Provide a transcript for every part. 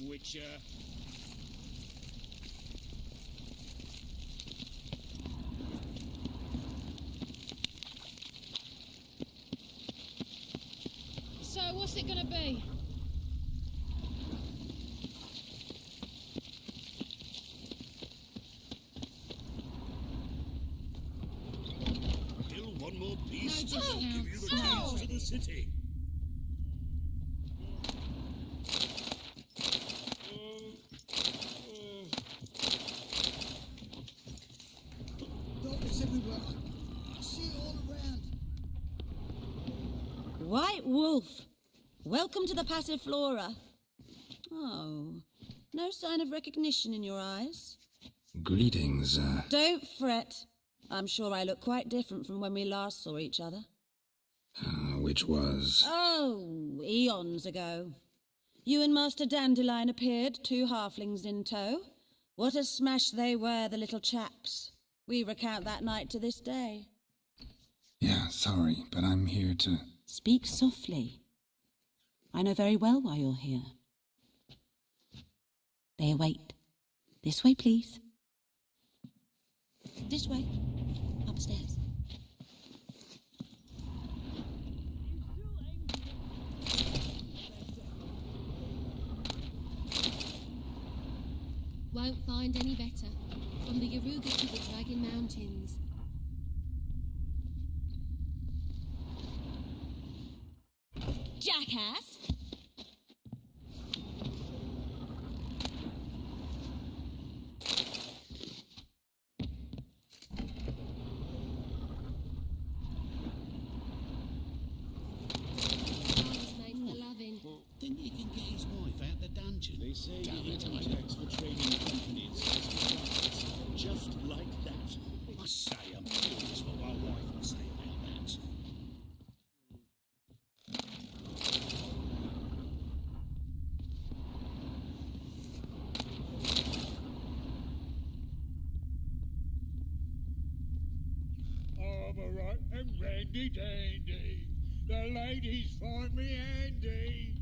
Witcher. So, what's it gonna be? Kill one more beast. No I'll give you the discounts. keys to the city. Darkness everywhere. I see it all around. White Wolf, welcome to the Passiflora. Oh, no sign of recognition in your eyes? Greetings, Don't fret. I'm sure I look quite different from when we last saw each other. which was... Oh, eons ago. You and Master Dandelion appeared, 2 halflings in tow. What a smash they were, the little chaps. We recount that night to this day. Yeah, sorry, but I'm here to... Speak softly. I know very well why you're here. They await. This way, please. This way. Upstairs. Won't find any better. From the Yaruga to the Dragon Mountains. Jackass! Think you can get his wife out the dungeon? They say you get IPEX for trading companies. Just like that. I say I'm curious what my wife would say about that. I'm alright and randy dandy. The ladies find me handy.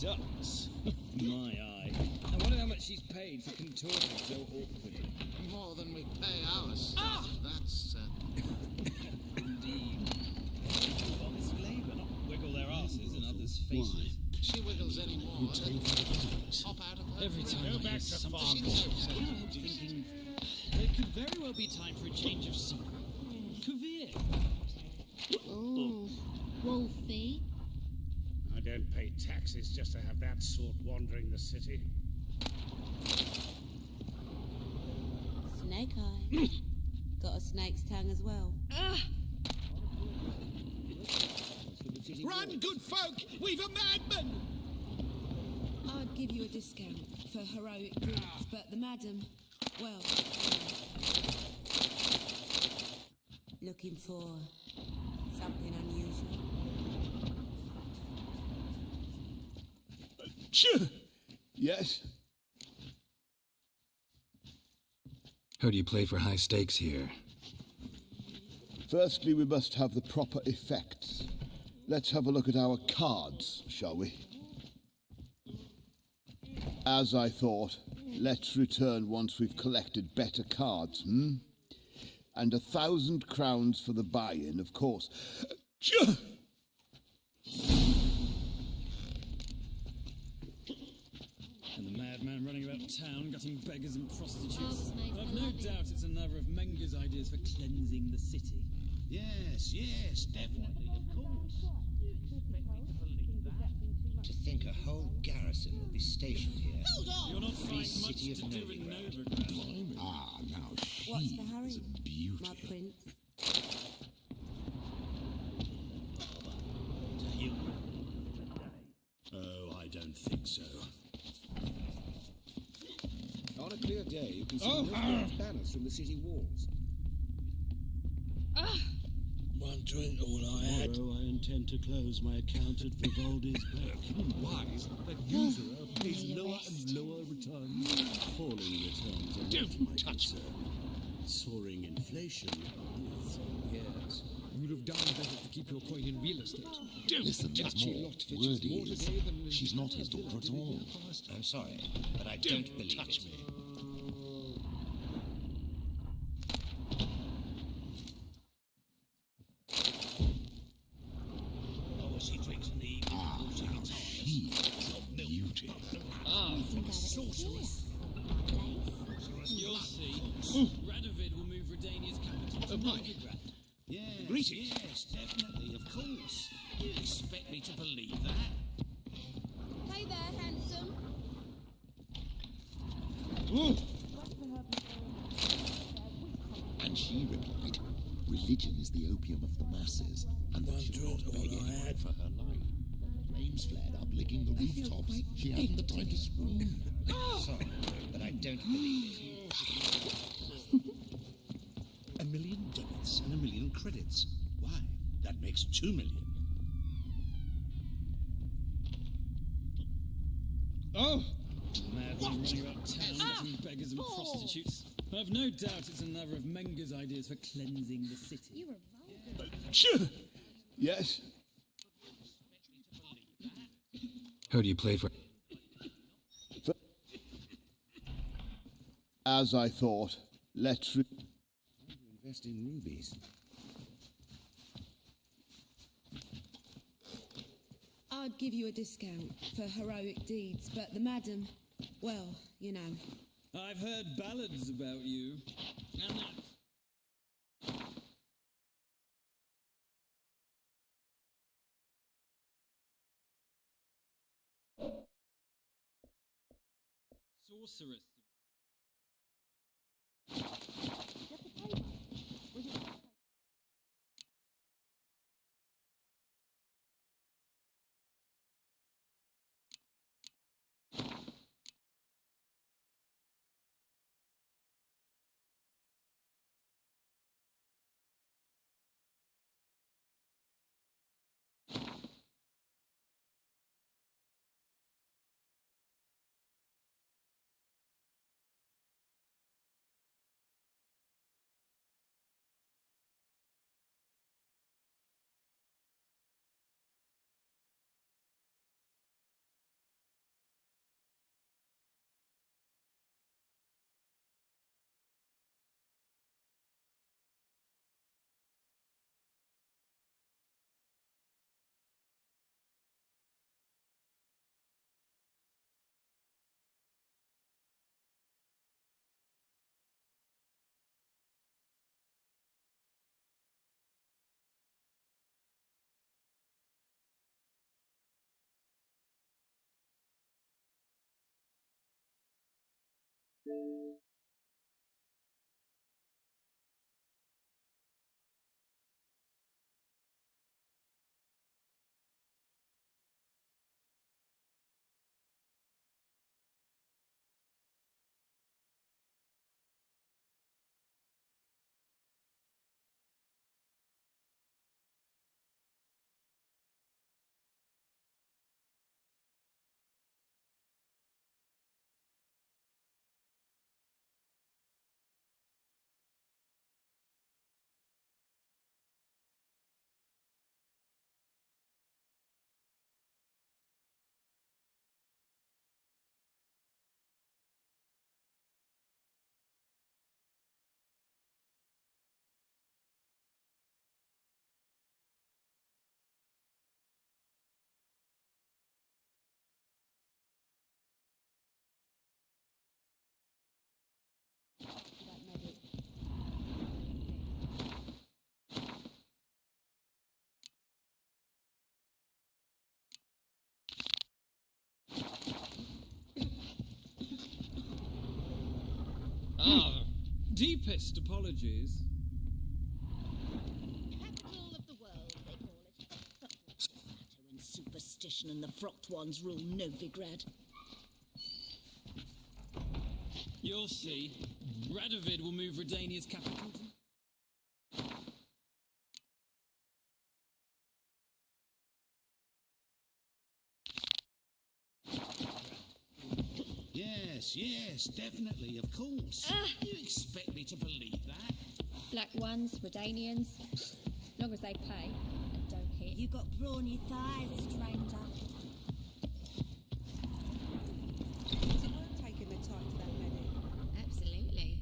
Ducks? My eye. I wonder how much she's paid for contorting so awkwardly. More than we pay our staff. That's, Indeed. Honest labour, not wiggle their asses in others' faces. she wiggles any more. Hop out of her. Every time Go I back hear to something, farm. I can't help thinking it could very well be time for a change of scene. Kavir. Ooh, Wolfie. I don't pay taxes just to have that sort wandering the city. Snake eye. Got a snake's tongue as well. Run, good folk! We've a madman! I'd give you a discount for heroic deeds, but the madam, well... Looking for something unusual. Yes? How do you play for high stakes here? Firstly, we must have the proper effects. Let's have a look at our cards, shall we? As I thought, let's return once we've collected better cards, And 1,000 crowns for the buy-in, of course. And the madman running about town, gutting beggars and prostitutes. Harvest made I've for no loving. doubt it's another of Menga's ideas for cleansing the city. Yes, definitely, of course. To think a whole garrison will be stationed here. You're not Free finding much city to of do in Novigrad. Novigrad. Ah, now she What's the hurry, is a beauty. my prince? Oh, I don't think so. On a clear day, you can see Novigrad's banners from the city walls. One drink, all I had. Tomorrow I intend to close my account at Vivaldi's Bank. Wise, that usurer pays lower and lower returns. Falling returns are not my concern. Soaring inflation is... Yes. You would have done better to keep your coin in real estate. Listen, there's more. Word is, she's not his daughter at all. I'm sorry, but I don't believe it. me. Oh, she drinks in the evening. She's a beauty. Sorceress. You'll see. Radovid will move Redania's capital to Novigrad. Yeah, Greetings. yes, definitely, of course. You expect me to believe that? Hey there, handsome. And she replied, religion is the opium of the masses, and that she'd not beg anyone for her life. Flames flared up, licking the rooftops. She hadn't the time to scream. Sorry, but I don't believe it. $1 million debits and $1 million credits. Why? That makes 2 million. Oh! Madly running about town between beggars and prostitutes. I've no doubt it's another of Menger's ideas for cleansing the city. You were vulgar. Sure. Yes. Who do you play for? As I thought, let's... Invest in rubies. I'd give you a discount for heroic deeds, but the madam, well, you know. I've heard ballads about you. And sorceress. Deepest apologies. Capital of the world, they call it. But what's the matter when superstition and the frocked ones rule Novigrad? You'll see. Radovid will move Redania's capital to... Yeah, Yes, definitely, of course. You expect me to believe that? Black ones, Redanians. Long as they pay and don't hit. You got brawny thighs, stranger. Is it worth taking the time to that medic? Absolutely.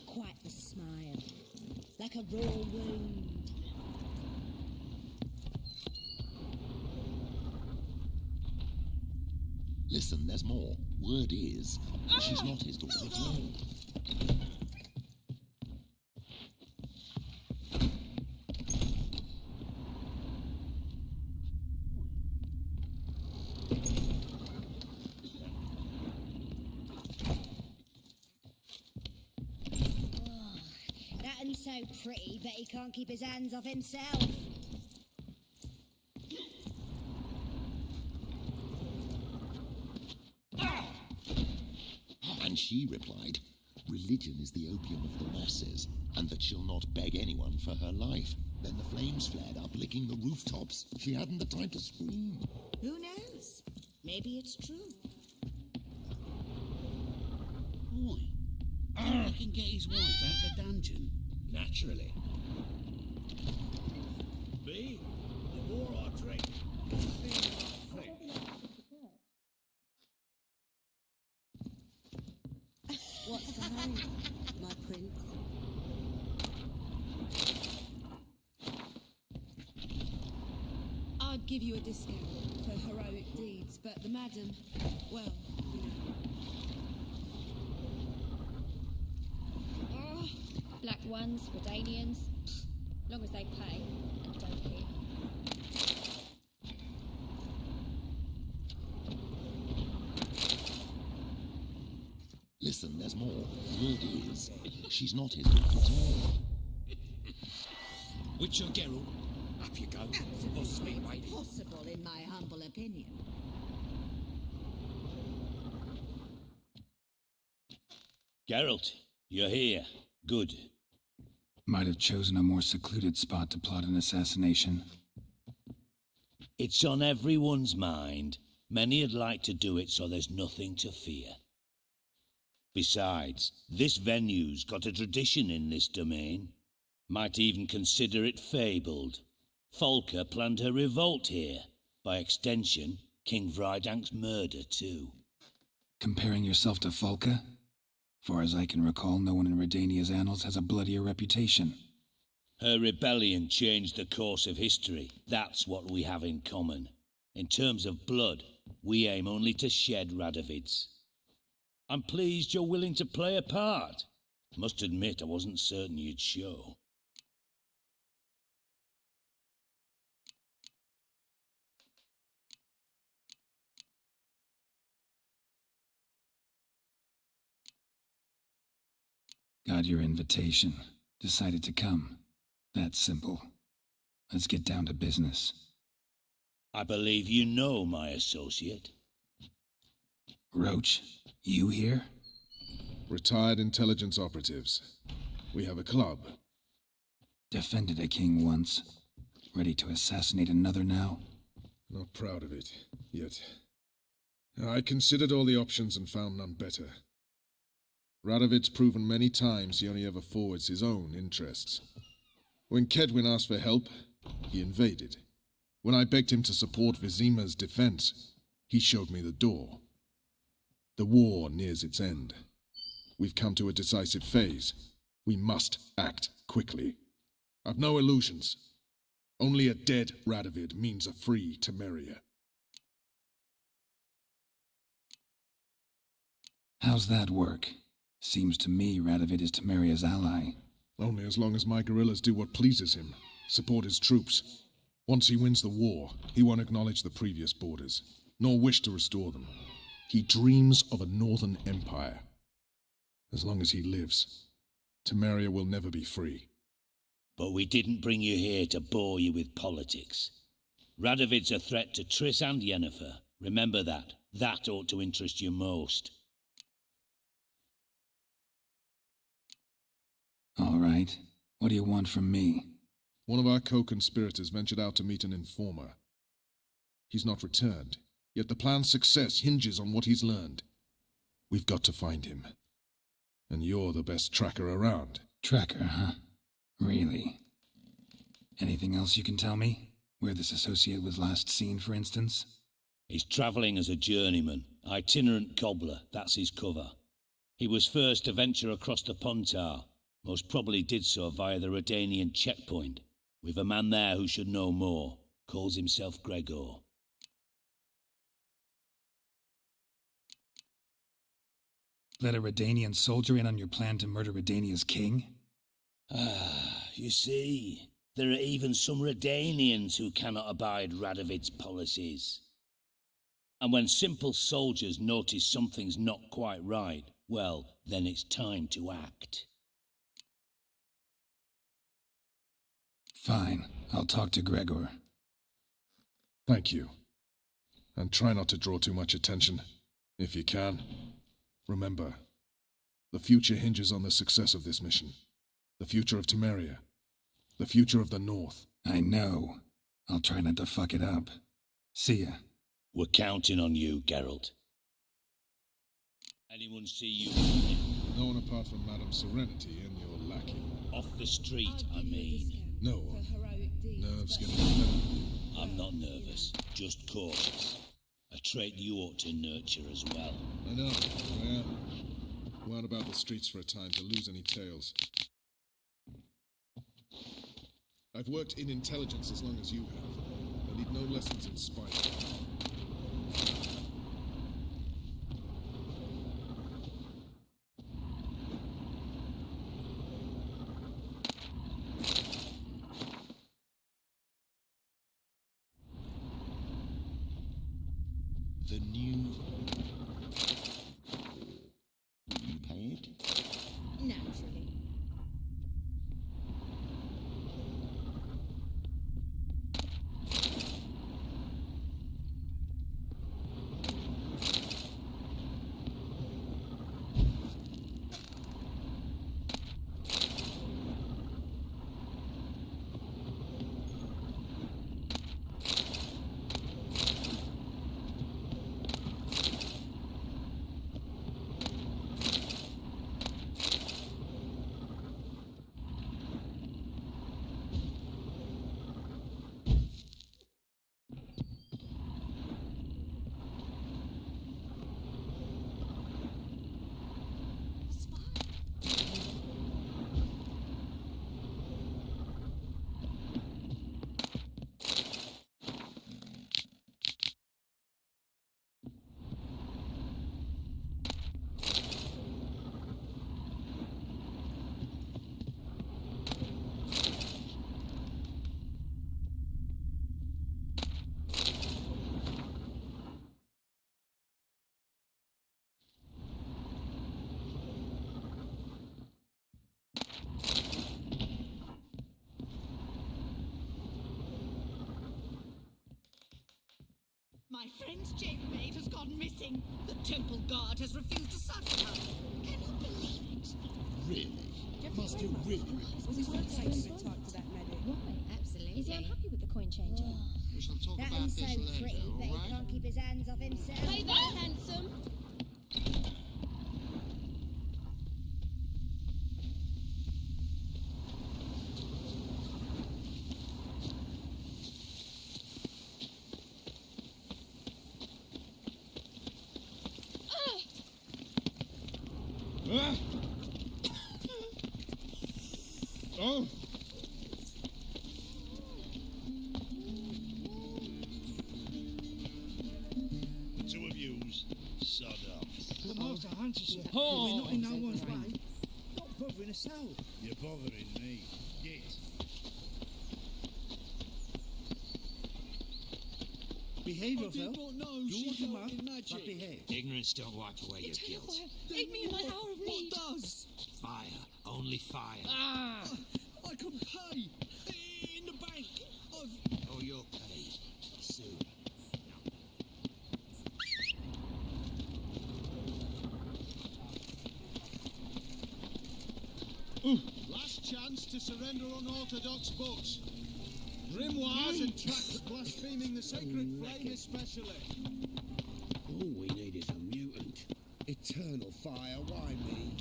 Quite the smile. Like a raw wound. Listen, there's more. Word is, she's not his daughter at all. That one's so pretty, but he can't keep his hands off himself. And she replied, religion is the opium of the masses, and that she'll not beg anyone for her life. Then the flames flared up, licking the rooftops. She hadn't the time to scream. Who knows? Maybe it's true. Boy, I can get his wife out the dungeon. Naturally. B, the more I drink, the thinner I think. What's the hurry, my prince? I'd give you a discount for heroic deeds, but the madam, well, you know. Black ones, Redanians. Long as they pay and don't hit. Listen, there's more. Word is, she's not his daughter at all. Witcher Geralt, up you go. Boss me waiting. Possible, in my humble opinion. Geralt, you're here. Good. Might have chosen a more secluded spot to plot an assassination. It's on everyone's mind. Many'd like to do it so there's nothing to fear. Besides, this venue's got a tradition in this domain. Might even consider it fabled. Folker planned her revolt here. By extension, King Vrydank's murder too. Comparing yourself to Folka? Far as I can recall, no one in Redania's annals has a bloodier reputation. Her rebellion changed the course of history. That's what we have in common. In terms of blood, we aim only to shed Radovid's. I'm pleased you're willing to play a part. Must admit I wasn't certain you'd show. Got your invitation. Decided to come. That's simple. Let's get down to business. I believe you know my associate. Roach, you here? Retired intelligence operatives. We have a club. Defended a king once. Ready to assassinate another now? Not proud of it, yet. I considered all the options and found none better. Radovid's proven many times he only ever forwards his own interests. When Kedwin asked for help, he invaded. When I begged him to support Vizima's defense, he showed me the door. The war nears its end. We've come to a decisive phase. We must act quickly. I've no illusions. Only a dead Radovid means a free Temeria. How's that work? Seems to me Radovid is Temeria's ally. Only as long as my guerrillas do what pleases him, support his troops. Once he wins the war, he won't acknowledge the previous borders, nor wish to restore them. He dreams of a northern empire. As long as he lives, Temeria will never be free. But we didn't bring you here to bore you with politics. Radovid's a threat to Triss and Yennefer. Remember that. That ought to interest you most. All right. What do you want from me? One of our co-conspirators ventured out to meet an informer. He's not returned, yet the plan's success hinges on what he's learned. We've got to find him. And you're the best tracker around. Tracker, huh? Really? Anything else you can tell me? Where this associate was last seen, for instance? He's travelling as a journeyman, itinerant cobbler, that's his cover. He was first to venture across the Pontar, most probably did so via the Redanian checkpoint. We've a man there who should know more, calls himself Gregor. Let a Redanian soldier in on your plan to murder Redania's king? You see, there are even some Redanians who cannot abide Radovid's policies. And when simple soldiers notice something's not quite right, well, then it's time to act. Fine, I'll talk to Gregor. Thank you. And try not to draw too much attention, if you can. Remember, the future hinges on the success of this mission. The future of Temeria. The future of the North. I know. I'll try not to fuck it up. See ya. We're counting on you, Geralt. Anyone see you coming? No one apart from Madame Serenity and your lackey. Off the street, I mean. No one. Nerves getting the better of you. I'm not nervous, just cautious. A trait you ought to nurture as well. I know, I am. Go out about the streets for a time to lose any tales. I've worked in intelligence as long as you have. I need no lessons in spite. The new... Will you pay it? Naturally. My friend's chambermaid has gone missing. The temple guard has refused to search her. Can you believe it? Really? Must you really? Absolutely. Is he unhappy with the coin changer? We shall talk That about one's this so later, pretty, all but right? he can't keep his hands off himself. Hey there, handsome. Oh! The two of yous, sod off. The Mozart Answer, sir. Oh. We're not in no one's way. Not bothering us out. You're bothering me. Get. Behave yourself. Do what you must, but behave. Ignorance don't wipe away your guilt. Aid me in my hour of need. What does? Fire. Only fire. Ah! I can pay. In the bank. Oh, you'll pay. Soon. Last chance to surrender unorthodox books. Grimoires and tracts blaspheming the sacred flame especially. All we need is a mutant. Eternal fire, why me?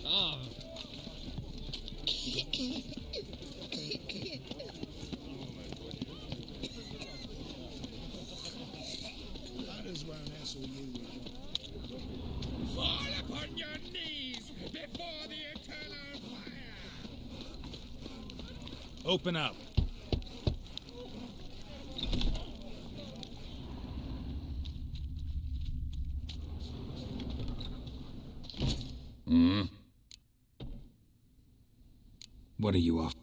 Ah! Others won't hassle you with it. Fall upon your knees before the eternal fire! Open up. What are you off?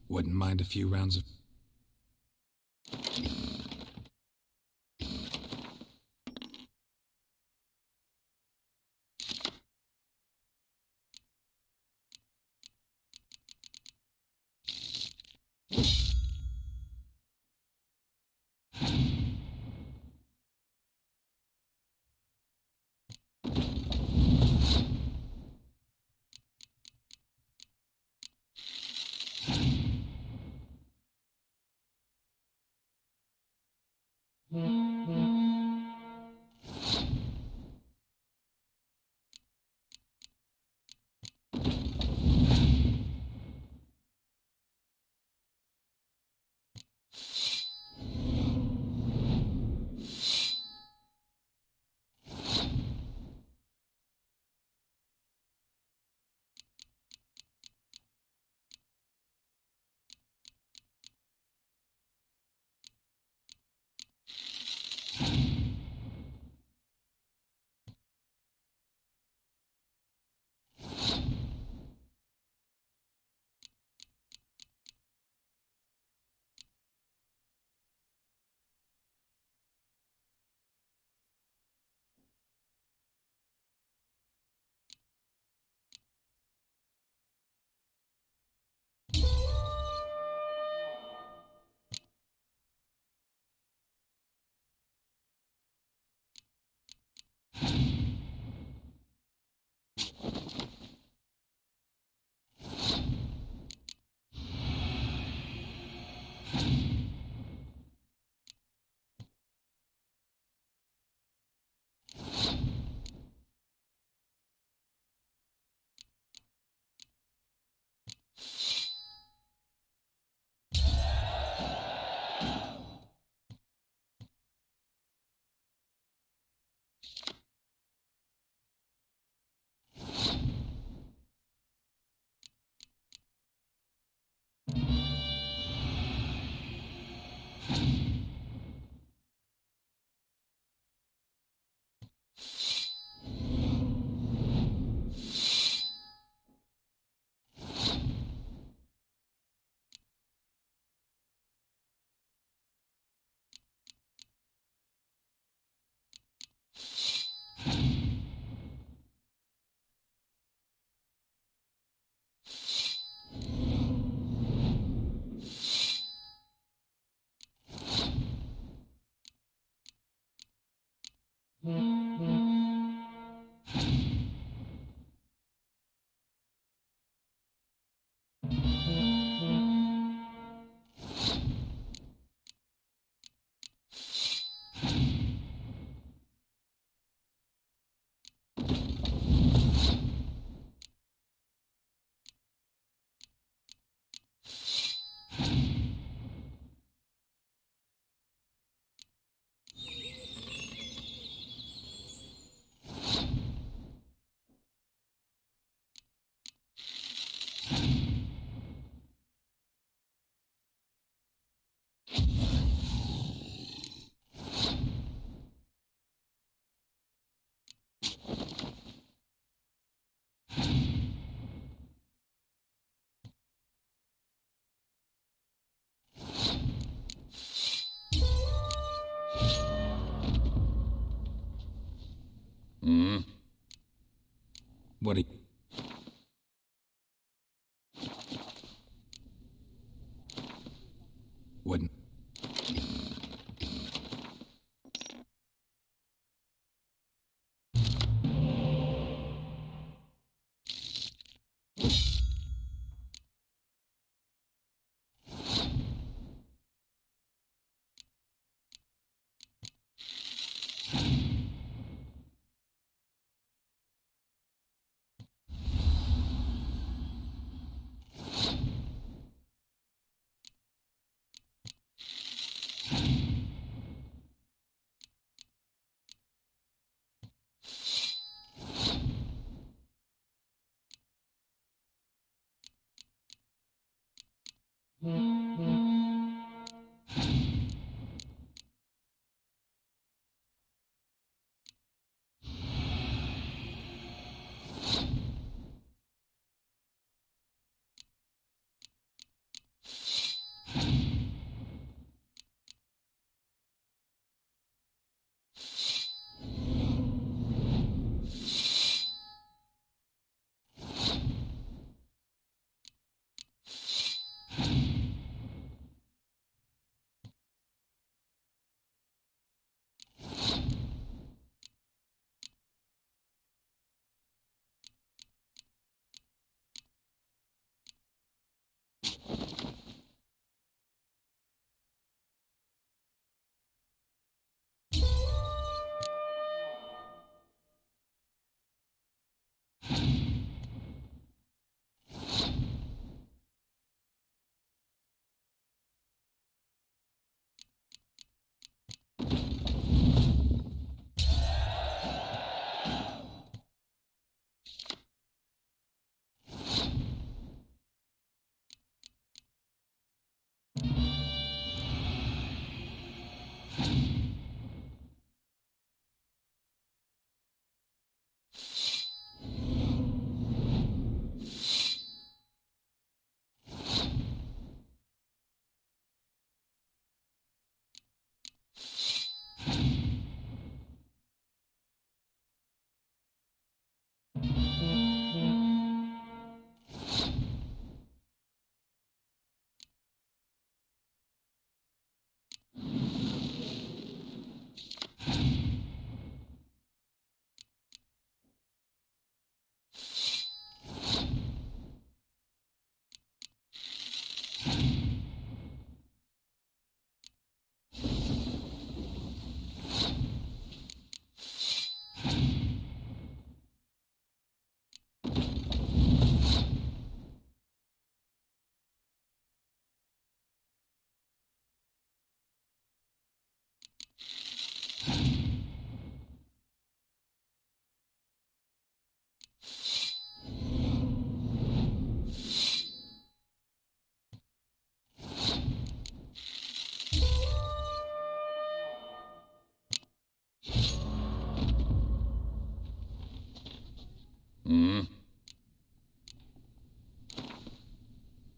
Wouldn't mind a few rounds of... What do Wouldn't.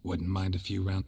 Wouldn't mind a few rounds.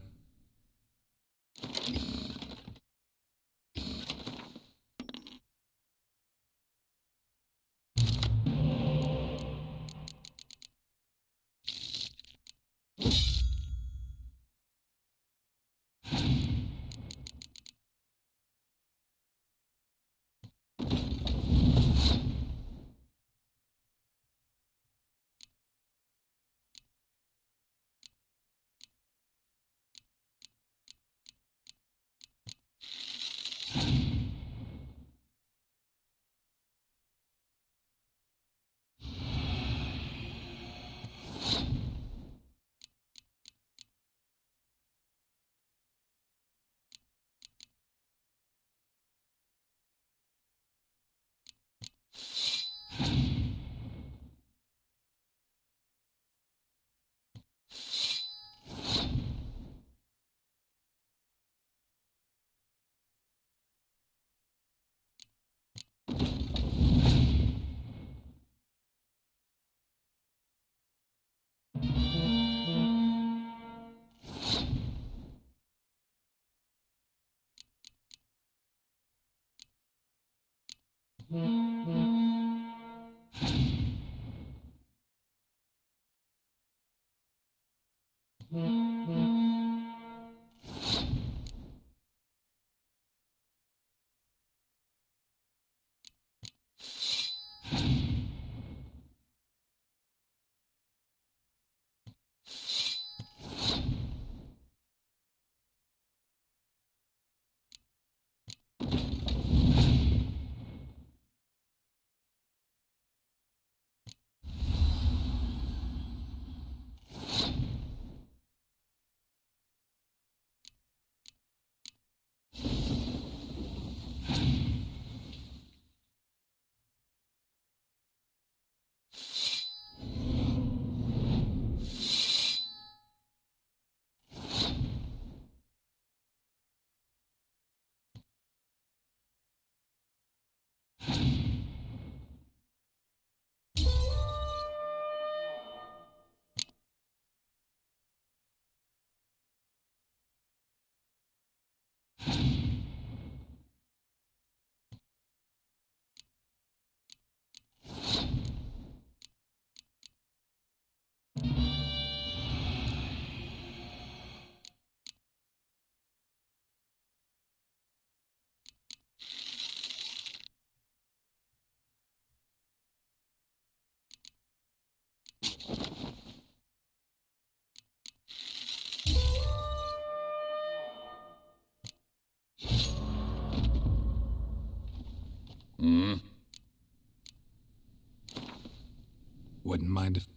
Wouldn't mind if...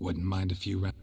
Wouldn't mind a few rounds.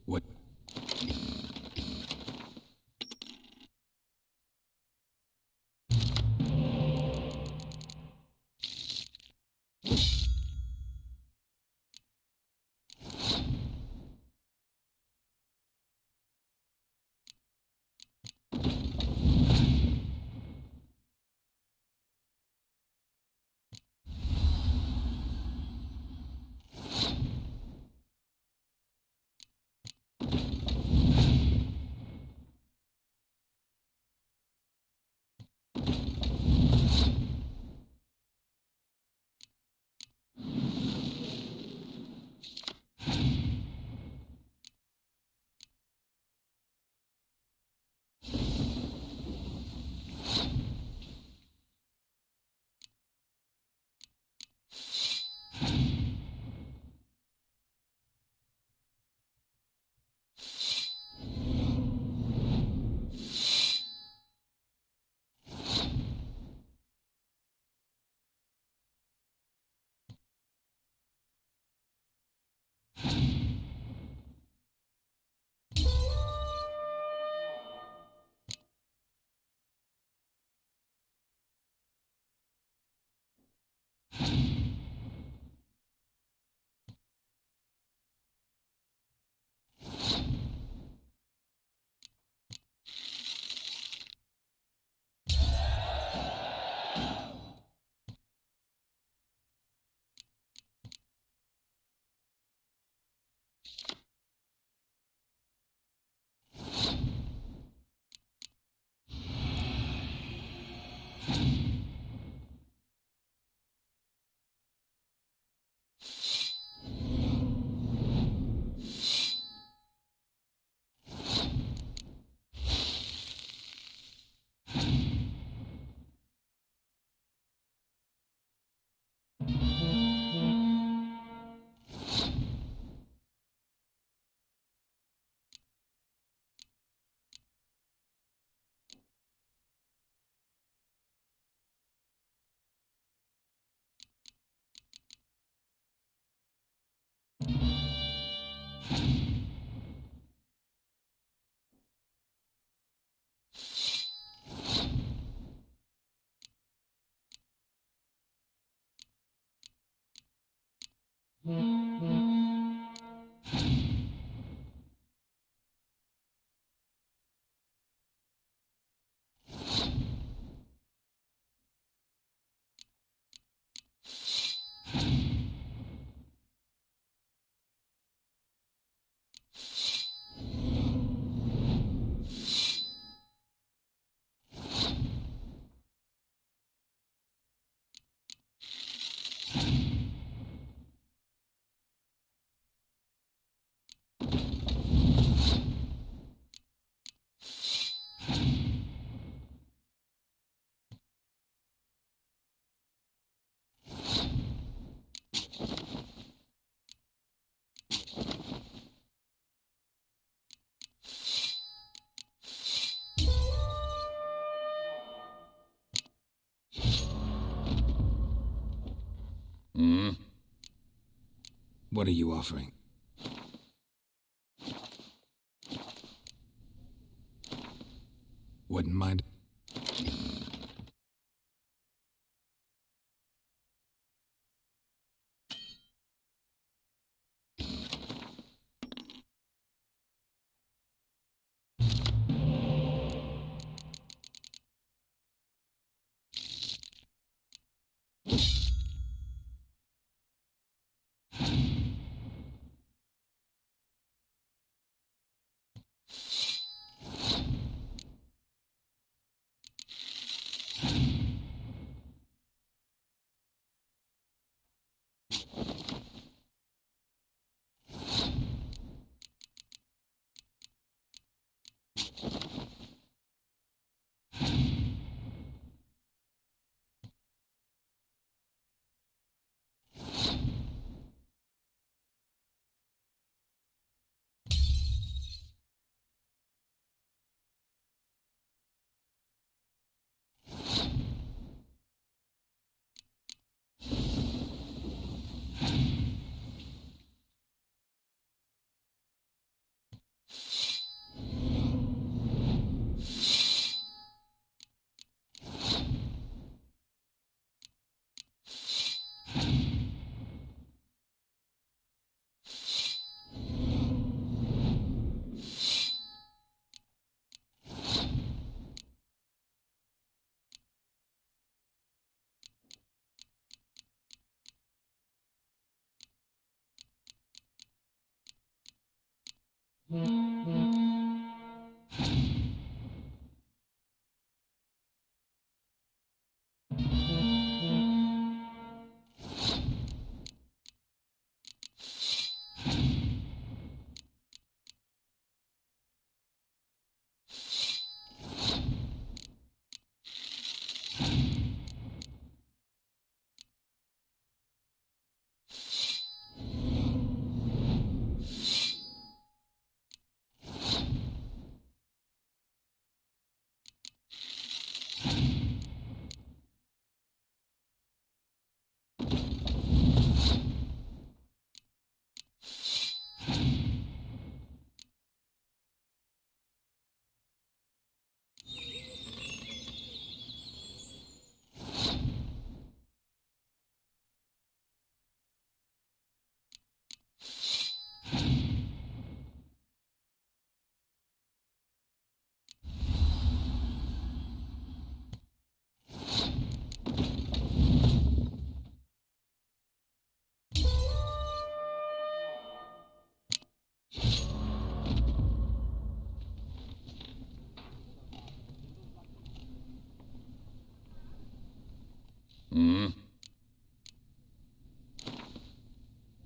What? What are you offering? Wouldn't mind.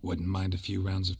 Wouldn't mind a few rounds of...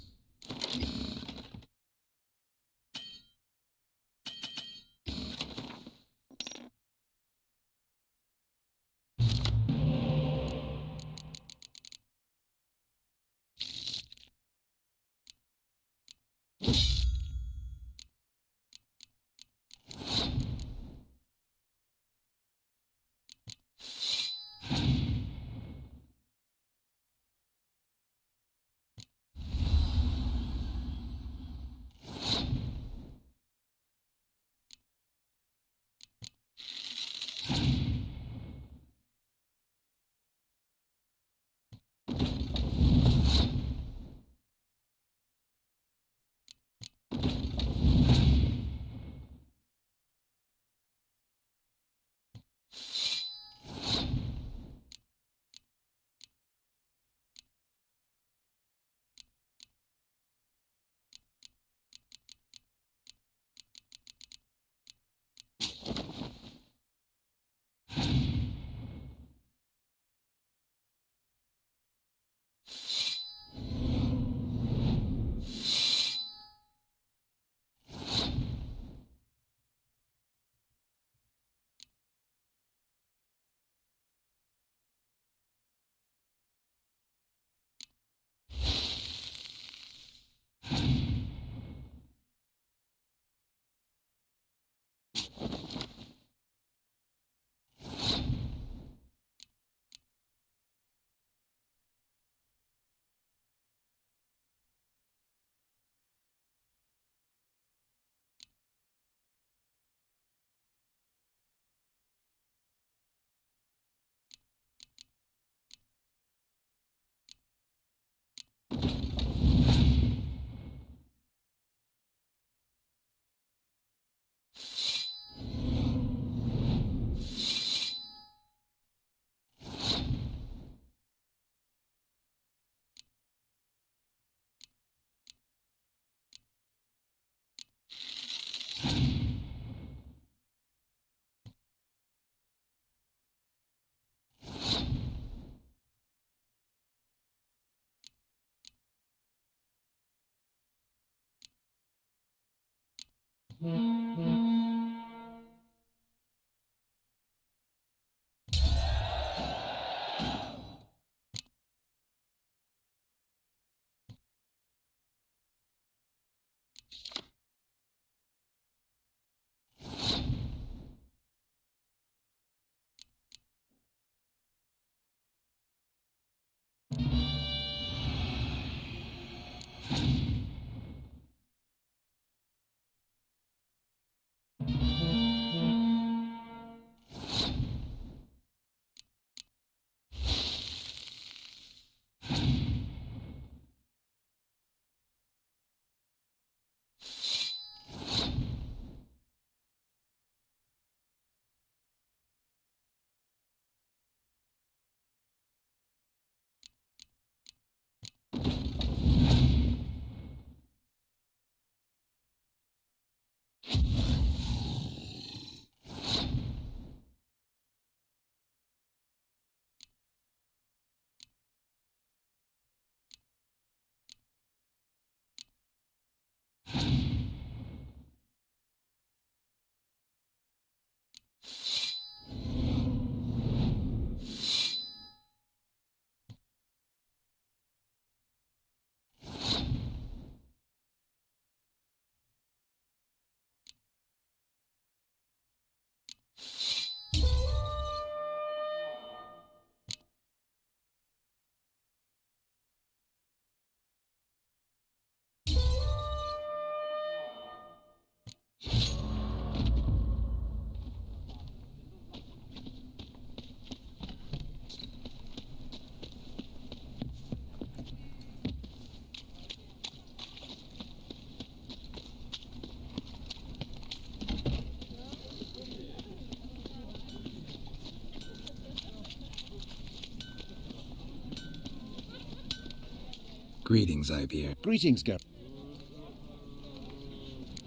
Greetings, Ibeer. Greetings, Gar.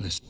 Listen.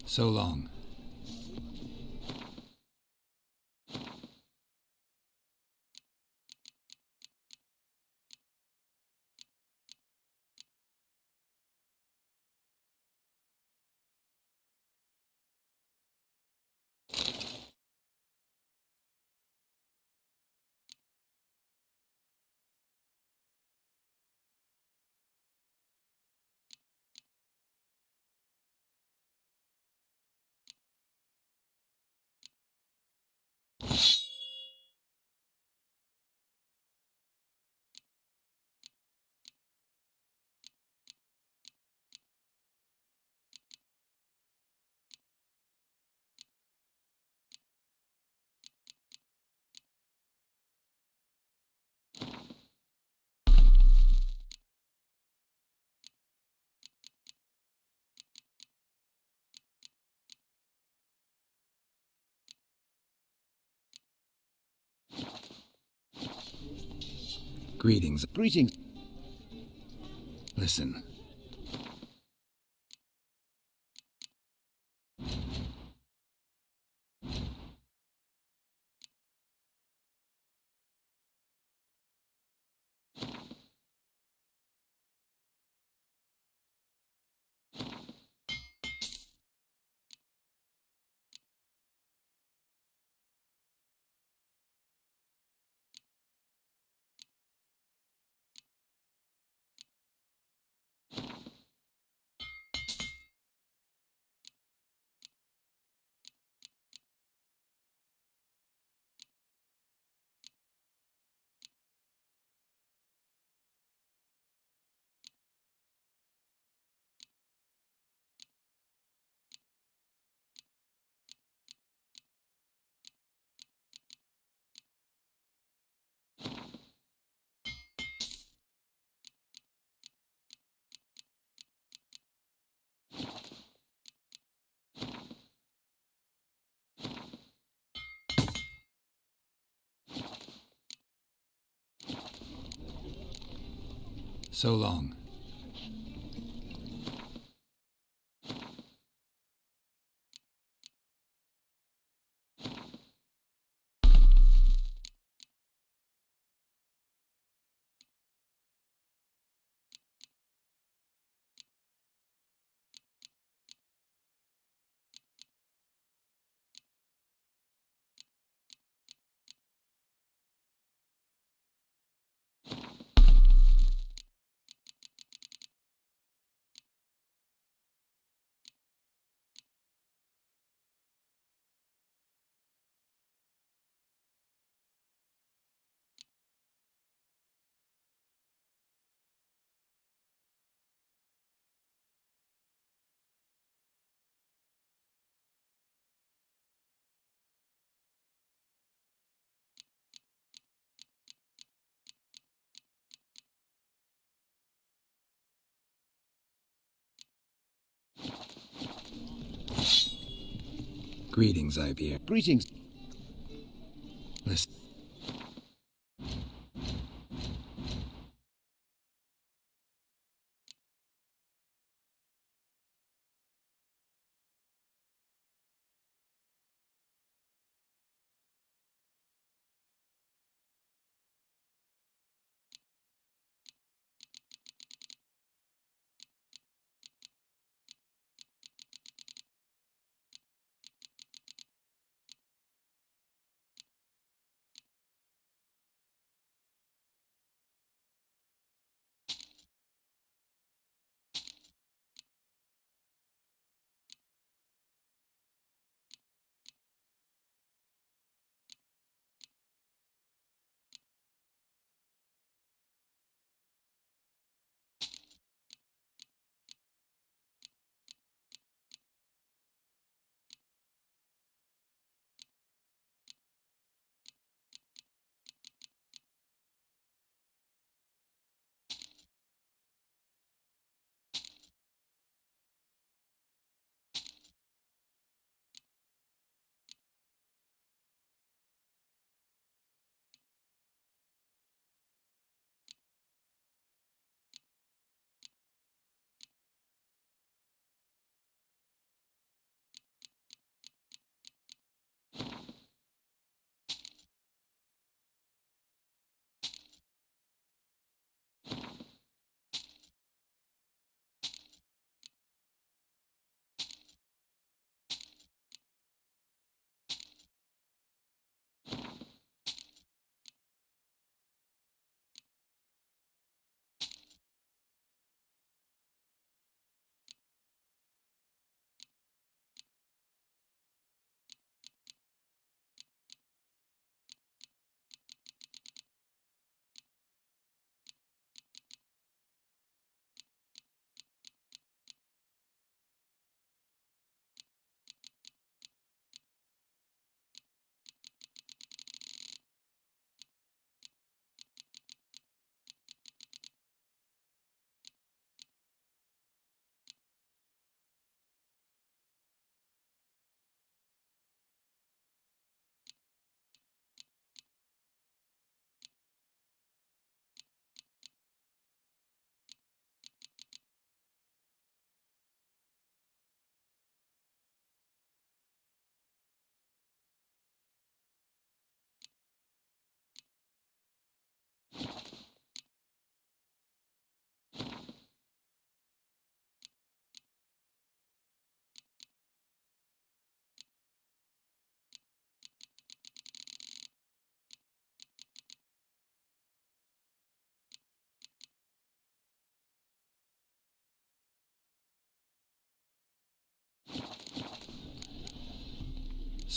So long. Greetings. Greetings. Listen. So long. Greetings, Ibeer. Greetings. Listen.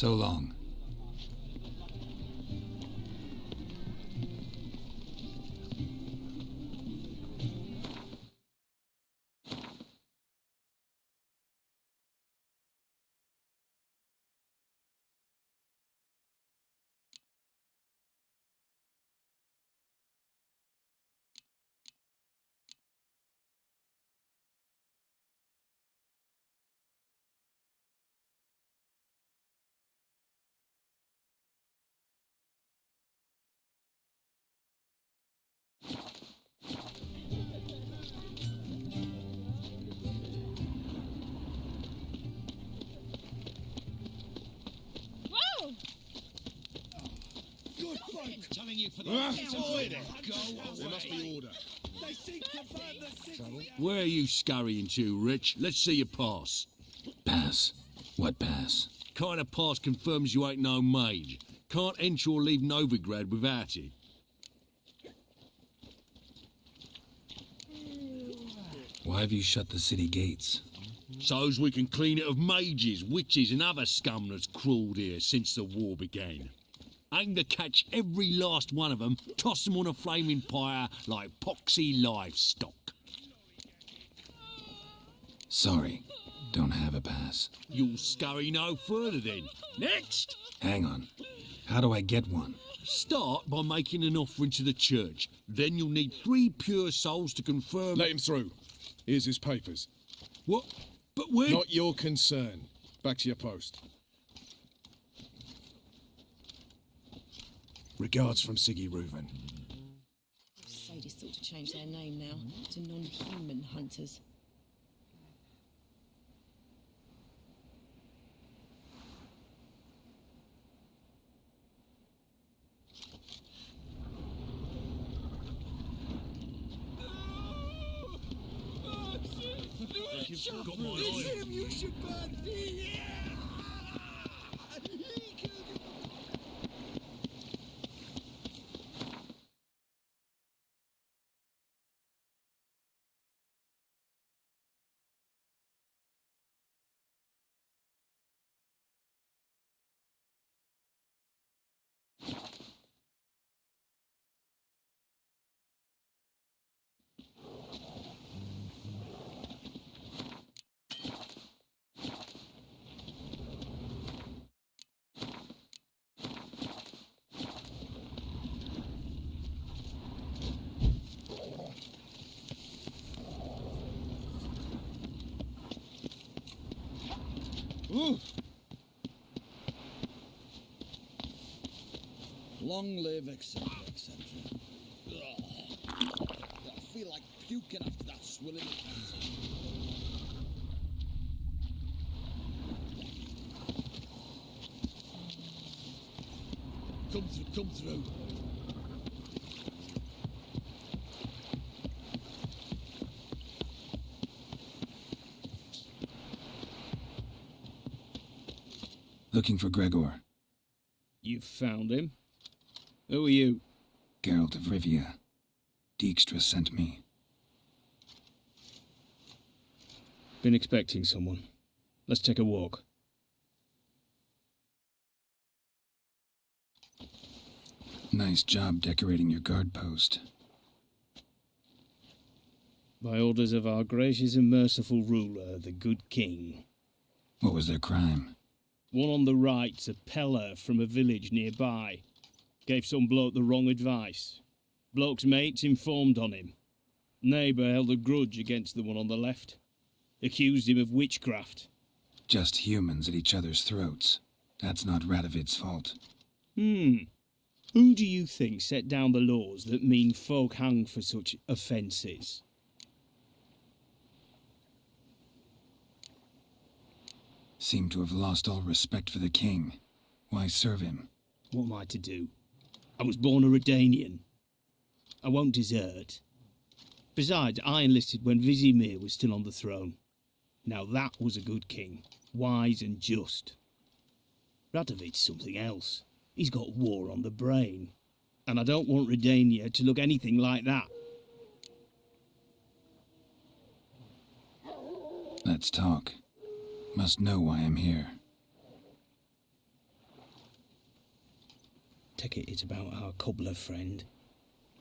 So long. Whoa! Good folk! Telling you for the Oi there. there! There must be order. They seek to burn the city. Where are you scurrying to, Rich? Let's see your pass. Pass? What pass? Kind of pass confirms you ain't no mage. Can't enter or leave Novigrad without it. Why have you shut the city gates? So's we can clean it of mages, witches and other scum that's crawled here since the war began. Aim to catch every last one of them, toss them on a flaming pyre like poxy livestock. Sorry, don't have a pass. You'll scurry no further then. Next! Hang on. How do I get one? Start by making an offering to the church. Then you'll need 3 pure souls to confirm... Let him through. Here's his papers. What? But we're... Not your concern. Back to your post. Regards from Siggy Reuven. Sadists ought to change their name now to non-human hunters. It's him you should burn! Ooh. Long live, etc., etc. I feel like puking after that swilling cancer. Come through, come through. Looking for Gregor. You've found him? Who are you? Geralt of Rivia. Dijkstra sent me. Been expecting someone. Let's take a walk. Nice job decorating your guard post. By orders of our gracious and merciful ruler, the good king. What was their crime? One on the right's a peller from a village nearby. Gave some bloke the wrong advice. Bloke's mates informed on him. Neighbour held a grudge against the one on the left. Accused him of witchcraft. Just humans at each other's throats. That's not Radovid's fault. Who do you think set down the laws that mean folk hang for such offences? Seem to have lost all respect for the king. Why serve him? What am I to do? I was born a Redanian. I won't desert. Besides, I enlisted when Vizimir was still on the throne. Now that was a good king, wise and just. Radovid's something else. He's got war on the brain. And I don't want Redania to look anything like that. Let's talk. Must know why I'm here. Take it it's about our cobbler friend.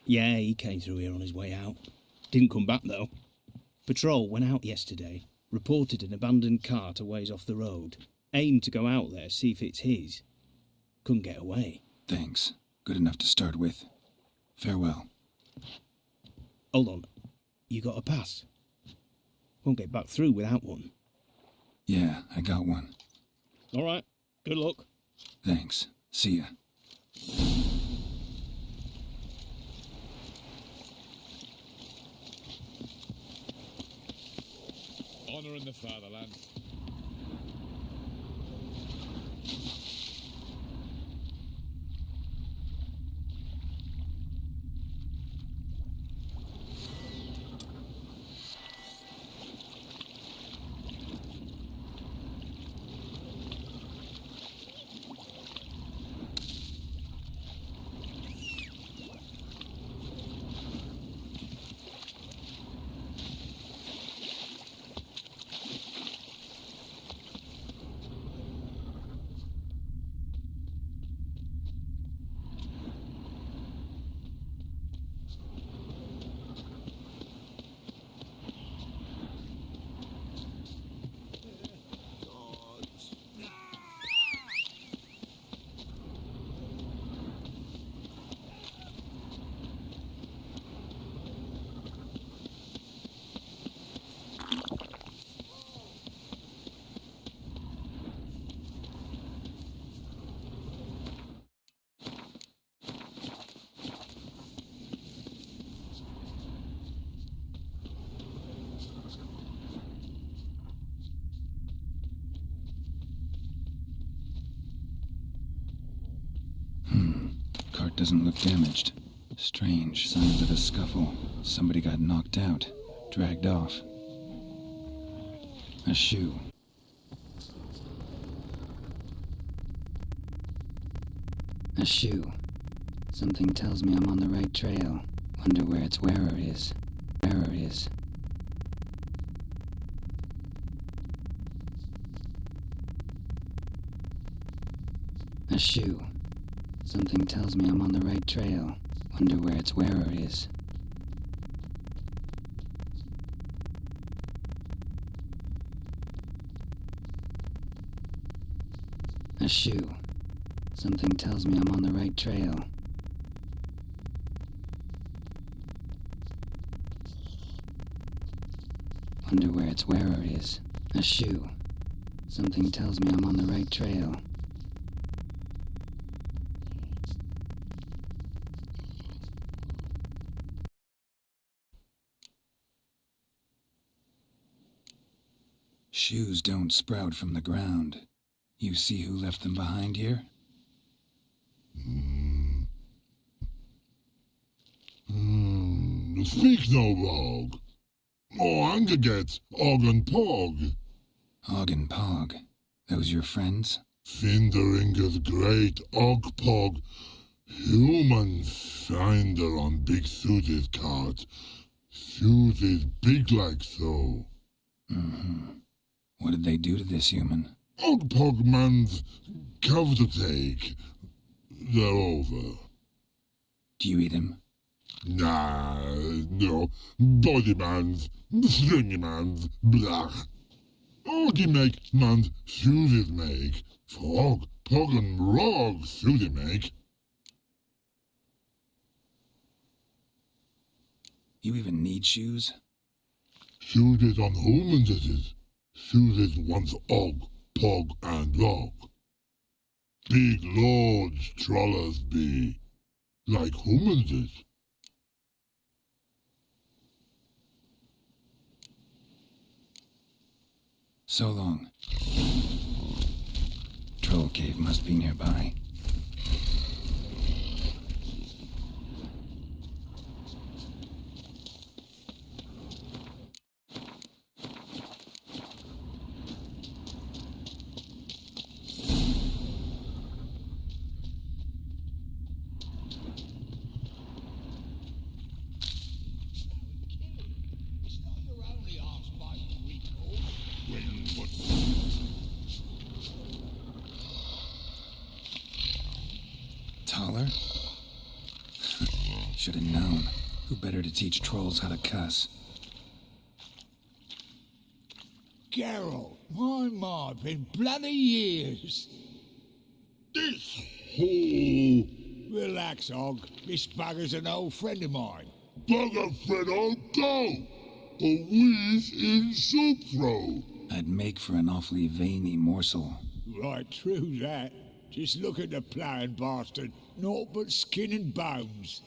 Yeah, he came through here on his way out. Didn't come back, though. Patrol went out yesterday, reported an abandoned cart a ways off the road. Aimed to go out there, see if it's his. Couldn't get away. Thanks. Good enough to start with. Farewell. Hold on. You got a pass? Won't get back through without one. Yeah, I got one. All right. Good luck. Thanks. See ya. Honour in the fatherland. Cart doesn't look damaged. Strange. Signs of a scuffle. Somebody got knocked out. Dragged off. A shoe. A shoe. Something tells me I'm on the right trail. Wonder where its wearer is. Wearer is. A shoe. Something tells me I'm on the right trail. Wonder where its wearer is. A shoe. Something tells me I'm on the right trail. Wonder where its wearer is. A shoe. Something tells me I'm on the right trail. Shoes don't sprout from the ground. You see who left them behind here? Speak no rogue. Oh, Angerget, Og and Pog. Og and Pog. Those your friends? Finderinger's great Og Pog. Human finder on Big Susie's cart. Susie's big like so. What did they do to this human? Og Pog man's cover to take. They're over. Do you eat him? Nah, no. Body man's, stringy man's, blah. Augie make man's Susie's make. Frog, Pog and Rog Susie make. You even need shoes? Susie's on humans it is. Susie's wants Og, Pog and Rog. Big lords trollers be. Like humans is. So long. Troll cave must be nearby. Taller? Should have known. Who better to teach trolls how to cuss? Geralt, my, been bloody years. This hole. Relax, Og. This bugger's an old friend of mine. Bugger friend I'll go. A wheeze in Supro. I'd make for an awfully veiny morsel. Right, true that. Just look at the ploughing bastard. Naught but skin and bones.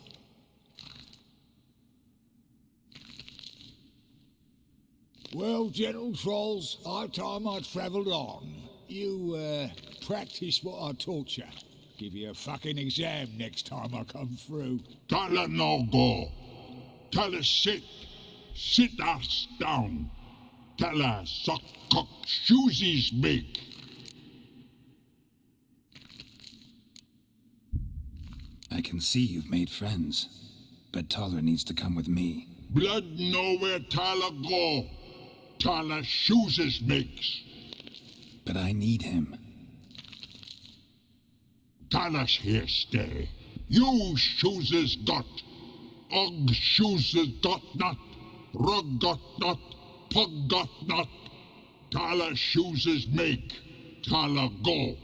Well, gentle trolls, high time I travelled on. You, practice what I taught you. Give you a fucking exam next time I come through. Tell her no go. Tell her sit. Sit us down. Tell her suck cock shoesies make. I can see you've made friends, but Taller needs to come with me. Blood know where Tyler go. Tyler shoeses makes. But I need him. Tyler's here stay. You shoeses got. Og shoeses got not. Rug got not. Pug got not. Tyler shoeses make. Tyler go.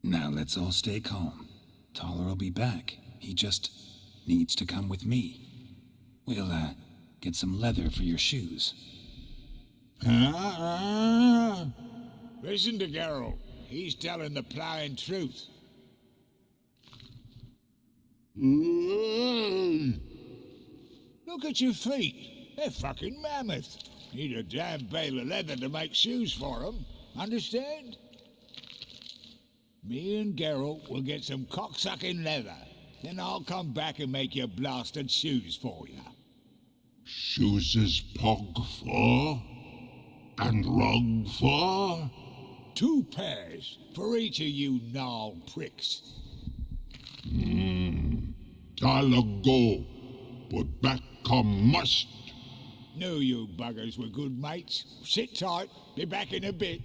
Now let's all stay calm. Taller will be back. He just needs to come with me. We'll, get some leather for your shoes. Listen to Geralt. He's telling the ploughing truth. Look at your feet. They're fucking mammoth. Need a damn bale of leather to make shoes for them. Understand? Me and Geralt will get some cocksucking leather. Then I'll come back and make your blasted shoes for you. Shoeses pug for? And rug for? 2 pairs for each of you gnarled pricks. Tyler go, but back come must. Knew you buggers were good mates. Sit tight, be back in a bit.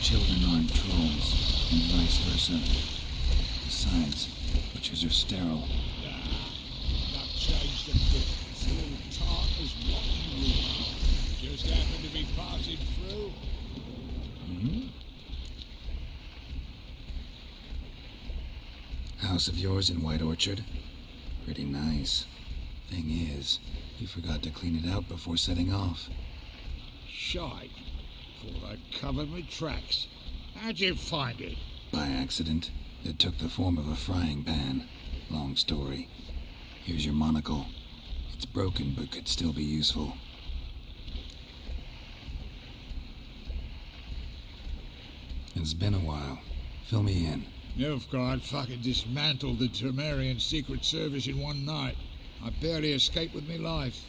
Children aren't trolls, and vice versa. Besides, witches are sterile. Not changed a bit. Still tart as what you were. Just happened to be passing through. House of yours in White Orchard? Pretty nice. Thing is, you forgot to clean it out before setting off. Shite. Thought I'd covered my tracks. How'd you find it? By accident. It took the form of a frying pan. Long story. Here's your monocle. It's broken, but could still be useful. It's been a while. Fill me in. Nilfgaard fucking dismantled the Tremerian Secret Service in one night. I barely escaped with my life.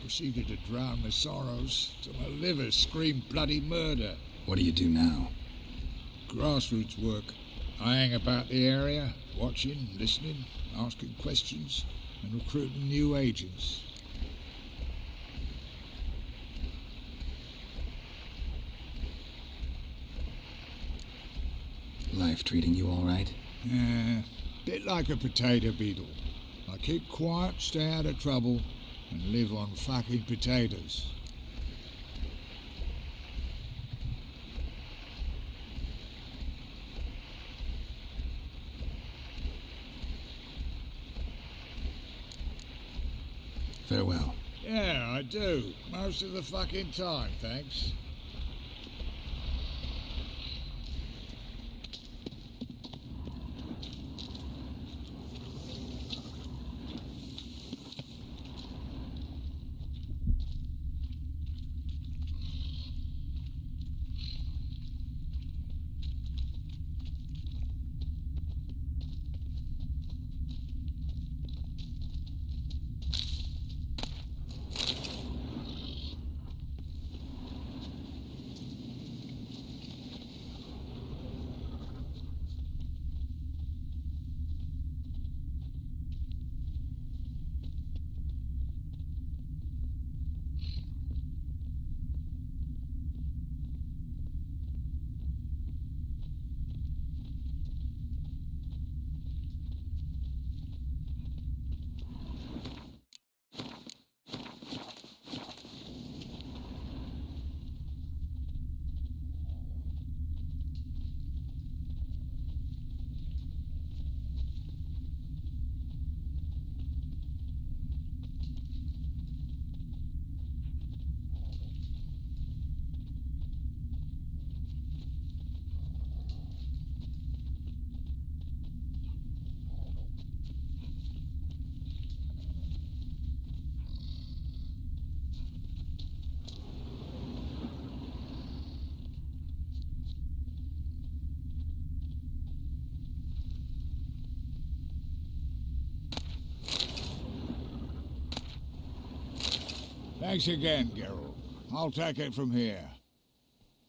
Proceeded to drown my sorrows till my liver screamed bloody murder. What do you do now? Grassroots work. I hang about the area, watching, listening, asking questions, and recruiting new agents. Life treating you all right? Bit like a potato beetle. I keep quiet, stay out of trouble, and live on fucking potatoes. Farewell. Yeah, I do. Most of the fucking time, thanks. Thanks again, Geralt. I'll take it from here.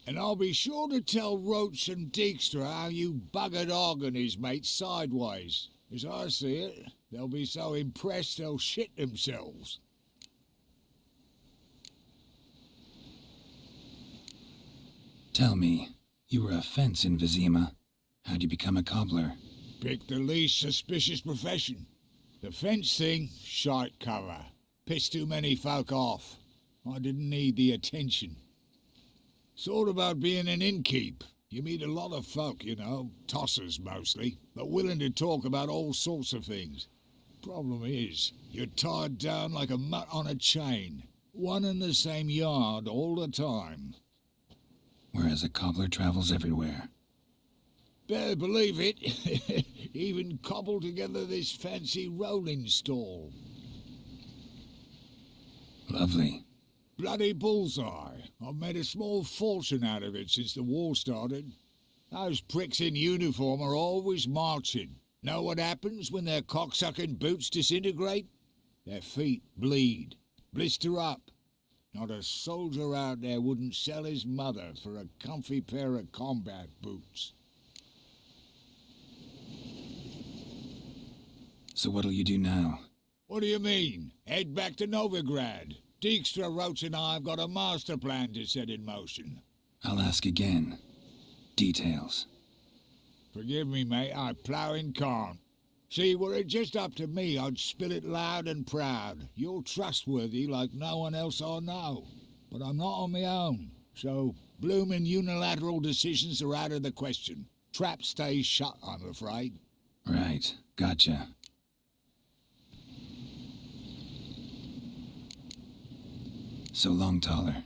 And I'll be sure to tell Roach and Dijkstra how you buggered Og and his mates sideways. As I see it, they'll be so impressed they'll shit themselves. Tell me, you were a fence in Vizima. How'd you become a cobbler? Pick the least suspicious profession. The fence thing, shite cover. Pissed too many folk off. I didn't need the attention. Sort about being an innkeep. You meet a lot of folk, you know, tossers mostly, but willing to talk about all sorts of things. Problem is, you're tied down like a mutt on a chain. One and the same yard all the time. Whereas a cobbler travels everywhere. Better believe it. Even cobbled together this fancy rolling stall. Lovely. Bloody bullseye. I've made a small fortune out of it since the war started. Those pricks in uniform are always marching. Know what happens when their cocksucking boots disintegrate? Their feet bleed, blister up. Not a soldier out there wouldn't sell his mother for a comfy pair of combat boots. So what'll you do now? What do you mean? Head back to Novigrad. Dijkstra, Roach and I have got a master plan to set in motion. I'll ask again. Details. Forgive me, mate, I ploughing can't. See, were it just up to me, I'd spill it loud and proud. You're trustworthy like no one else I know. But I'm not on my own, so bloomin' unilateral decisions are out of the question. Trap stays shut, I'm afraid. Right, gotcha. So long, Taller,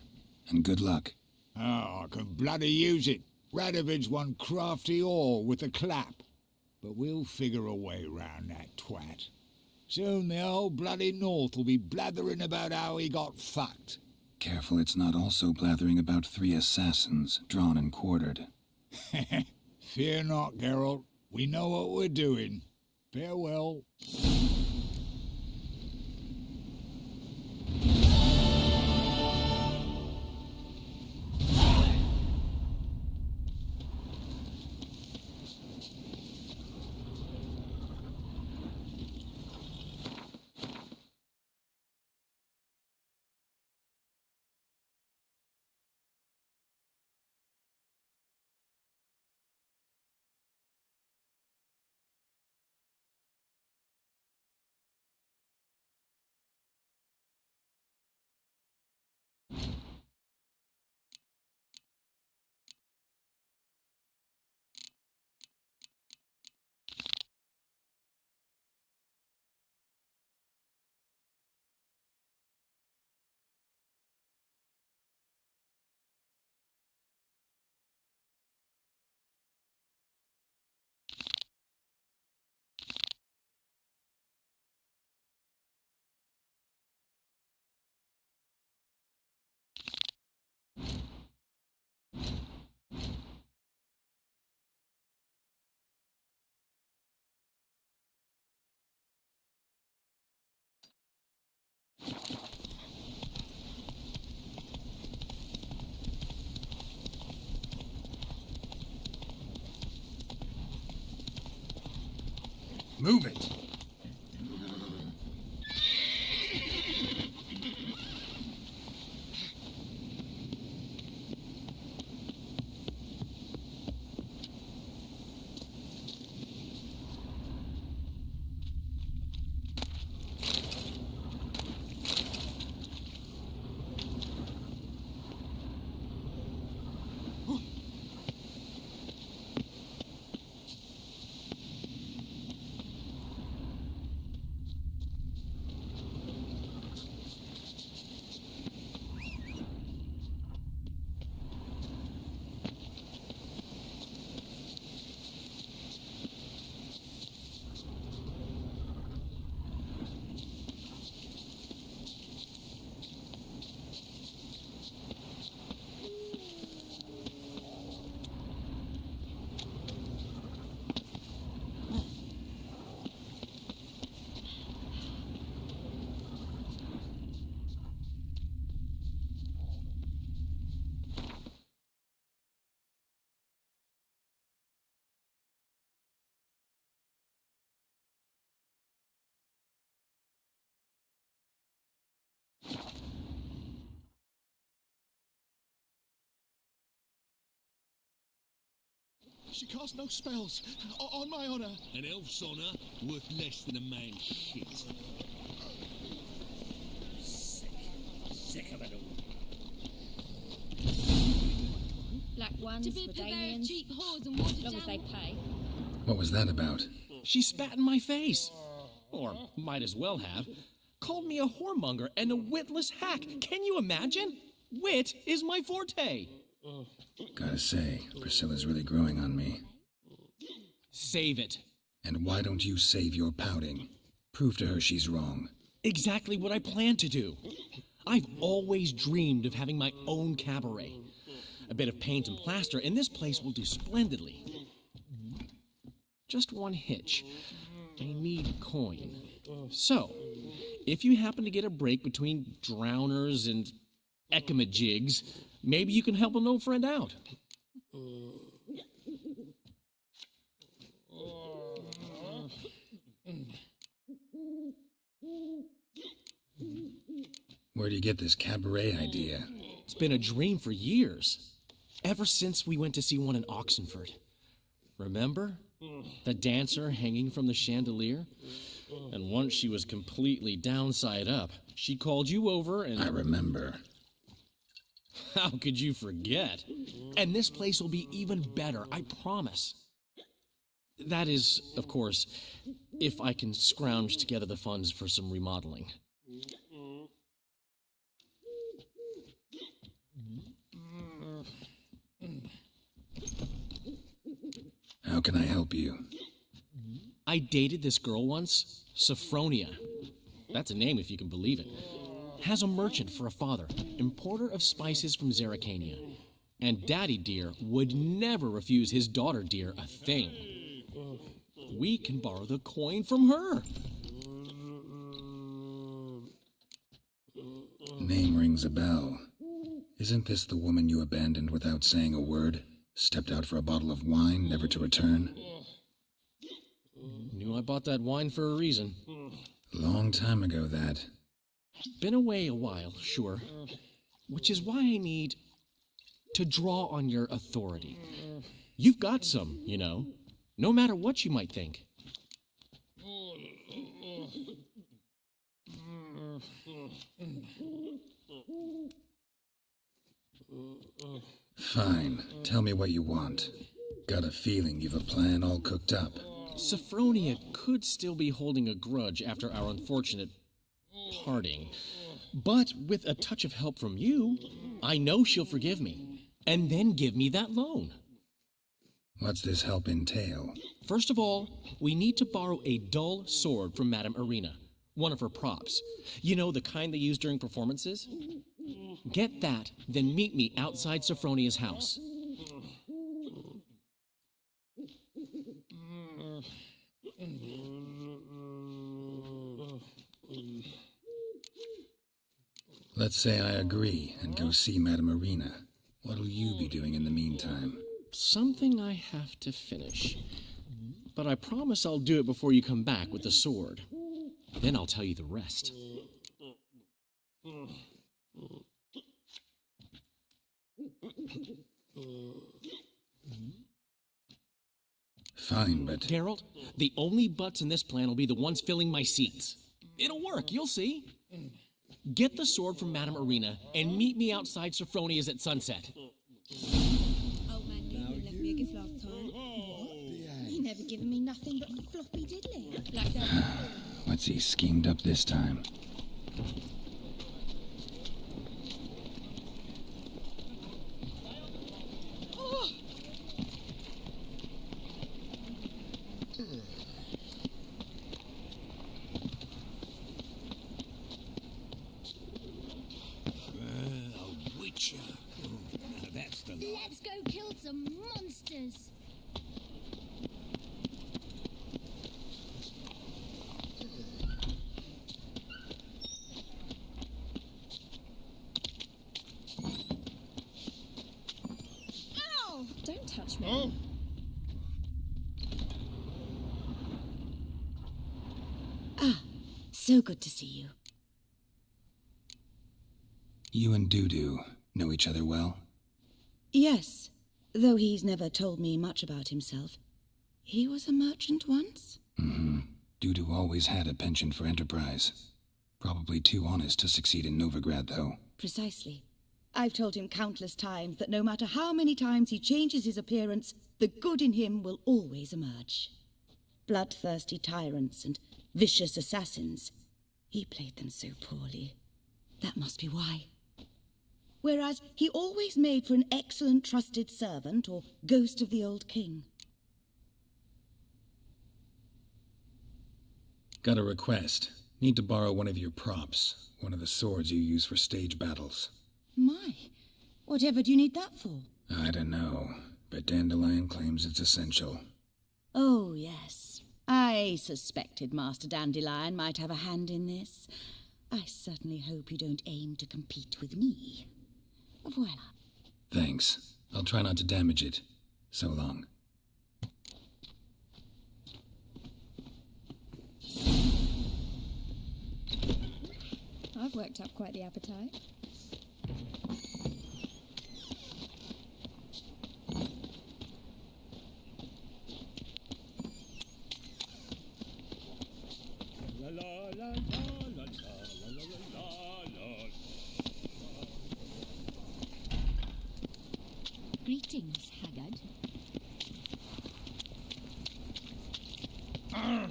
and good luck. Oh, I can bloody use it. Radovid's one crafty all with a clap. But we'll figure a way round that twat. Soon the whole bloody North will be blathering about how he got fucked. Careful it's not also blathering about 3 assassins, drawn and quartered. Fear not, Geralt. We know what we're doing. Farewell. Move it! She casts no spells. On my honour. An elf's honour worth less than a man's shit. Sick of it all. Black ones, To bid for their Redanians, cheap whores and watered as long as they down. pay. What was that about? She spat in my face. Or might as well have. Called me a whoremonger and a witless hack. Can you imagine? Wit is my forte. Gotta say, Priscilla's really growing on me. Save it. And why don't you save your pouting? Prove to her she's wrong. Exactly what I plan to do. I've always dreamed of having my own cabaret. A bit of paint and plaster, and this place will do splendidly. Just one hitch. I need coin. So, if you happen to get a break between drowners and ekamajigs, maybe you can help an old friend out. Where do you get this cabaret idea? It's been a dream for years. Ever since we went to see one in Oxenford. Remember? The dancer hanging from the chandelier? And once she was completely downside up, she called you over and... I remember. How could you forget? And this place will be even better, I promise. That is, of course, if I can scrounge together the funds for some remodeling. How can I help you? I dated this girl once, Sophronia. That's a name if you can believe it. Has a merchant for a father, importer of spices from Zerrikania. And Daddy Dear would never refuse his daughter Dear a thing. We can borrow the coin from her. Name rings a bell. Isn't this the woman you abandoned without saying a word? Stepped out for a bottle of wine, never to return? Knew I bought that wine for a reason. Long time ago, that. Been away a while, sure. Which is why I need to draw on your authority. You've got some, you know, no matter what you might think. Fine. Tell me what you want. Got a feeling you've a plan all cooked up. Sophronia could still be holding a grudge after our unfortunate parting. But with a touch of help from you, I know she'll forgive me. And then give me that loan. What's this help entail? First of all, we need to borrow a dull sword from Madame Arena. One of her props. You know, the kind they use during performances? Get that, then meet me outside Sophronia's house. Let's say I agree and go see Madame Arena. What'll you be doing in the meantime? Something I have to finish. But I promise I'll do it before you come back with the sword. Then I'll tell you the rest. Fine, but... Geralt, the only butts in this plan will be the ones filling my seats. It'll work, you'll see. Get the sword from Madame Arena and meet me outside Sophronia's at sunset. Old man Newman left me a gift last time. What? He never given me nothing but floppy diddly. Like that. What's he schemed up this time? A witcher. Now that's the lot. Let's go kill some monsters. Ow! Don't touch me. Oh. Ah, so good to see you. You and Dudu know each other well? Yes, Though he's never told me much about himself. He was a merchant once? Mm-hmm. Dudu always had a penchant for enterprise. Probably too honest to succeed in Novigrad, though. Precisely. I've told him countless times that no matter how many times he changes his appearance, the good in him will always emerge. Bloodthirsty tyrants and vicious assassins. He played them so poorly. That must be why. Whereas he always made for an excellent trusted servant or ghost of the old king. Got a request. Need to borrow one of your props. One of the swords you use for stage battles. My, whatever do you need that for? I don't know, but Dandelion claims it's essential. Oh, yes. I suspected Master Dandelion might have a hand in this. I certainly hope you don't aim to compete with me. Voila. Thanks. I'll try not to damage it. So long. I've worked up quite the appetite. Greetings, Haggard. No.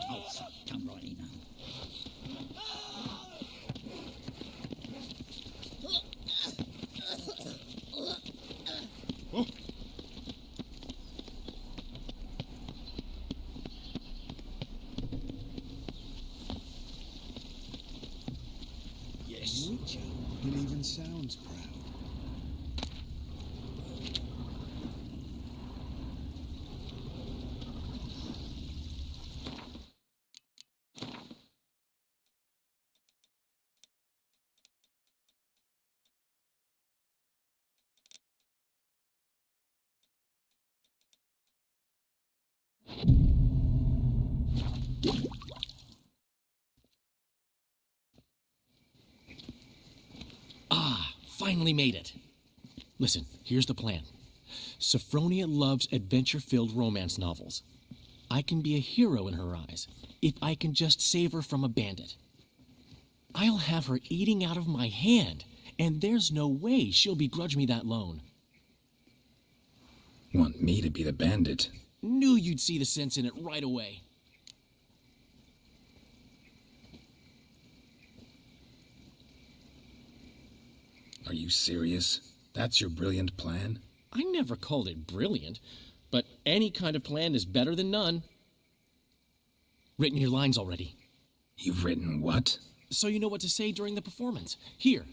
Oh, come right in now. Yes. It even sounds proud. Finally made it. Listen, here's the plan. Sophronia loves adventure-filled romance novels. I can be a hero in her eyes if I can just save her from a bandit. I'll have her eating out of my hand, and there's no way she'll begrudge me that loan. Want me to be the bandit? Knew you'd see the sense in it right away. Are you serious? That's your brilliant plan? I never called it brilliant, but any kind of plan is better than none. Written your lines already. You've written what? So you know what to say during the performance. Here,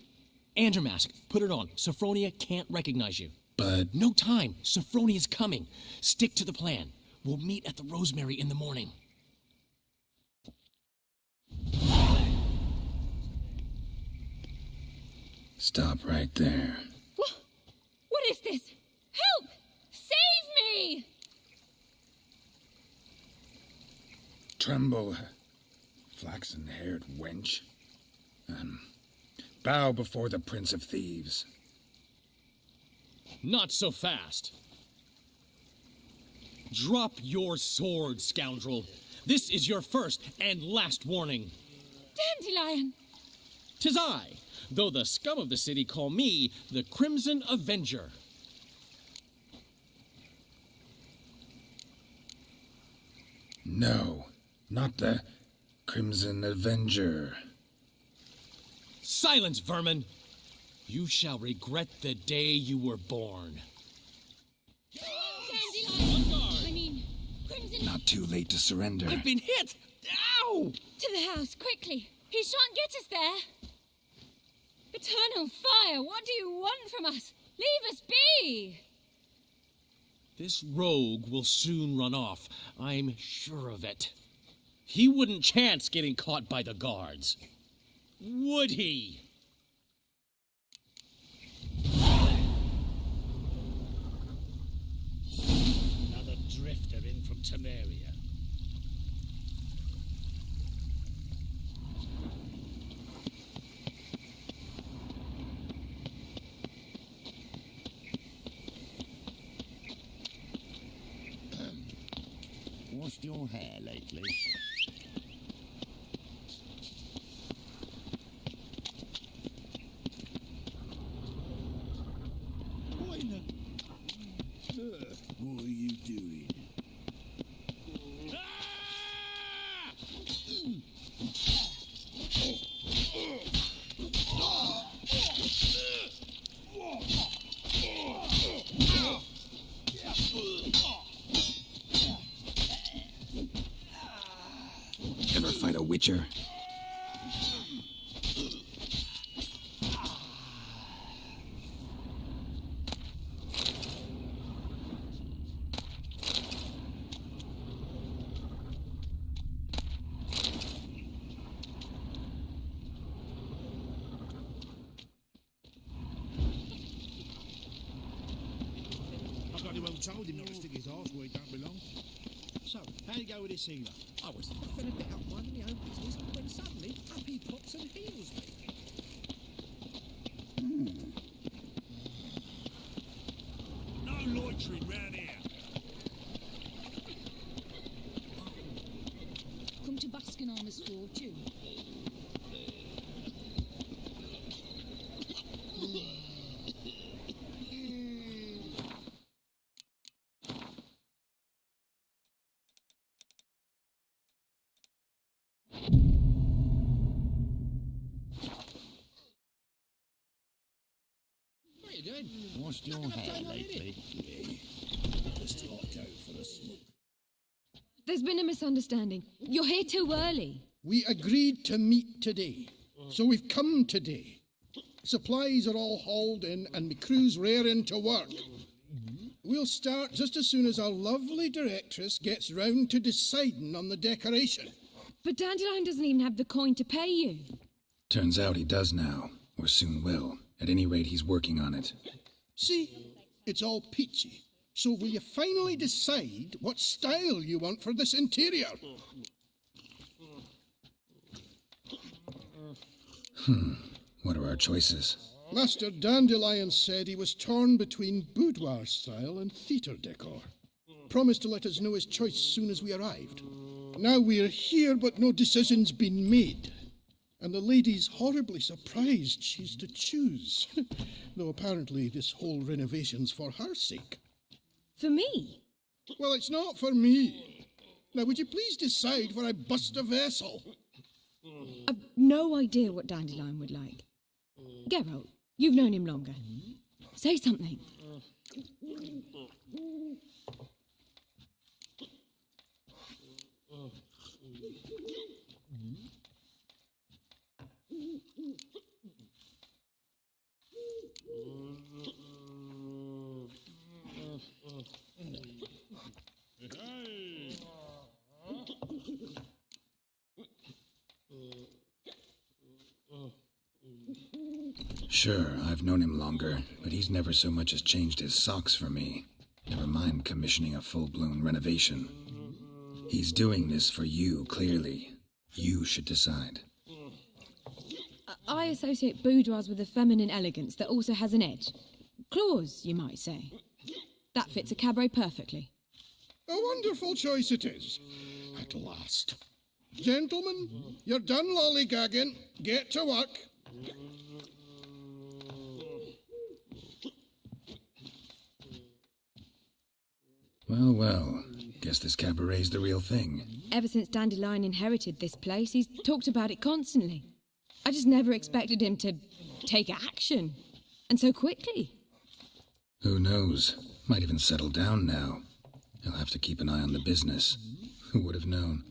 Andromask, put it on. Sophronia can't recognize you. But... No time. Sophronia's coming. Stick to the plan. We'll meet at the Rosemary in the morning. Stop right there. What is this? Help! Save me! Tremble, flaxen-haired wench. Bow before the Prince of Thieves. Not so fast. Drop your sword, scoundrel. This is your first and last warning. Dandelion! 'Tis I, though the scum of the city call me the Crimson Avenger. No, not the Crimson Avenger. Silence, vermin! You shall regret the day you were born. Dandelion! I mean, Crimson... Not too late to surrender. I've been hit! Ow! To the house, quickly! He shan't get us there! Eternal fire, what do you want from us? Leave us be! This rogue will soon run off. I'm sure of it. He wouldn't chance getting caught by the guards. Would he? Another drifter in from Temeria. Lost your hair lately? What in the... What are you doing? Ever fight a witcher? I bloody well told him not to stick his arse where it don't belong. So, how'd it go with this healer? I was fluffing a bit up minding my own business when suddenly up he pops and heals me. No loitering round here. Come to basking on misfortune. What are you doing? Lost your hair lately? Just like out for a smoke. There's been a misunderstanding. You're here too early. We agreed to meet today, so we've come today. Supplies are all hauled in and my crew's raring to work. We'll start just as soon as our lovely directress gets round to deciding on the decoration. But Dandelion doesn't even have the coin to pay you. Turns out he does now, or soon will. At any rate, he's working on it. See, it's all peachy. So will you finally decide what style you want for this interior? What are our choices? Master Dandelion said he was torn between boudoir style and theatre decor. Promised to let us know his choice soon as we arrived. Now we're here, but no decision's been made. And the lady's horribly surprised she's to choose. Though apparently this whole renovation's for her sake. For me? Well, it's not for me. Now, would you please decide where I bust a vessel? I've no idea what Dandelion would like. Geralt, you've known him longer. Say something. Sure, I've known him longer, but he's never so much as changed his socks for me. Never mind commissioning a full-blown renovation. He's doing this for you, clearly. You should decide. I associate boudoirs with a feminine elegance that also has an edge. Claws, you might say. That fits a cabaret perfectly. A wonderful choice it is. At last. Gentlemen, you're done lollygagging. Get to work. Well, well. Guess this cabaret's the real thing. Ever since Dandelion inherited this place, he's talked about it constantly. I just never expected him to take action. And so quickly. Who knows? Might even settle down now. He'll have to keep an eye on the business. Who would have known?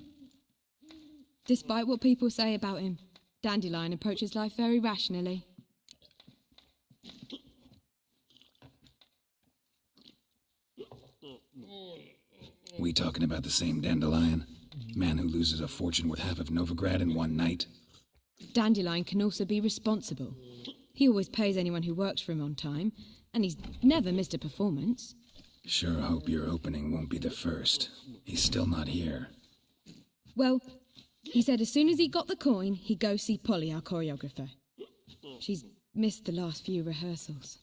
Despite what people say about him, Dandelion approaches life very rationally. We talking about the same Dandelion? Man who loses a fortune worth half of Novigrad in one night? Dandelion can also be responsible. He always pays anyone who works for him on time, and he's never missed a performance. Sure hope your opening won't be the first. He's still not here. Well, he said as soon as he got the coin, he'd go see Polly, our choreographer. She's missed the last few rehearsals.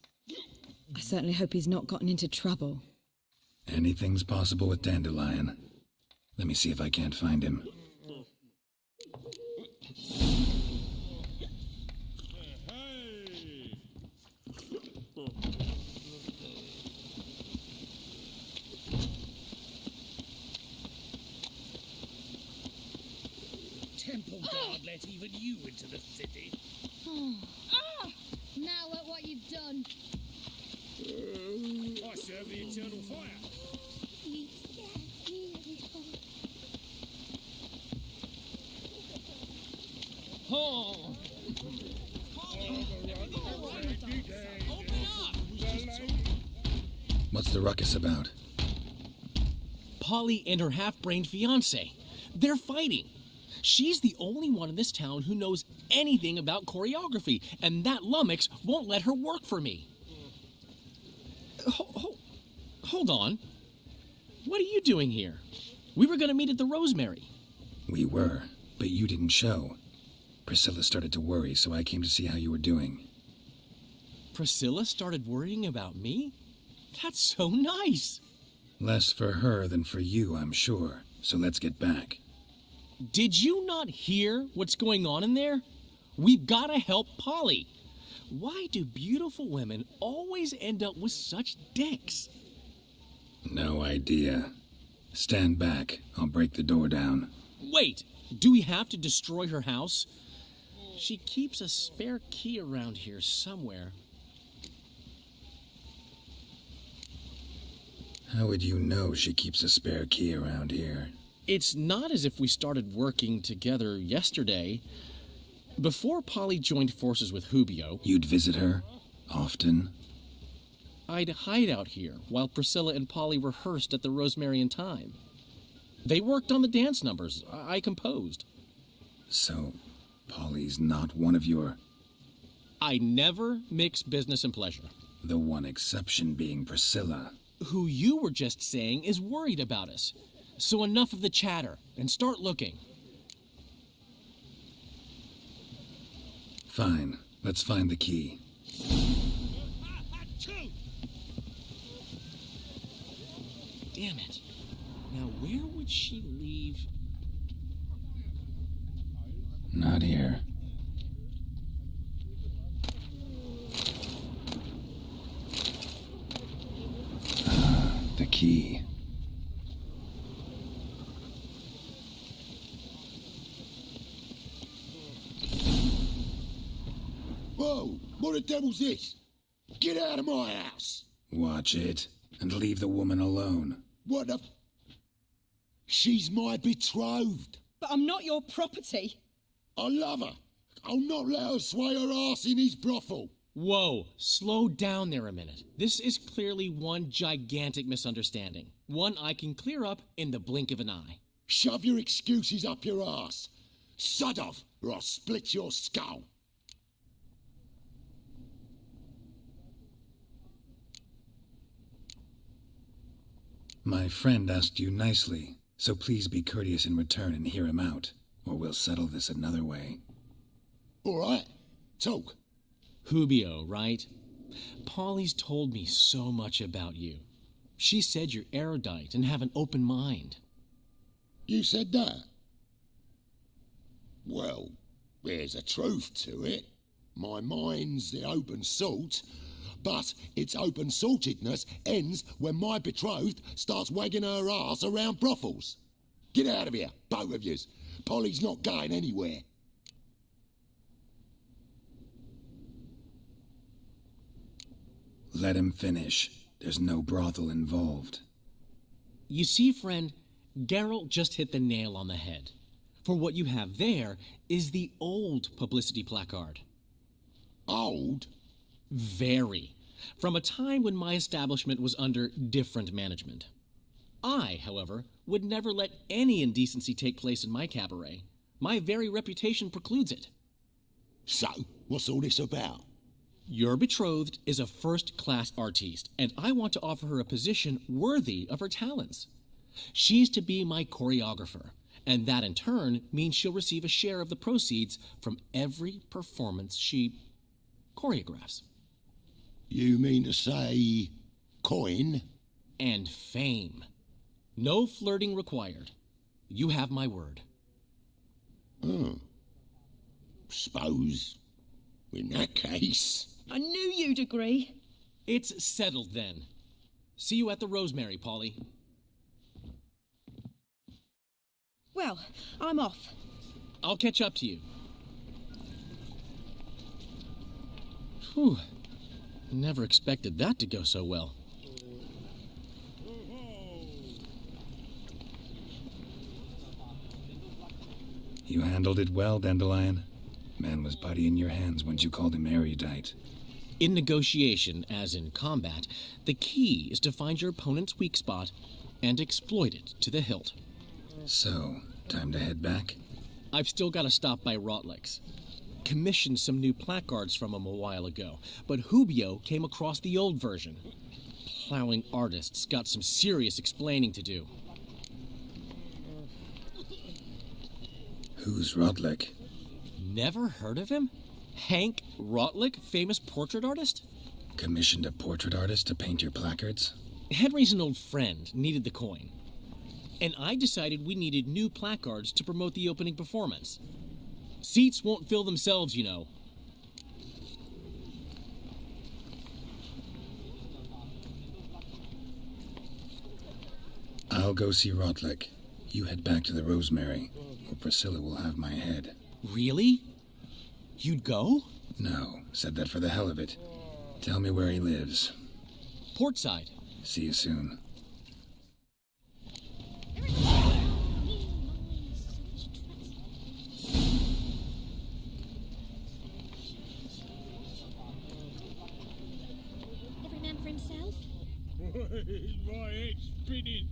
I certainly hope he's not gotten into trouble. Anything's possible with Dandelion. Let me see if I can't find him. Temple Guard let even you into the city. Now look what you've done. I serve the eternal fire. You scared me, little boy. Oh. What's the ruckus about? Polly and her half-brained fiancé. They're fighting. She's the only one in this town who knows anything about choreography, and that lummox won't let her work for me. Hold on. What are you doing here? We were going to meet at the Rosemary. We were, but you didn't show. Priscilla started to worry, so I came to see how you were doing. Priscilla started worrying about me? That's so nice. Less for her than for you, I'm sure. So let's get back. Did you not hear what's going on in there? We've got to help Polly. Why do beautiful women always end up with such dicks? No idea. Stand back. I'll break the door down. Wait, do we have to destroy her house? She keeps a spare key around here somewhere. How would you know she keeps a spare key around here? It's not as if we started working together yesterday. Before Polly joined forces with Hubio... You'd visit her? Often? I'd hide out here while Priscilla and Polly rehearsed at the Rosemary in Time. They worked on the dance numbers I composed. So, Polly's not one of your... I never mix business and pleasure. The one exception being Priscilla. Who you were just saying is worried about us. So enough of the chatter, and start looking. Fine. Let's find the key. Damn it. Now where would she leave? Not here. The key. Whoa! What the devil's this? Get out of my house! Watch it, and leave the woman alone. What the... She's my betrothed. But I'm not your property. I love her. I'll not let her sway her ass in his brothel. Whoa, slow down there a minute. This is clearly one gigantic misunderstanding. One I can clear up in the blink of an eye. Shove your excuses up your ass. Sod off, or I'll split your skull. My friend asked you nicely, so please be courteous in return and hear him out, or we'll settle this another way. All right, talk. Hubio, right? Polly's told me so much about you. She said you're erudite and have an open mind. You said that? Well, there's a truth to it. My mind's the open salt, but its open saltedness ends when my betrothed starts wagging her ass around brothels. Get out of here, both of yous. Polly's not going anywhere. Let him finish. There's no brothel involved. You see, friend, Geralt just hit the nail on the head. For what you have there is the old publicity placard. Old? Very. From a time when my establishment was under different management. I, however, would never let any indecency take place in my cabaret. My very reputation precludes it. So, what's all this about? Your betrothed is a first-class artiste, and I want to offer her a position worthy of her talents. She's to be my choreographer, and that in turn means she'll receive a share of the proceeds from every performance she choreographs. You mean to say coin? And fame. No flirting required. You have my word. Oh. Suppose, in that case... I knew you'd agree. It's settled then. See you at the Rosemary, Polly. Well, I'm off. I'll catch up to you. Whew. Never expected that to go so well. You handled it well, Dandelion. Man was putty in your hands once you called him erudite. In negotiation, as in combat, the key is to find your opponent's weak spot and exploit it to the hilt. So, time to head back? I've still got to stop by Rotlick's. Commissioned some new placards from him a while ago, but Hubio came across the old version. Plowing artists got some serious explaining to do. Who's Rotlick? Never heard of him? Hank Rotlick, famous portrait artist? Commissioned a portrait artist to paint your placards? Henry's an old friend, needed the coin. And I decided we needed new placards to promote the opening performance. Seats won't fill themselves, you know. I'll go see Rotlick. You head back to the Rosemary, or Priscilla will have my head. Really? You'd go? No, said that for the hell of it. Tell me where he lives. Portside. See you soon. Every man for himself? My head's spinning.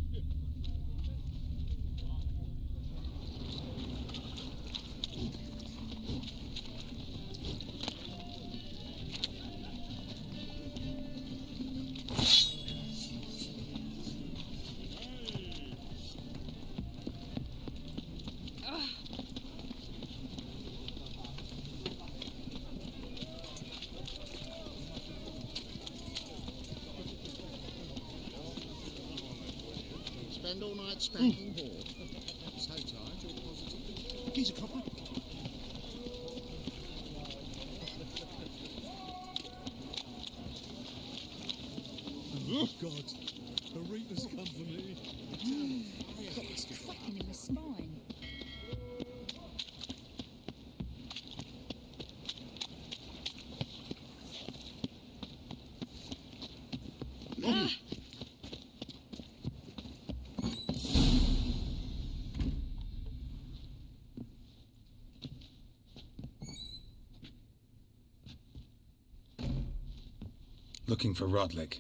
Spend all night spanking Hall. So tired, you're positive. Here's a copper. Oh, God. The Reaper's come for me. Got this cracking in the spine. Looking for Rotlick.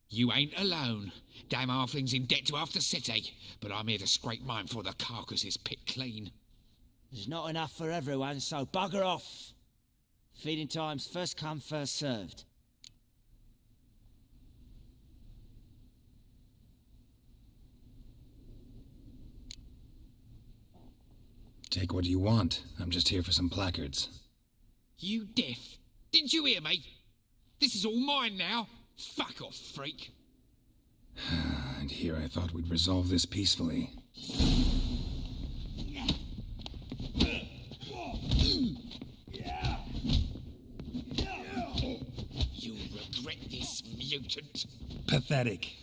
You ain't alone. Damn halfling's in debt to half the city, but I'm here to scrape mine before the carcass is picked clean. There's not enough for everyone, so bugger off. Feeding time's first come, first served. Take what you want. I'm just here for some placards. You deaf? Didn't you hear me? This is all mine now. Fuck off, freak. And here I thought we'd resolve this peacefully. You'll regret this, mutant. Pathetic.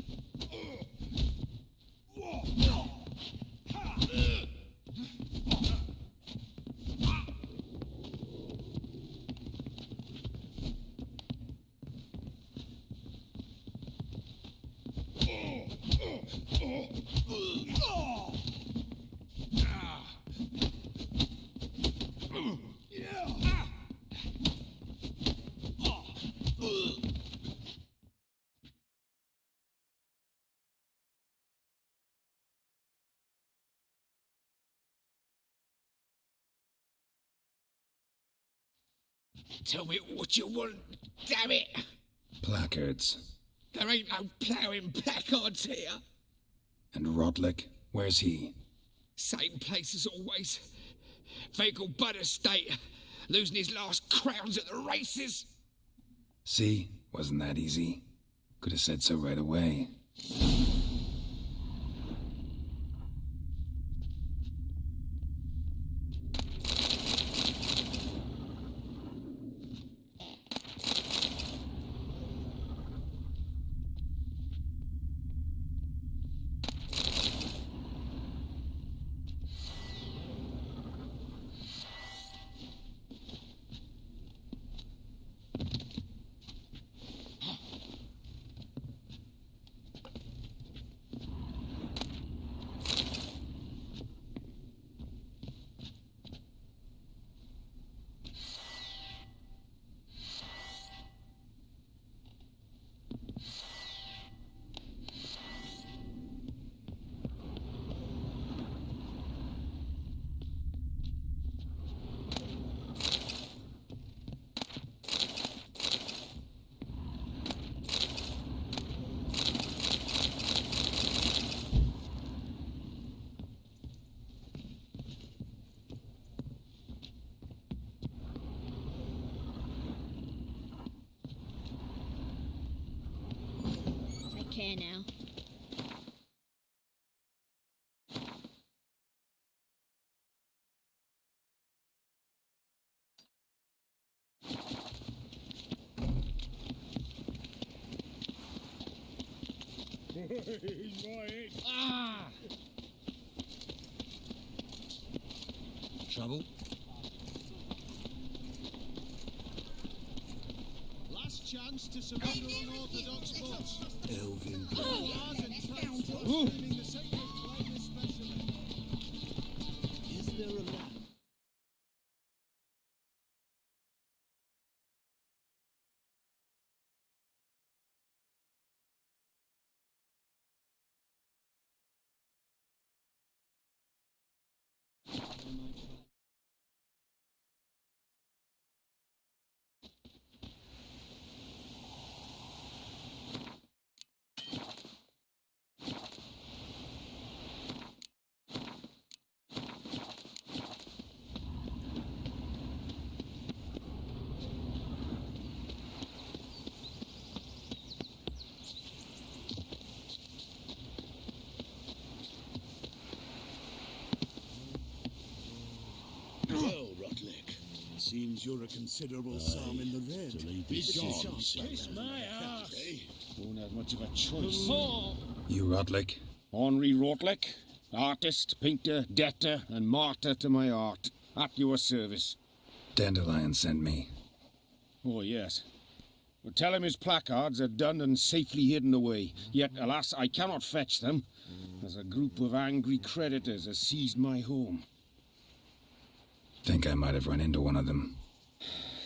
Tell me what you want, damn it! Placards. There ain't no ploughing placards here. And Rotlick, where's he? Same place as always. Vehicle Bud Estate. Losing his last crowns at the races. See? Wasn't that easy? Could have said so right away. now. Ah! Trouble? Last chance to surrender unorthodox boats. Elvin. Is there a lamp? Well, Rutlick, seems you're a considerable sum in the red. Be gone. Kiss my ass. Won't have much of a choice. You Rotlick? Henri Rotlick, artist, painter, debtor, and martyr to my art. At your service. Dandelion sent me. Oh, yes. Well, tell him his placards are done and safely hidden away. Yet, alas, I cannot fetch them, as a group of angry creditors has seized my home. Think I might have run into one of them.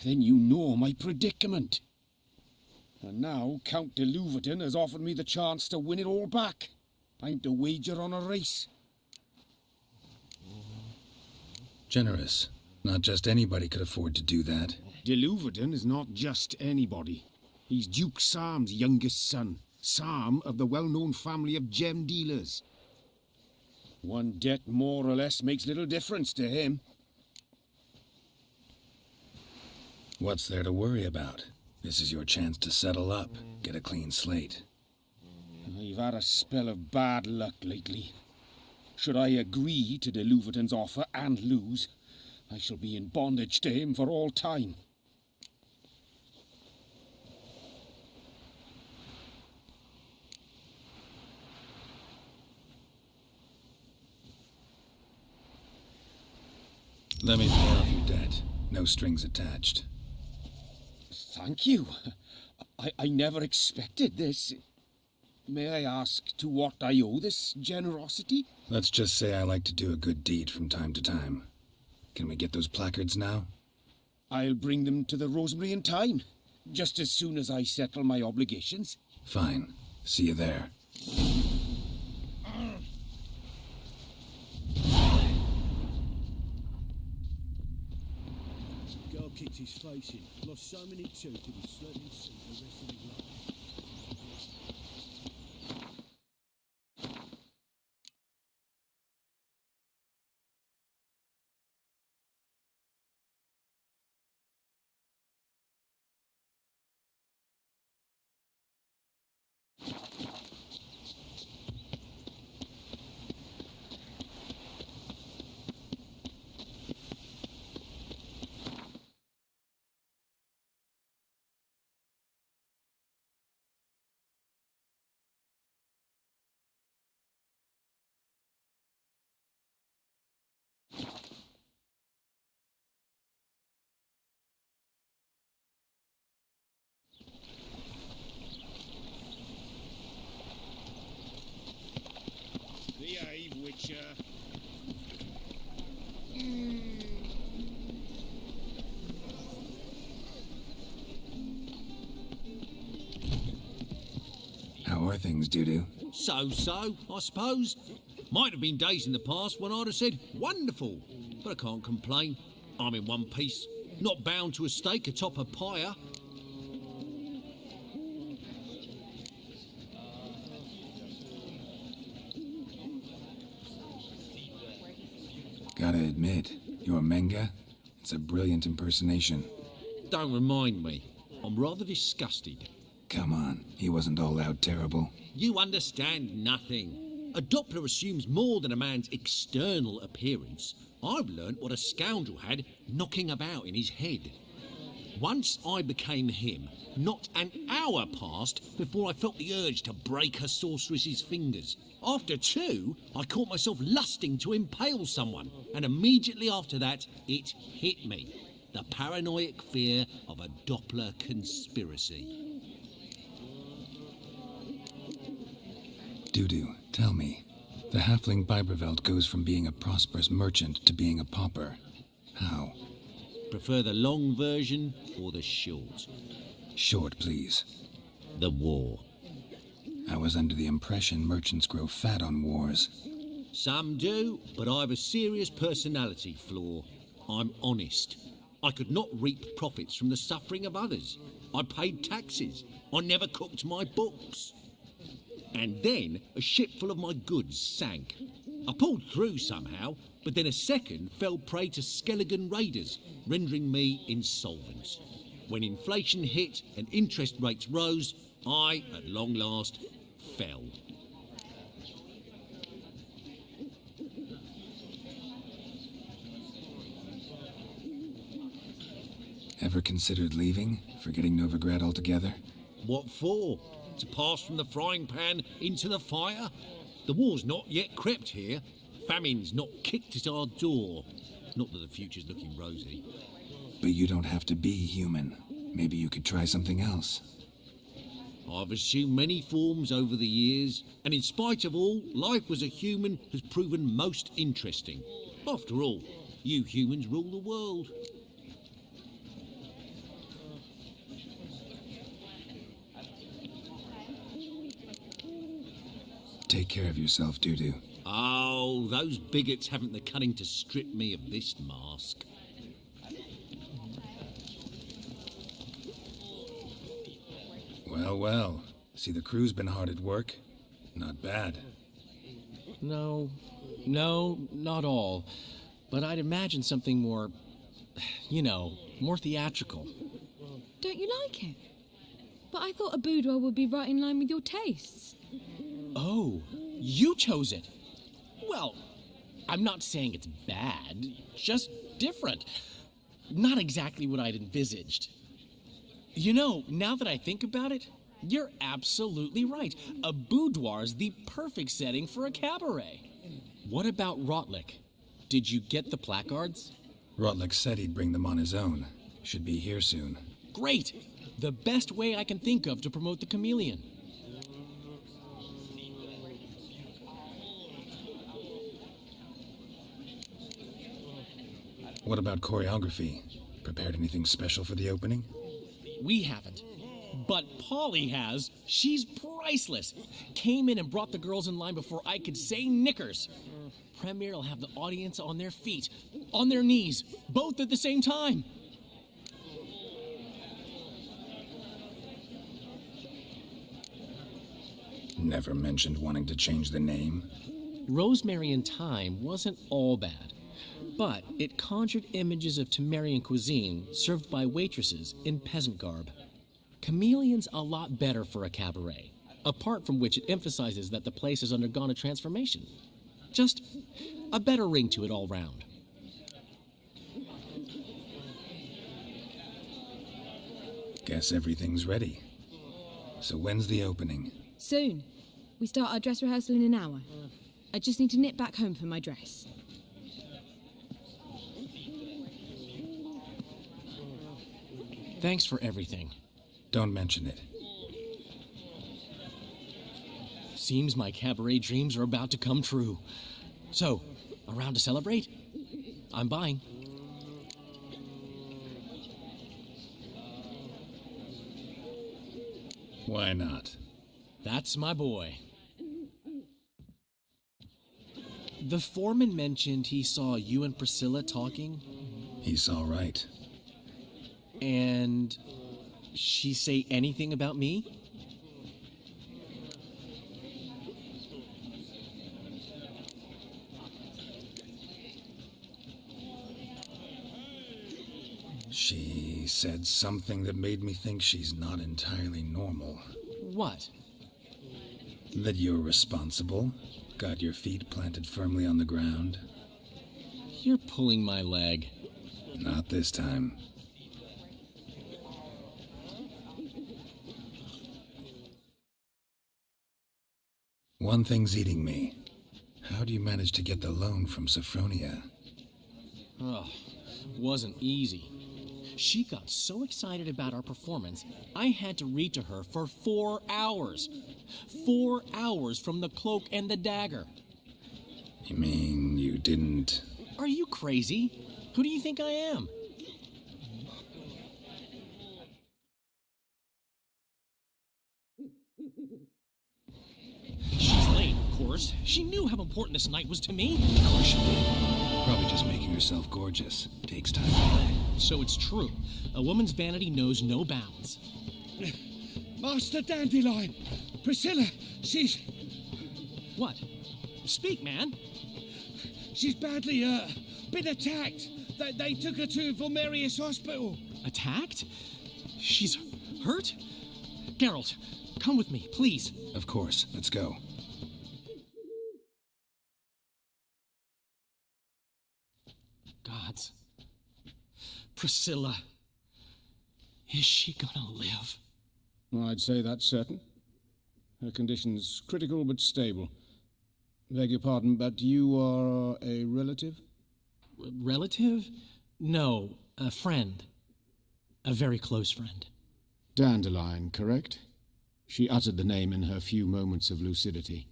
Then you know my predicament. And now Count de Louverton has offered me the chance to win it all back. I'm to wager on a race. Generous. Not just anybody could afford to do that. De Louverton is not just anybody. He's Duke Sam's youngest son. Sam of the well-known family of gem dealers. One debt more or less makes little difference to him. What's there to worry about? This is your chance to settle up, get a clean slate. I've had a spell of bad luck lately. Should I agree to de Louverton's offer and lose, I shall be in bondage to him for all time. Let me pay off your debt. No strings attached. Thank you. I never expected this. May I ask to what I owe this generosity? Let's just say I like to do a good deed from time to time. Can we get those placards now? I'll bring them to the Rosemary in time, just as soon as I settle my obligations. Fine. See you there. Girl kicked his face in. Lost so many teeth that he slept in sea the rest of his life. Behave, Witcher. How are things, Dudu? So, I suppose. Might have been days in the past when I'd have said, wonderful. But I can't complain. I'm in one piece. Not bound to a stake atop a pyre. Gotta admit, your Menga, it's a brilliant impersonation. Don't remind me. I'm rather disgusted. Come on, he wasn't all out terrible. You understand nothing. A Doppler assumes more than a man's external appearance. I've learnt what a scoundrel had knocking about in his head. Once I became him, not an hour passed before I felt the urge to break a sorceress's fingers. After 2, I caught myself lusting to impale someone, and immediately after that, it hit me. The paranoid fear of a Doppler conspiracy. Dudu, tell me. The halfling Biberveld goes from being a prosperous merchant to being a pauper. How? Prefer the long version or the short? Short, please. The war. I was under the impression merchants grow fat on wars. Some do, but I've a serious personality flaw. I'm honest. I could not reap profits from the suffering of others. I paid taxes. I never cooked my books. And then a ship full of my goods sank. I pulled through somehow, but then a second fell prey to Skelligan raiders, rendering me insolvent. When inflation hit and interest rates rose, I, at long last, fell. Ever considered leaving? Forgetting Novigrad altogether? What for? To pass from the frying pan into the fire? The war's not yet crept here. Famine's not kicked at our door. Not that the future's looking rosy. But you don't have to be human. Maybe you could try something else. I've assumed many forms over the years, and in spite of all, life as a human has proven most interesting. After all, you humans rule the world. Take care of yourself, Dudu. Oh, those bigots haven't the cunning to strip me of this mask. Well, well. See, the crew's been hard at work. Not bad. No, not all. But I'd imagine something more, more theatrical. Don't you like it? But I thought a boudoir would be right in line with your tastes. Oh, you chose it. Well, I'm not saying it's bad, just different. Not exactly what I'd envisaged. Now that I think about it, you're absolutely right. A boudoir's the perfect setting for a cabaret. What about Rotlick? Did you get the placards? Rotlick said he'd bring them on his own. Should be here soon. Great! The best way I can think of to promote the chameleon. What about choreography? Prepared anything special for the opening? We haven't. But Polly has. She's priceless. Came in and brought the girls in line before I could say knickers. Premier will have the audience on their feet, on their knees, both at the same time. Never mentioned wanting to change the name. Rosemary and Thyme wasn't all bad, but it conjured images of Temerian cuisine served by waitresses in peasant garb. Chameleon's a lot better for a cabaret, apart from which it emphasizes that the place has undergone a transformation. Just a better ring to it all round. Guess everything's ready. So when's the opening? Soon. We start our dress rehearsal in an hour. I just need to nip back home for my dress. Thanks for everything. Don't mention it. Seems my cabaret dreams are about to come true. So, around to celebrate? I'm buying. Why not? That's my boy. The foreman mentioned he saw you and Priscilla talking. He saw right. And she say anything about me? She said something that made me think she's not entirely normal. What? That you're responsible, got your feet planted firmly on the ground. You're pulling my leg. Not this time. One thing's eating me. How do you manage to get the loan from Sophronia? Oh, wasn't easy. She got so excited about our performance, I had to read to her for 4 hours. 4 hours from the Cloak and the Dagger. You mean you didn't... Are you crazy? Who do you think I am? She's late, of course. She knew how important this night was to me. Of course she did. Probably just making herself gorgeous. Takes time. So it's true. A woman's vanity knows no bounds. Master Dandelion! Priscilla, she's... What? Speak, man. She's badly, been attacked. They took her to Vulmerius Hospital. Attacked? She's hurt? Geralt, come with me, please. Of course. Let's go. Gods. Priscilla. Is she gonna live? I'd say that's certain. Her condition's critical but stable. Beg your pardon, but you are a relative? Relative? No, a friend. A very close friend. Dandelion, correct? She uttered the name in her few moments of lucidity.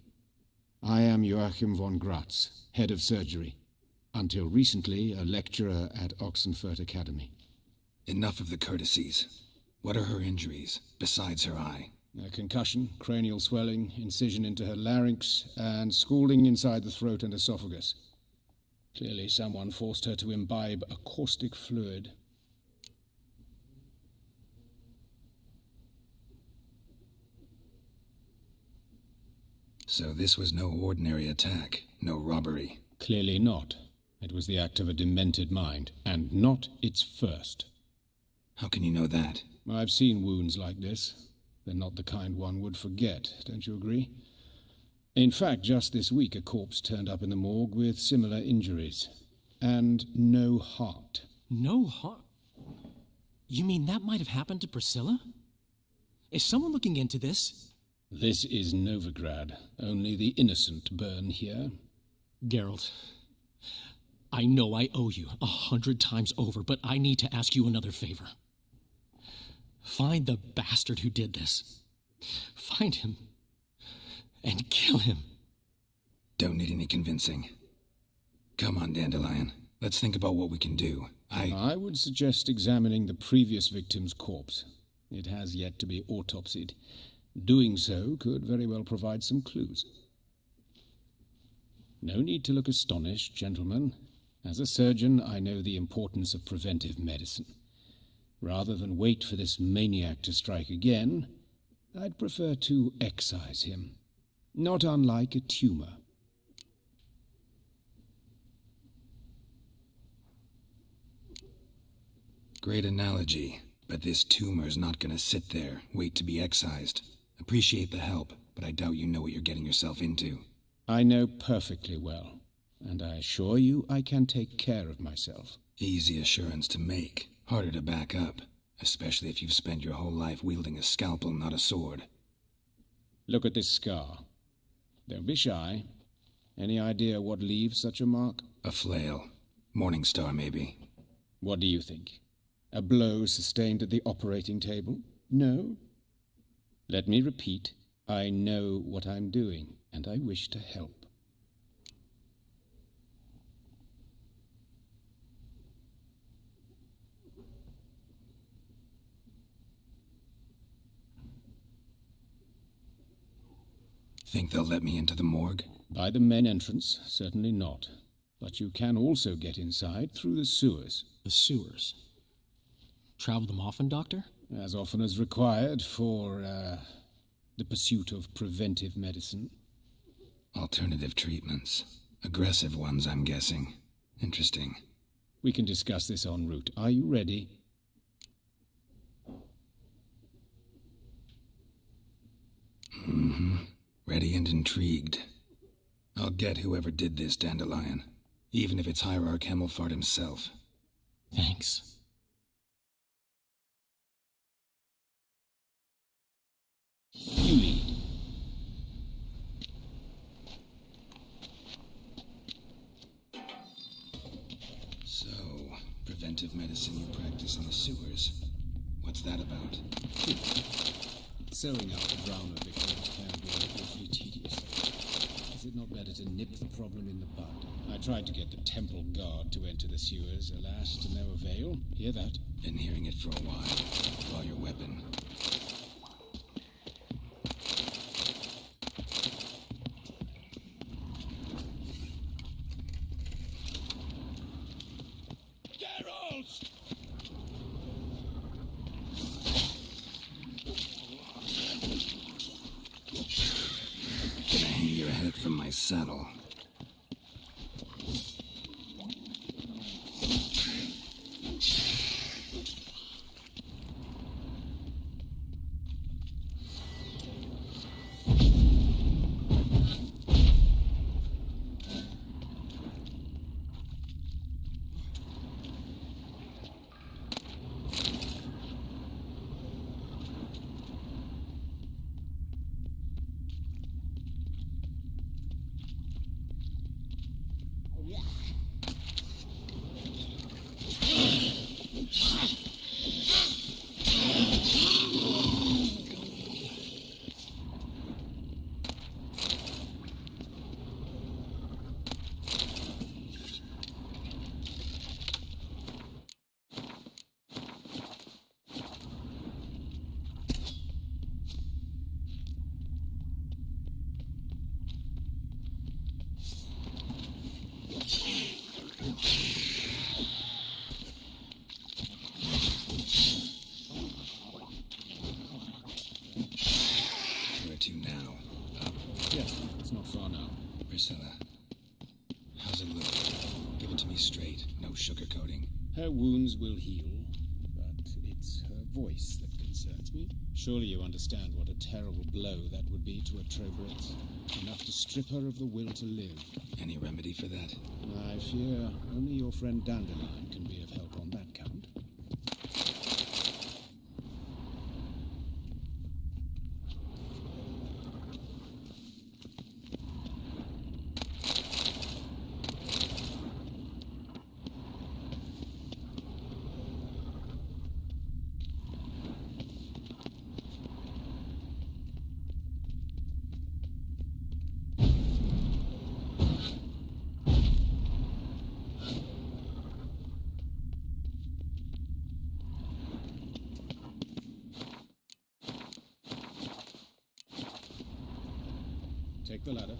I am Joachim von Gratz, head of surgery. Until recently, a lecturer at Oxenfurt Academy. Enough of the courtesies. What are her injuries, besides her eye? A concussion, cranial swelling, incision into her larynx, and scalding inside the throat and esophagus. Clearly someone forced her to imbibe a caustic fluid. So this was no ordinary attack, no robbery. Clearly not. It was the act of a demented mind, and not its first. How can you know that? I've seen wounds like this. They're not the kind one would forget, don't you agree? In fact, just this week a corpse turned up in the morgue with similar injuries. And no heart. No heart? You mean that might have happened to Priscilla? Is someone looking into this? This is Novigrad. Only the innocent burn here. Geralt, I know I owe you 100 times over, but I need to ask you another favor. Find the bastard who did this. Find him and kill him. Don't need any convincing. Come on, Dandelion. Let's think about what we can do. I would suggest examining the previous victim's corpse. It has yet to be autopsied. Doing so could very well provide some clues. No need to look astonished, gentlemen. As a surgeon, I know the importance of preventive medicine. Rather than wait for this maniac to strike again, I'd prefer to excise him. Not unlike a tumor. Great analogy, but this tumor's not gonna sit there, wait to be excised. Appreciate the help, but I doubt you know what you're getting yourself into. I know perfectly well, and I assure you I can take care of myself. Easy assurance to make, harder to back up, especially if you've spent your whole life wielding a scalpel, not a sword. Look at this scar. Don't be shy. Any idea what leaves such a mark? A flail. Morningstar, maybe. What do you think? A blow sustained at the operating table? No? Let me repeat. I know what I'm doing, and I wish to help. Think they'll let me into the morgue? By the main entrance, certainly not. But you can also get inside through the sewers. The sewers? Travel them often, Doctor? As often as required for, the pursuit of preventive medicine. Alternative treatments. Aggressive ones, I'm guessing. Interesting. We can discuss this en route. Are you ready? Mm-hmm. Ready and intrigued. I'll get whoever did this, Dandelion. Even if it's Hierarch Hemelfart himself. Thanks. You lead. So, preventive medicine you practice in the sewers. What's that about? Sewing up the drowner victims can be awfully tedious. Is it not better to nip the problem in the bud? I tried to get the temple guard to enter the sewers, alas, to no avail. Hear that? Been hearing it for a while. Draw your weapon. Gonna hang your head from my saddle. Where to now? Up? Yes, it's not far now. Priscilla, how's it look? Give it to me straight, no sugarcoating. Her wounds will heal, but it's her voice that concerns me. Surely you understand what a terrible blow that would be to a Trobrit. Enough to strip her of the will to live. Any remedy for that? I fear only your friend Dandelion can be of help on that count. Take the ladder.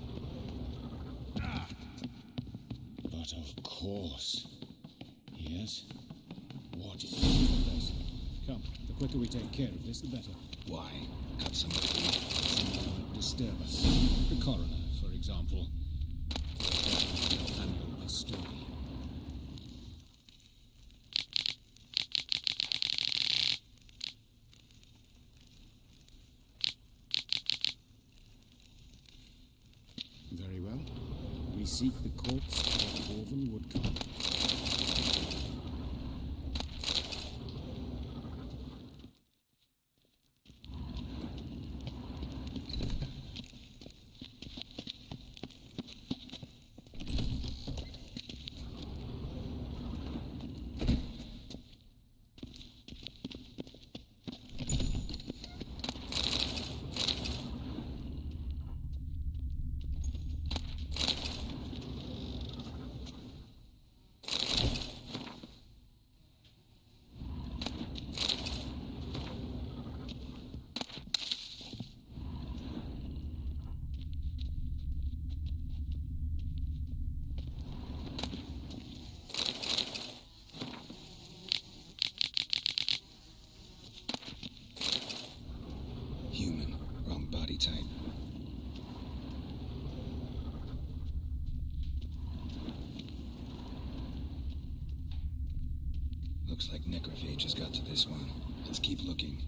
But of course. Yes? What is this? Come, the quicker we take care of this, the better. Why? Cut somebody? Someone might disturb us. The coroner, for example. Your annual custodian. Very well. We seek the corpse of the dwarven woodcut. Human. Wrong body type. Looks like necrophage has got to this one. Let's keep looking.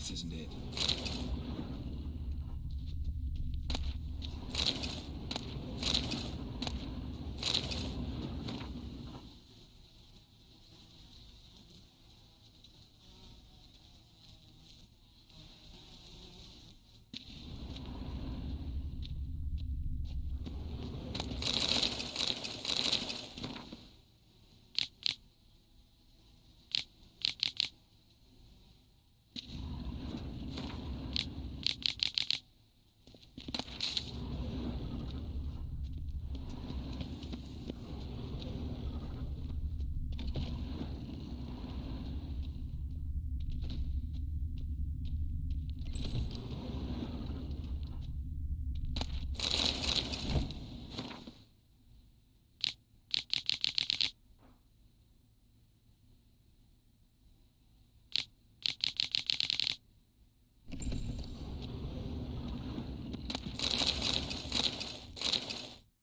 This isn't it.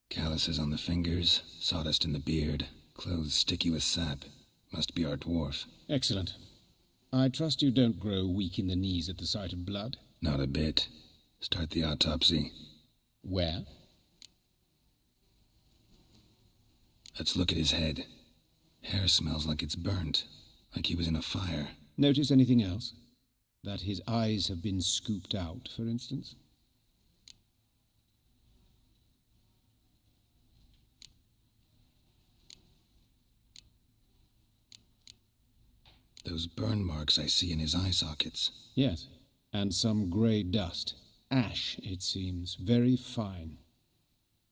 Calluses on the fingers, sawdust in the beard, clothes sticky with sap. Must be our dwarf. Excellent. I trust you don't grow weak in the knees at the sight of blood? Not a bit. Start the autopsy. Where? Let's look at his head. Hair smells like it's burnt, like he was in a fire. Notice anything else? That his eyes have been scooped out, for instance? Those burn marks I see in his eye sockets. Yes, and some grey dust. Ash, it seems. Very fine.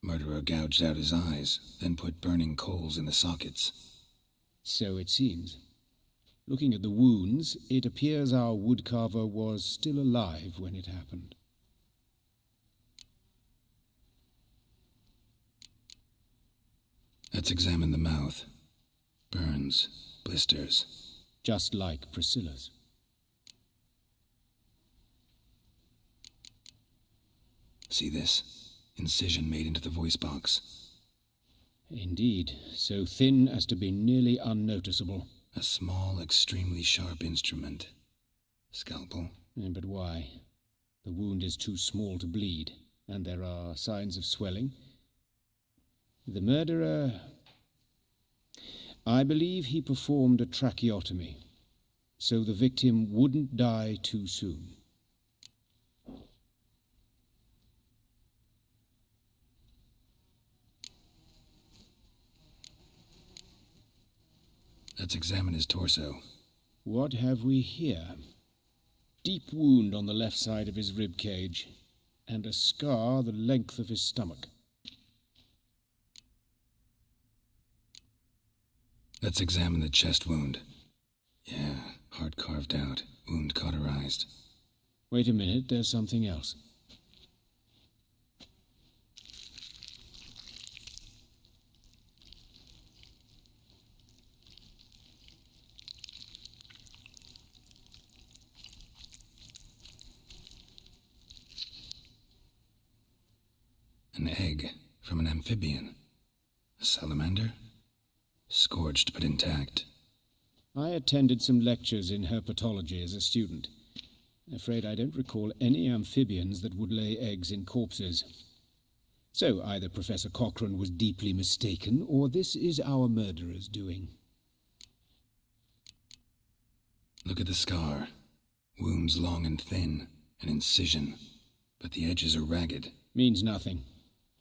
Murderer gouged out his eyes, then put burning coals in the sockets. So it seems. Looking at the wounds, it appears our woodcarver was still alive when it happened. Let's examine the mouth. Burns, blisters. Just like Priscilla's. See this? Incision made into the voice box. Indeed, so thin as to be nearly unnoticeable. A small, extremely sharp instrument. Scalpel. But why? The wound is too small to bleed, and there are signs of swelling. The murderer... I believe he performed a tracheotomy, so the victim wouldn't die too soon. Let's examine his torso. What have we here? Deep wound on the left side of his rib cage, and a scar the length of his stomach. Let's examine the chest wound. Yeah, heart carved out, wound cauterized. Wait a minute, there's something else. An egg from an amphibian. A salamander? Scorched but intact. I attended some lectures in herpetology as a student. Afraid I don't recall any amphibians that would lay eggs in corpses. So either Professor Cochrane was deeply mistaken, or this is our murderer's doing. Look at the scar. Wounds long and thin, an incision, but the edges are ragged. Means nothing.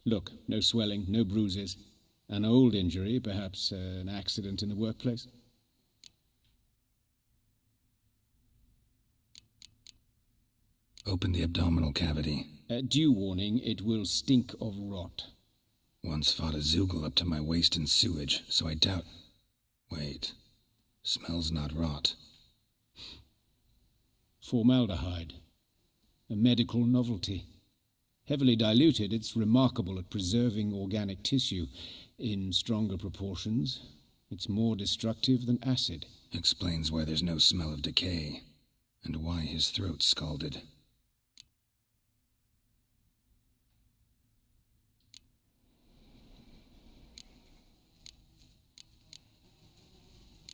Look, no swelling, no bruises. An old injury, perhaps an accident in the workplace. Open the abdominal cavity. Due warning, it will stink of rot. Once fought a Zoogle up to my waist in sewage, so I doubt... Wait. Smells not rot. Formaldehyde. A medical novelty. Heavily diluted, it's remarkable at preserving organic tissue. In stronger proportions, it's more destructive than acid. Explains why there's no smell of decay, and why his throat's scalded.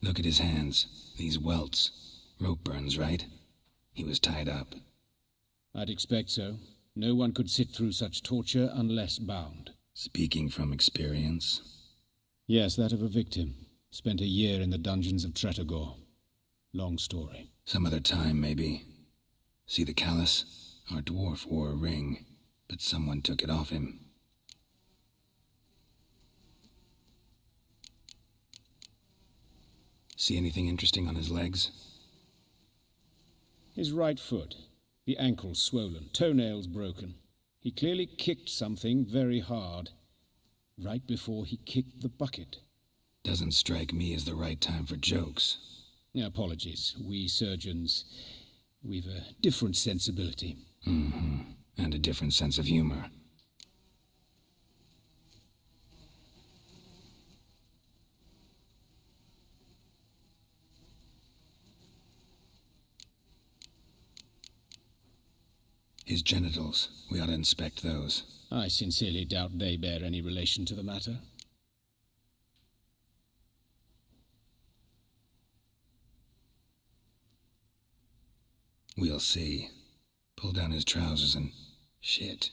Look at his hands. These welts. Rope burns, right? He was tied up. I'd expect so. No one could sit through such torture unless bound. Speaking from experience? Yes, that of a victim. Spent a year in the dungeons of Tretogor. Long story. Some other time, maybe. See the callus? Our dwarf wore a ring, but someone took it off him. See anything interesting on his legs? His right foot. The ankle swollen, toenails broken. He clearly kicked something very hard, right before he kicked the bucket. Doesn't strike me as the right time for jokes. Apologies. We surgeons, we've a different sensibility. Mm-hmm. And a different sense of humor. His genitals. We ought to inspect those. I sincerely doubt they bear any relation to the matter. We'll see. Pull down his trousers and... shit.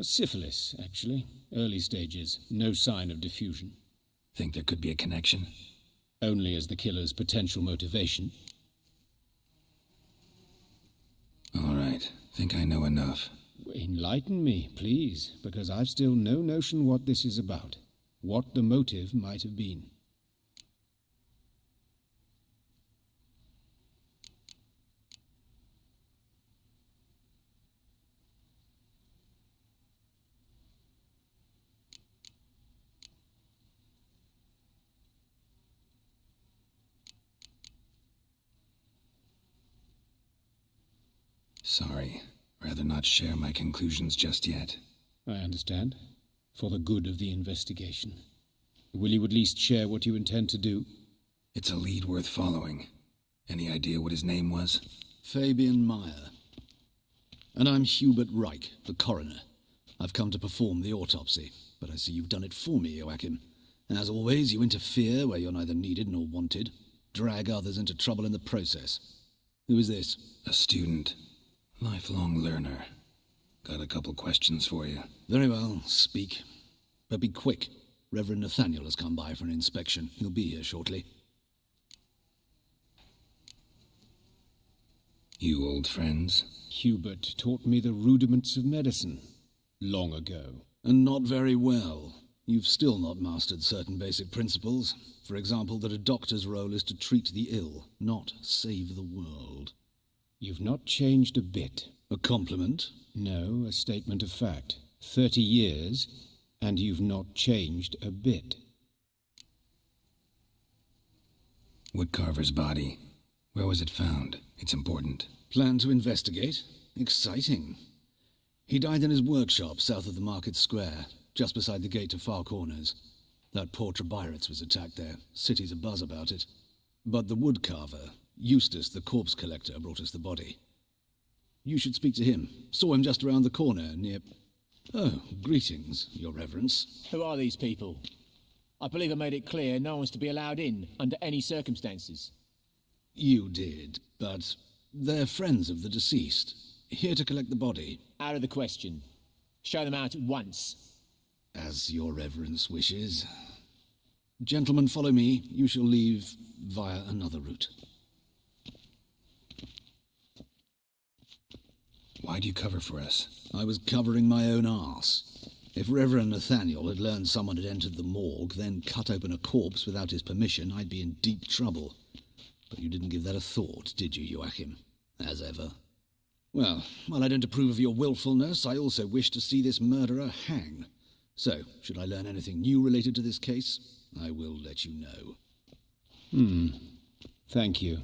Syphilis, actually. Early stages. No sign of diffusion. Think there could be a connection? Only as the killer's potential motivation. All right. Think I know enough. Enlighten me, please, because I've still no notion what this is about. What the motive might have been. Sorry. Rather not share my conclusions just yet. I understand. For the good of the investigation. Will you at least share what you intend to do? It's a lead worth following. Any idea what his name was? Fabian Meyer. And I'm Hubert Reich, the coroner. I've come to perform the autopsy, but I see you've done it for me, Joachim. As always, you interfere where you're neither needed nor wanted. Drag others into trouble in the process. Who is this? A student. Lifelong learner. Got a couple questions for you. Very well, speak. But be quick. Reverend Nathaniel has come by for an inspection. He'll be here shortly. You old friends? Hubert taught me the rudiments of medicine. Long ago. And not very well. You've still not mastered certain basic principles. For example, that a doctor's role is to treat the ill, not save the world. You've not changed a bit. A compliment? No, a statement of fact. 30 years, and you've not changed a bit. Woodcarver's body. Where was it found? It's important. Plan to investigate? Exciting. He died in his workshop south of the market square, just beside the gate to Far Corners. That poor Trebiritz was attacked there. City's abuzz about it. But the woodcarver, Eustace, the corpse collector, brought us the body. You should speak to him. Saw him just around the corner near... Oh, greetings, your reverence. Who are these people? I believe I made it clear no one's to be allowed in, under any circumstances. You did, but they're friends of the deceased. Here to collect the body. Out of the question. Show them out at once. As your reverence wishes. Gentlemen, follow me. You shall leave via another route. Why'd you cover for us? I was covering my own arse. If Reverend Nathaniel had learned someone had entered the morgue, then cut open a corpse without his permission, I'd be in deep trouble. But you didn't give that a thought, did you, Joachim? As ever. Well, while I don't approve of your willfulness, I also wish to see this murderer hang. So, should I learn anything new related to this case, I will let you know. Thank you.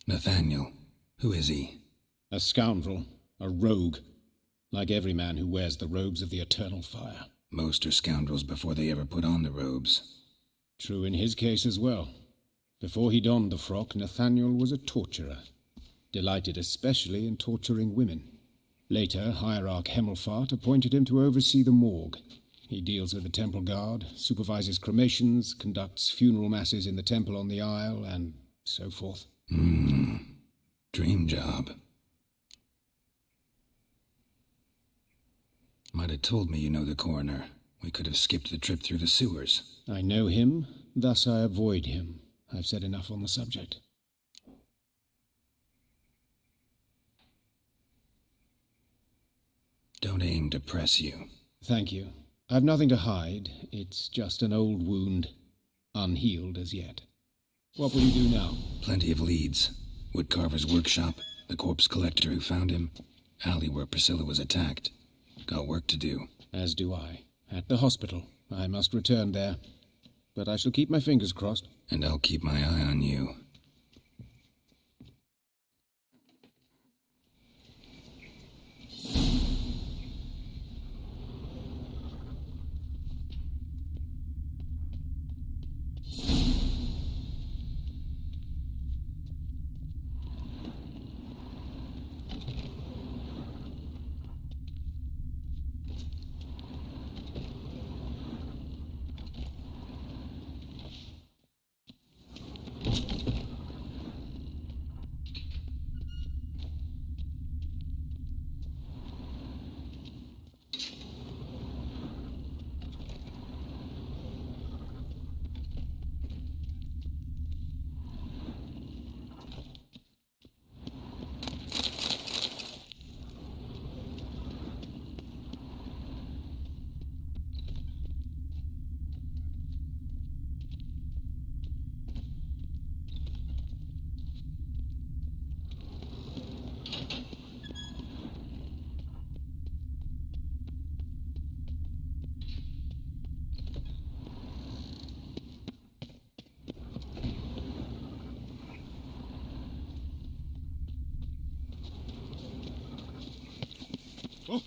Nathaniel. Who is he? A scoundrel. A rogue. Like every man who wears the robes of the eternal fire. Most are scoundrels before they ever put on the robes. True in his case as well. Before he donned the frock, Nathaniel was a torturer. delighted especially in torturing women. Later, Hierarch Hemelfart appointed him to oversee the morgue. He deals with the temple guard, supervises cremations, conducts funeral masses in the temple on the Isle, and so forth. Dream job. Might have told me you know the coroner. We could have skipped the trip through the sewers. I know him, thus I avoid him. I've said enough on the subject. Don't aim to press you. Thank you. I've nothing to hide. It's just an old wound, unhealed as yet. What will you do now? Plenty of leads. Woodcarver's workshop, the corpse collector who found him, alley where Priscilla was attacked. Got work to do. As do I. At the hospital. I must return there. But I shall keep my fingers crossed. And I'll keep my eye on you.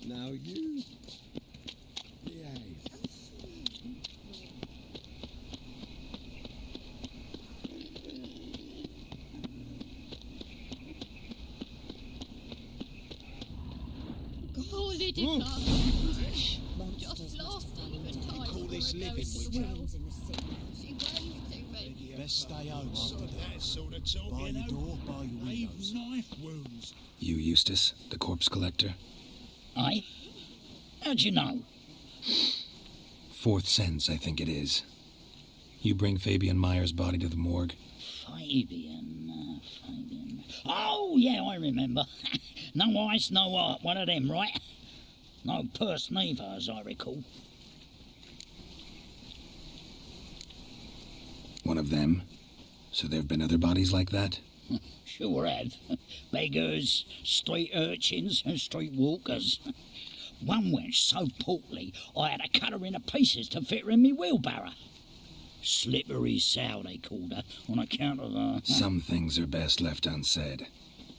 Now you behave. Call it a just lost even Call this living, would you? She waved to me. Best stay home after that sort of talk. By your door, by your windows. Knife wounds. You, Eustace, the corpse collector? Aye? How'd you know? Fourth sense, I think it is. You bring Fabian Meyer's body to the morgue? Fabian. Oh, yeah, I remember. No eyes, no heart, one of them, right? No purse neither, as I recall. One of them? So there have been other bodies like that? Sure have. Beggars, street urchins, and street walkers. One wench so portly, I had to cut her into pieces to fit her in me wheelbarrow. Slippery sow, they called her, on account of Some things are best left unsaid.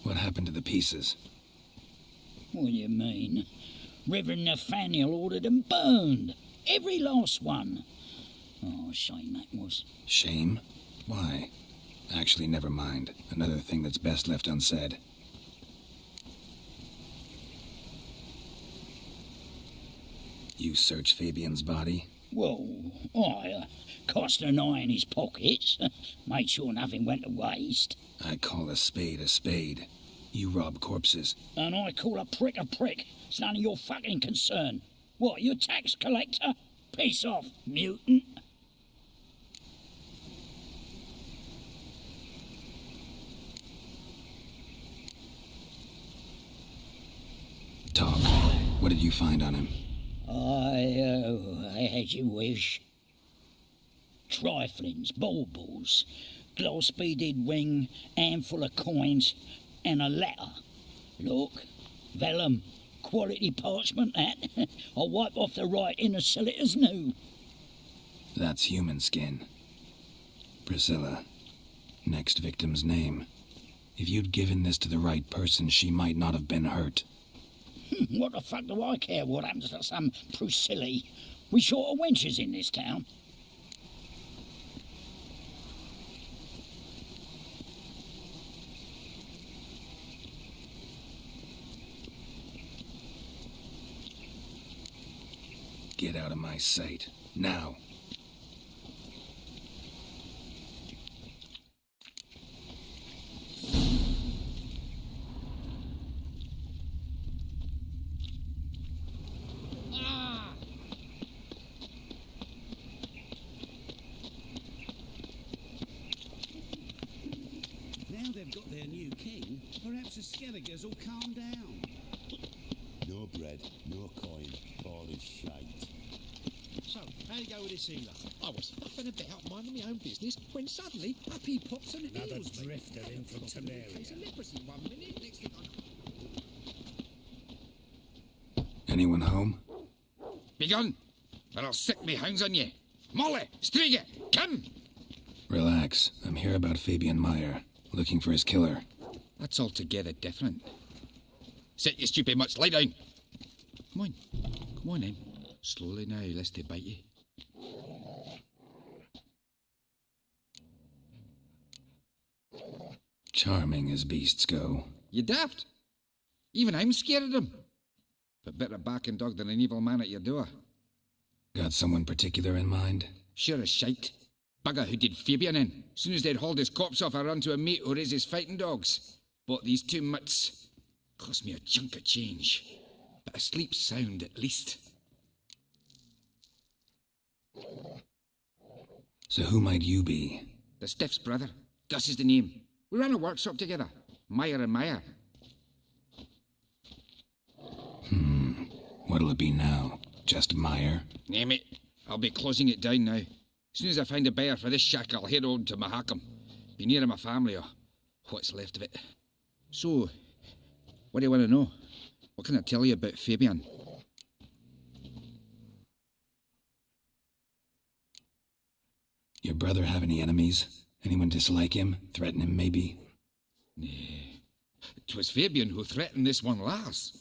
What happened to the pieces? What do you mean? Reverend Nathaniel ordered them burned. Every last one. Oh, shame that was. Shame? Why? Actually, never mind. Another thing that's best left unsaid. You searched Fabian's body? Well, I cast an eye in his pockets, made sure nothing went to waste. I call a spade a spade. You rob corpses. And I call a prick a prick. It's none of your fucking concern. What, you tax collector? Piss off, mutant. Talk. What did you find on him? I had your wish. Triflings, baubles, gloss-beaded ring, handful of coins, and a letter. Look, vellum, quality parchment, that. I'll wipe off the writing and sell it as new. That's human skin. Priscilla. Next victim's name. If you'd given this to the right person, she might not have been hurt. What the fuck do I care what happens to some Priscilla? We short of wenches in this town. Get out of my sight. Now. Now they've got their new king, perhaps the Skelligers will calm down. No bread, no coin, all is shite. So, how you go with this healer? I was faffing about, minding my own business, when suddenly up he pops and Another heals me. drifter in from Temeria. Case of leprosy 1 minute, next thing I know. Anyone home? Begone, or I'll sick me hounds on ye. Molly, Striga, come! Relax. I'm here about Fabian Meyer, looking for his killer. That's altogether different. Sit, you stupid mutts, lie down. Come on then. Slowly now, lest they bite you. Charming as beasts go. You daft. Even I'm scared of them. But better barking dog than an evil man at your door. Got someone particular in mind? Sure as shite. Bugger who did Fabian in. Soon as they'd hauled his corpse off, I run to a mate who raises fighting dogs. Bought these 2 mutts. Cost me a chunk of change. But asleep sound at least. So who might you be? The Stiff's brother. Gus is the name. We ran a workshop together. Meyer and Meyer. What'll it be now? Just Meyer? Name it. I'll be closing it down now. As soon as I find a buyer for this shack, I'll head on to Mahakam. Be near my family, or what's left of it. So, what do you want to know? What can I tell you about Fabian? Your brother have any enemies? Anyone dislike him? Threaten him, maybe? Nay. 'Twas Fabian who threatened this one last.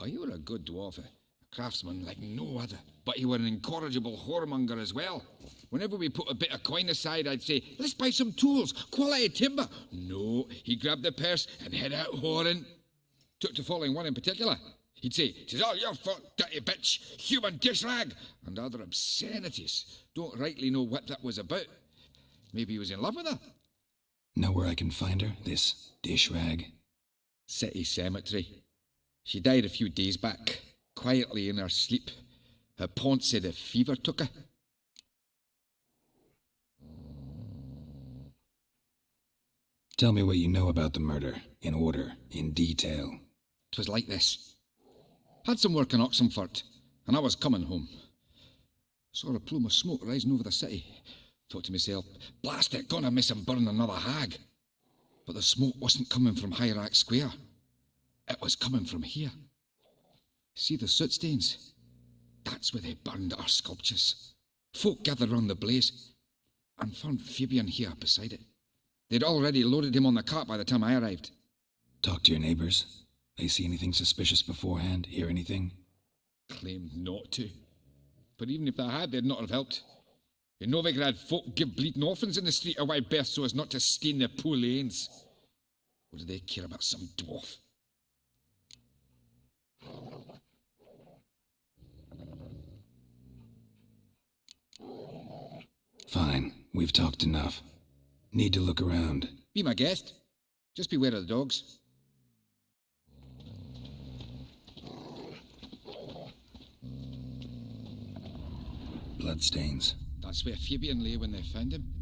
Oh, you were a good dwarf, a craftsman like no other. But you were an incorrigible whoremonger as well. Whenever we put a bit of coin aside, I'd say, let's buy some tools, quality timber. No, he grabbed the purse and head out whoring. Took to following one in particular. He'd say, "'Tis all your fault, dirty bitch, human dish rag," and other obscenities. Don't rightly know what that was about. Maybe he was in love with her. Know where I can find her, this dish rag? City Cemetery. She died a few days back, quietly in her sleep. Her pont said a fever took her. Tell me what you know about the murder, in order, in detail. 'Twas like this. Had some work in Oxenfurt, and I was coming home. Saw a plume of smoke rising over the city. Thought to myself, blast it, gonna miss and burn another hag. But the smoke wasn't coming from Hierarch Square. It was coming from here. See the soot stains? That's where they burned our sculptures. Folk gathered round the blaze and found Fabian here beside it. They'd already loaded him on the cart by the time I arrived. Talk to your neighbors. They see anything suspicious beforehand? Hear anything? Claimed not to. But even if they had, they'd not have helped. In Novigrad, folk give bleeding orphans in the street a wide berth so as not to stain their poor lanes. What do they care about some dwarf? Fine, we've talked enough. Need to look around. Be my guest. Just beware of the dogs. Bloodstains. That's where Fabian lay when they found him.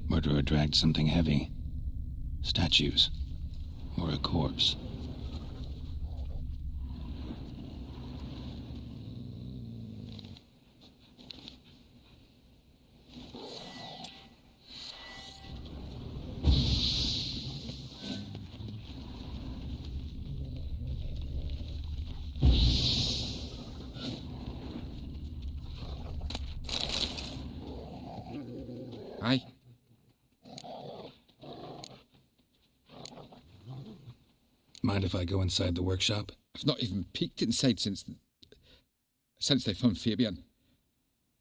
Murderer dragged something heavy. Statues. Or a corpse. Aye. Mind if I go inside the workshop? I've not even peeked inside since since they found Fabian.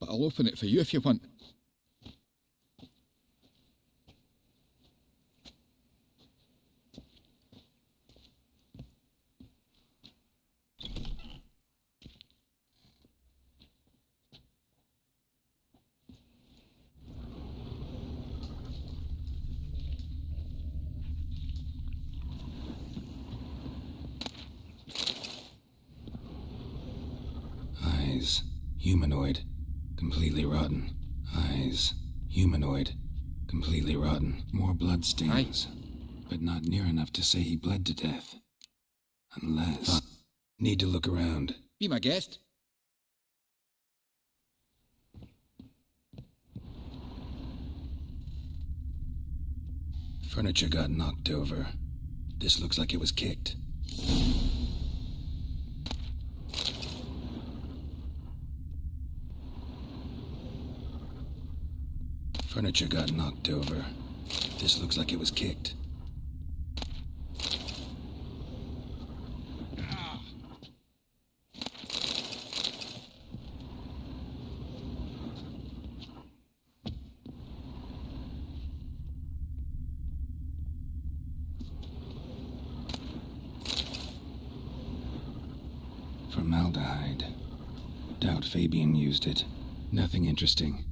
But I'll open it for you if you want. Eyes, humanoid, completely rotten. Eyes, humanoid, completely rotten. More blood stains, but not near enough to say he bled to death. Unless... Need to look around. Be my guest. Furniture got knocked over. This looks like it was kicked. Furniture got knocked over. This looks like it was kicked. Formaldehyde. Doubt Fabian used it. Nothing interesting.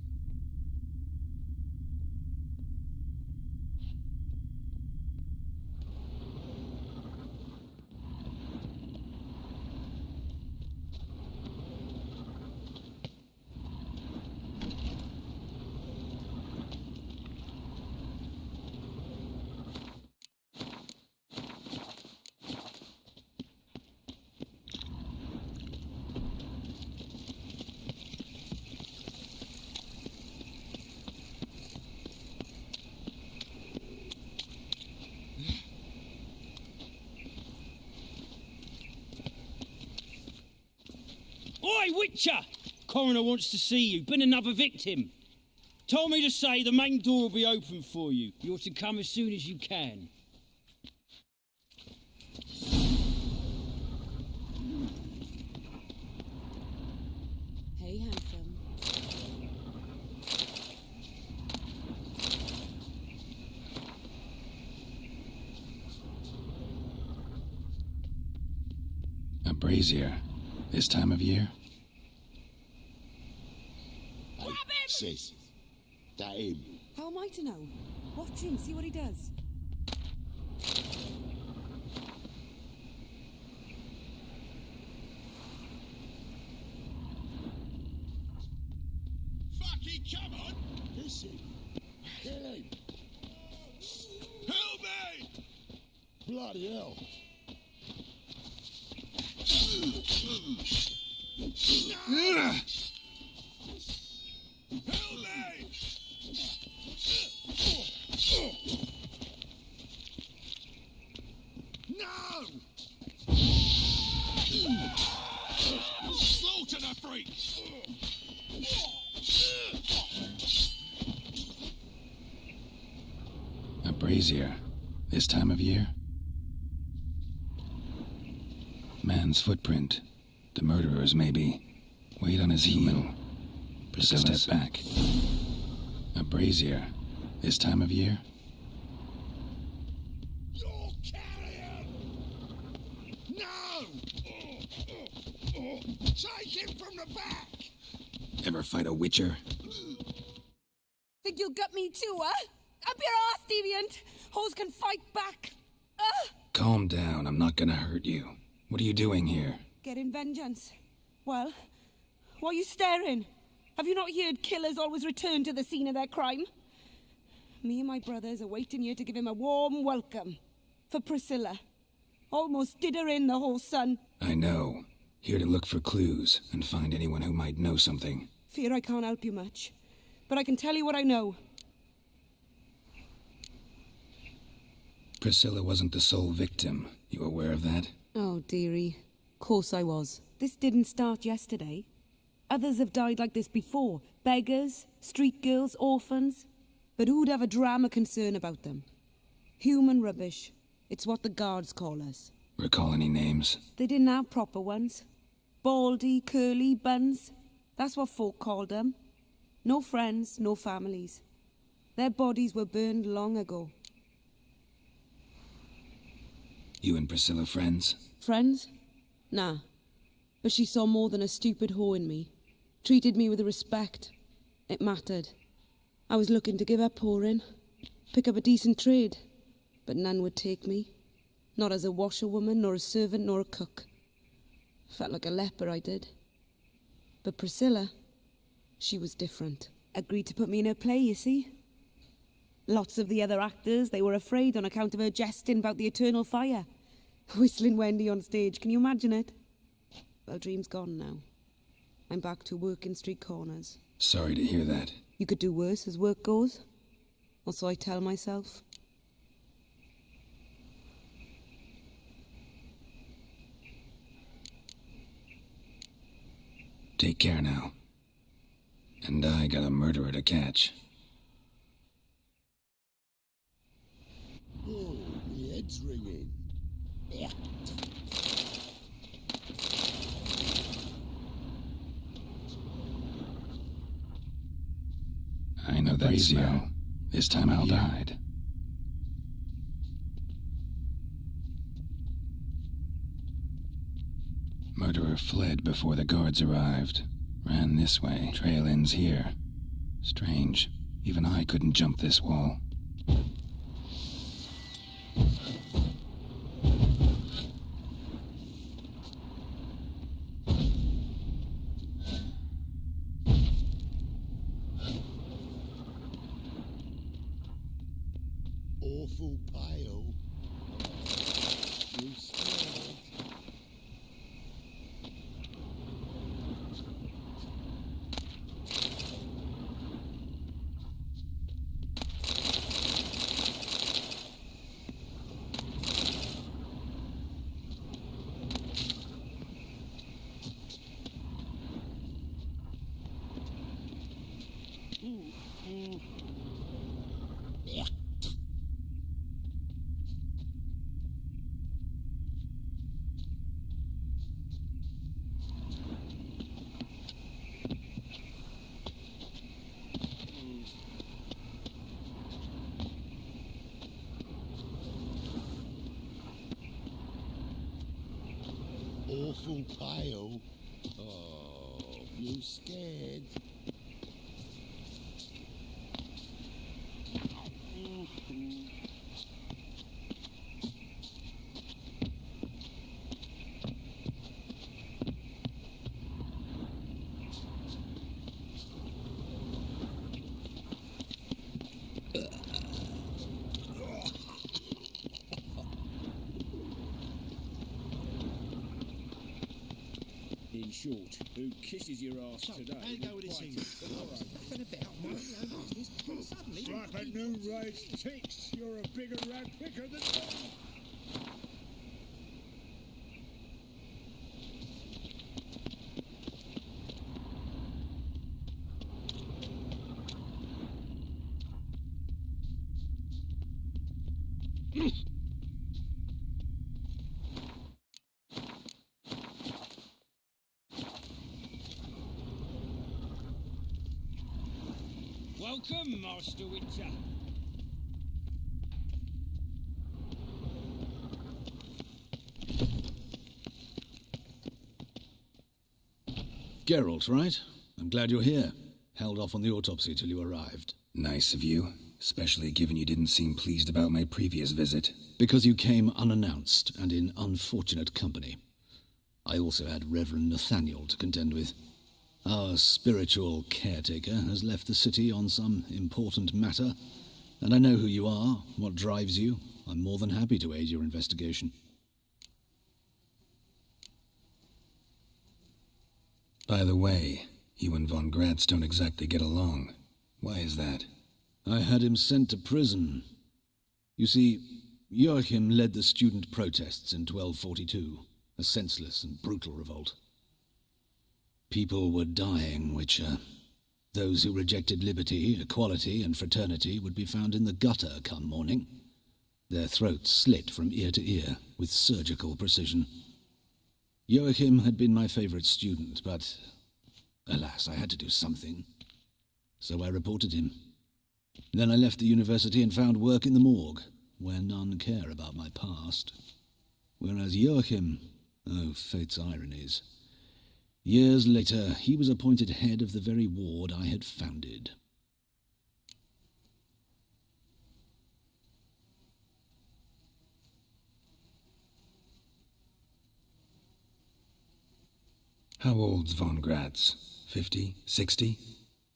Oi, Witcher! Coroner wants to see you. Been another victim. Told me to say the main door will be open for you. You're to come as soon as you can. Hey, handsome. A brazier. This time of year? Sis, that him. How am I to know? Watch him, see what he does. Fucking come on! Listen, kill him. Help me! Bloody hell. No! Help me! No! Slaughter the freak! A brazier. This time of year? Man's footprint. The murderer's, maybe. Weight on his heel. Priscilla, step back. A brazier. This time of year? You're carrion! No! Take him from the back! Ever fight a witcher? Think you'll gut me too, huh? Up your ass, deviant! Hoes can fight back! Calm down, I'm not gonna hurt you. What are you doing here? Getting vengeance. Well, why are you staring? Have you not heard killers always return to the scene of their crime? Me and my brothers are waiting here to give him a warm welcome. For Priscilla. Almost did her in, the whole son. I know. Here to look for clues and find anyone who might know something. Fear I can't help you much. But I can tell you what I know. Priscilla wasn't the sole victim. You aware of that? Oh, dearie. Course I was. This didn't start yesterday. Others have died like this before. Beggars, street girls, orphans. But who'd have a drama concern about them? Human rubbish. It's what the guards call us. Recall any names? They didn't have proper ones. Baldy, curly, buns. That's what folk called them. No friends, no families. Their bodies were burned long ago. You and Priscilla friends? Friends? Nah. But she saw more than a stupid whore in me. Treated me with respect. It mattered. I was looking to give up whoring. Pick up a decent trade. But none would take me. Not as a washerwoman, nor a servant, nor a cook. Felt like a leper, I did. But Priscilla, she was different. Agreed to put me in her play, you see. Lots of the other actors, they were afraid on account of her jesting about the eternal fire. Whistling Wendy on stage, can you imagine it? Well, dream's gone now. I'm back to working street corners. Sorry to hear that. You could do worse as work goes. Or so I tell myself. Take care now. And I got a murderer to catch. Oh, my head's ringing. Yeah. I know that smell. This time I'll hide. Murderer fled before the guards arrived. Ran this way. Trail ends here. Strange. Even I couldn't jump this wall. Awful pale. You scared. Yeah. Awful pale. Oh, you scared. In short, who kisses your ass today? How you go with this evening? Nothing about my own business. Suddenly, Like a new race ticks, you're a bigger rat picker than me. Welcome, Master Witcher. Geralt, right? I'm glad you're here. Held off on the autopsy till you arrived. Nice of you, especially given you didn't seem pleased about my previous visit. Because you came unannounced and in unfortunate company. I also had Reverend Nathaniel to contend with. Our spiritual caretaker has left the city on some important matter, and I know who you are, what drives you. I'm more than happy to aid your investigation. By the way, you and von Gratz don't exactly get along. Why is that? I had him sent to prison. You see, Joachim led the student protests in 1242, a senseless and brutal revolt. People were dying, Witcher. Those who rejected liberty, equality, and fraternity would be found in the gutter come morning. Their throats slit from ear to ear with surgical precision. Joachim had been my favourite student, but alas, I had to do something. So I reported him. Then I left the university and found work in the morgue, where none care about my past. Whereas Joachim, oh, fate's ironies. Years later, he was appointed head of the very ward I had founded. How old's von Gratz? 50? 60?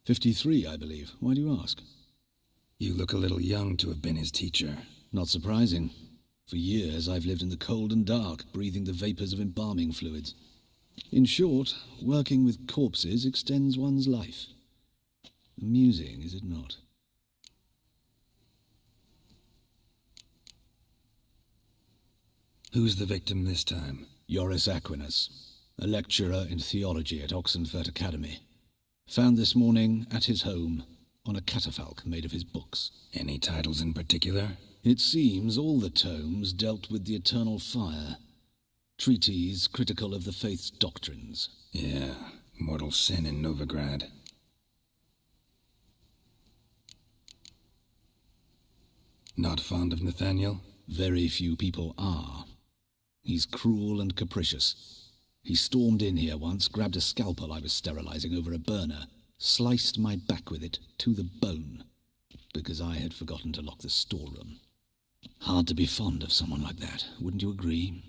53, I believe. Why do you ask? You look a little young to have been his teacher. Not surprising. For years I've lived in the cold and dark, breathing the vapours of embalming fluids. In short, working with corpses extends one's life. Amusing, is it not? Who's the victim this time? Joris Aquinas, a lecturer in theology at Oxenfurt Academy. Found this morning at his home on a catafalque made of his books. Any titles in particular? It seems all the tomes dealt with the eternal fire. Treatises critical of the faith's doctrines. Yeah, mortal sin in Novigrad. Not fond of Nathaniel? Very few people are. He's cruel and capricious. He stormed in here once, grabbed a scalpel I was sterilizing over a burner, sliced my back with it to the bone, because I had forgotten to lock the storeroom. Hard to be fond of someone like that, wouldn't you agree?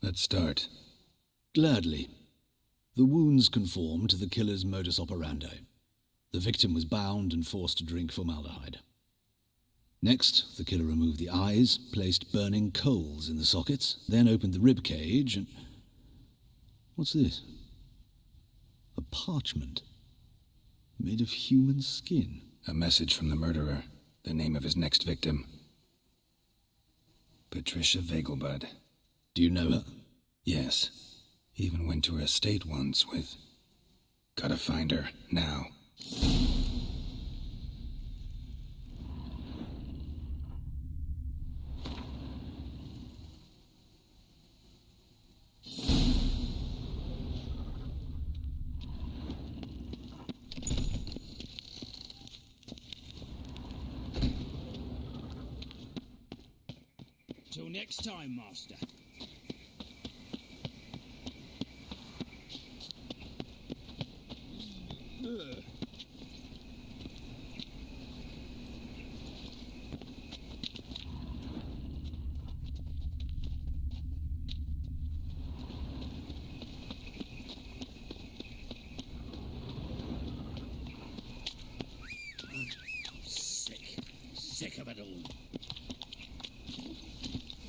Let's start. Gladly. The wounds conform to the killer's modus operandi. The victim was bound and forced to drink formaldehyde. Next, the killer removed the eyes, placed burning coals in the sockets, then opened the rib cage and... What's this? A parchment made of human skin. A message from the murderer. The name of his next victim. Patricia Vegelbud. Do you know her? Yes. Even went to her estate once with... Gotta find her, now. Till next time, Master. Sick of it all.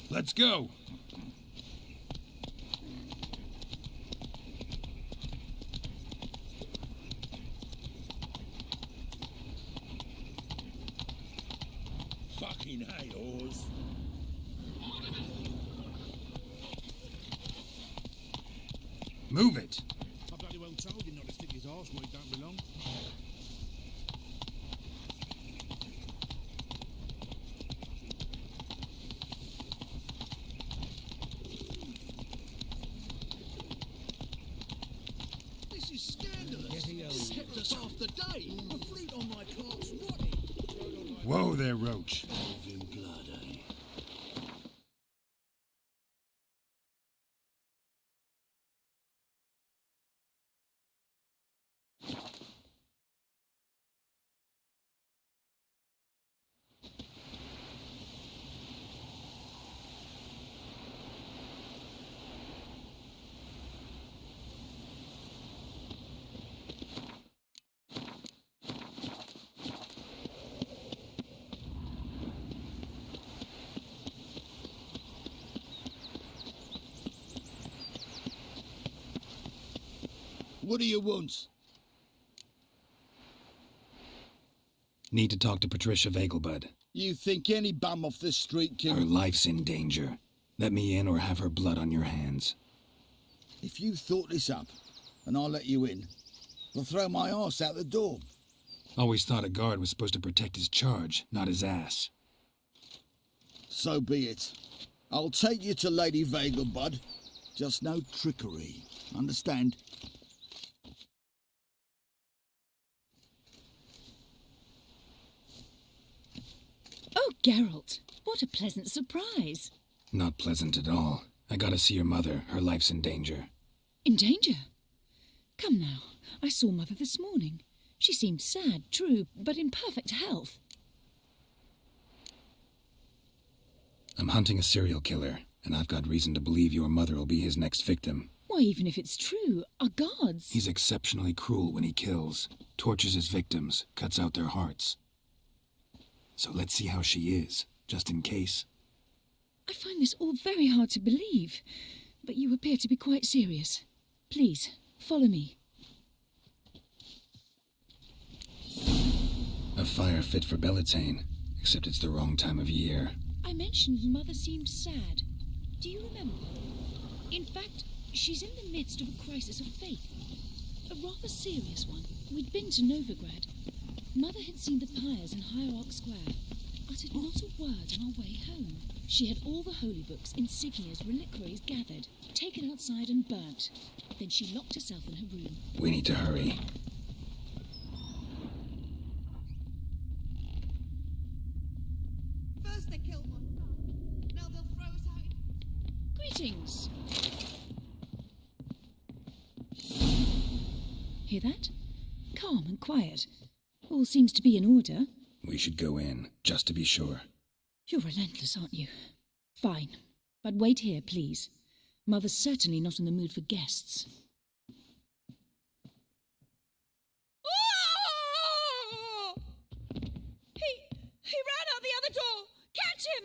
Let's go. Fucking hay, Oz. Move it. I bloody well told him not to stick his arse where it don't belong. This is scandalous. Kept us half the day. A fleet on my cart's rotting. Whoa there, Roach. What do you want? Need to talk to Patricia Vegelbud. You think any bum off the street can... Her life's in danger. Let me in or have her blood on your hands. If you thought this up, and I'll let you in, I'll throw my arse out the door. Always thought a guard was supposed to protect his charge, not his ass. So be it. I'll take you to Lady Vega, bud. Just no trickery. Understand? Oh, Geralt, what a pleasant surprise. Not pleasant at all. I gotta see your mother. Her life's in danger. In danger? Come now, I saw Mother this morning. She seemed sad, true, but in perfect health. I'm hunting a serial killer, and I've got reason to believe your mother will be his next victim. Why, even if it's true, our gods... He's exceptionally cruel when he kills, tortures his victims, cuts out their hearts. So let's see how she is, just in case. I find this all very hard to believe, but you appear to be quite serious. Please, follow me. A fire fit for Bellatane, except it's the wrong time of year. I mentioned Mother seemed sad. Do you remember? In fact, she's in the midst of a crisis of faith. A rather serious one. We'd been to Novigrad. Mother had seen the pyres in Hierarch Square, uttered not a word on our way home. She had all the holy books, insignias, reliquaries gathered, taken outside and burnt. Then she locked herself in her room. We need to hurry. First they killed my son, now they'll throw us out. Greetings. Hear that? Calm and quiet. All seems to be in order. We should go in, just to be sure. You're relentless, aren't you? Fine. But wait here, please. Mother's certainly not in the mood for guests. Oh! He ran out the other door! Catch him!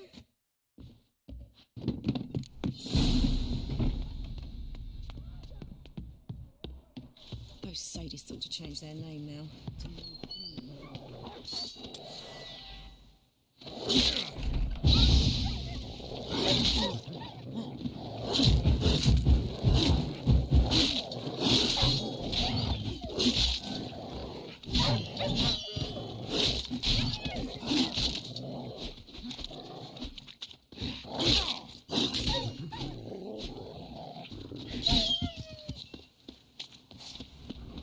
Those sadists ought to change their name now.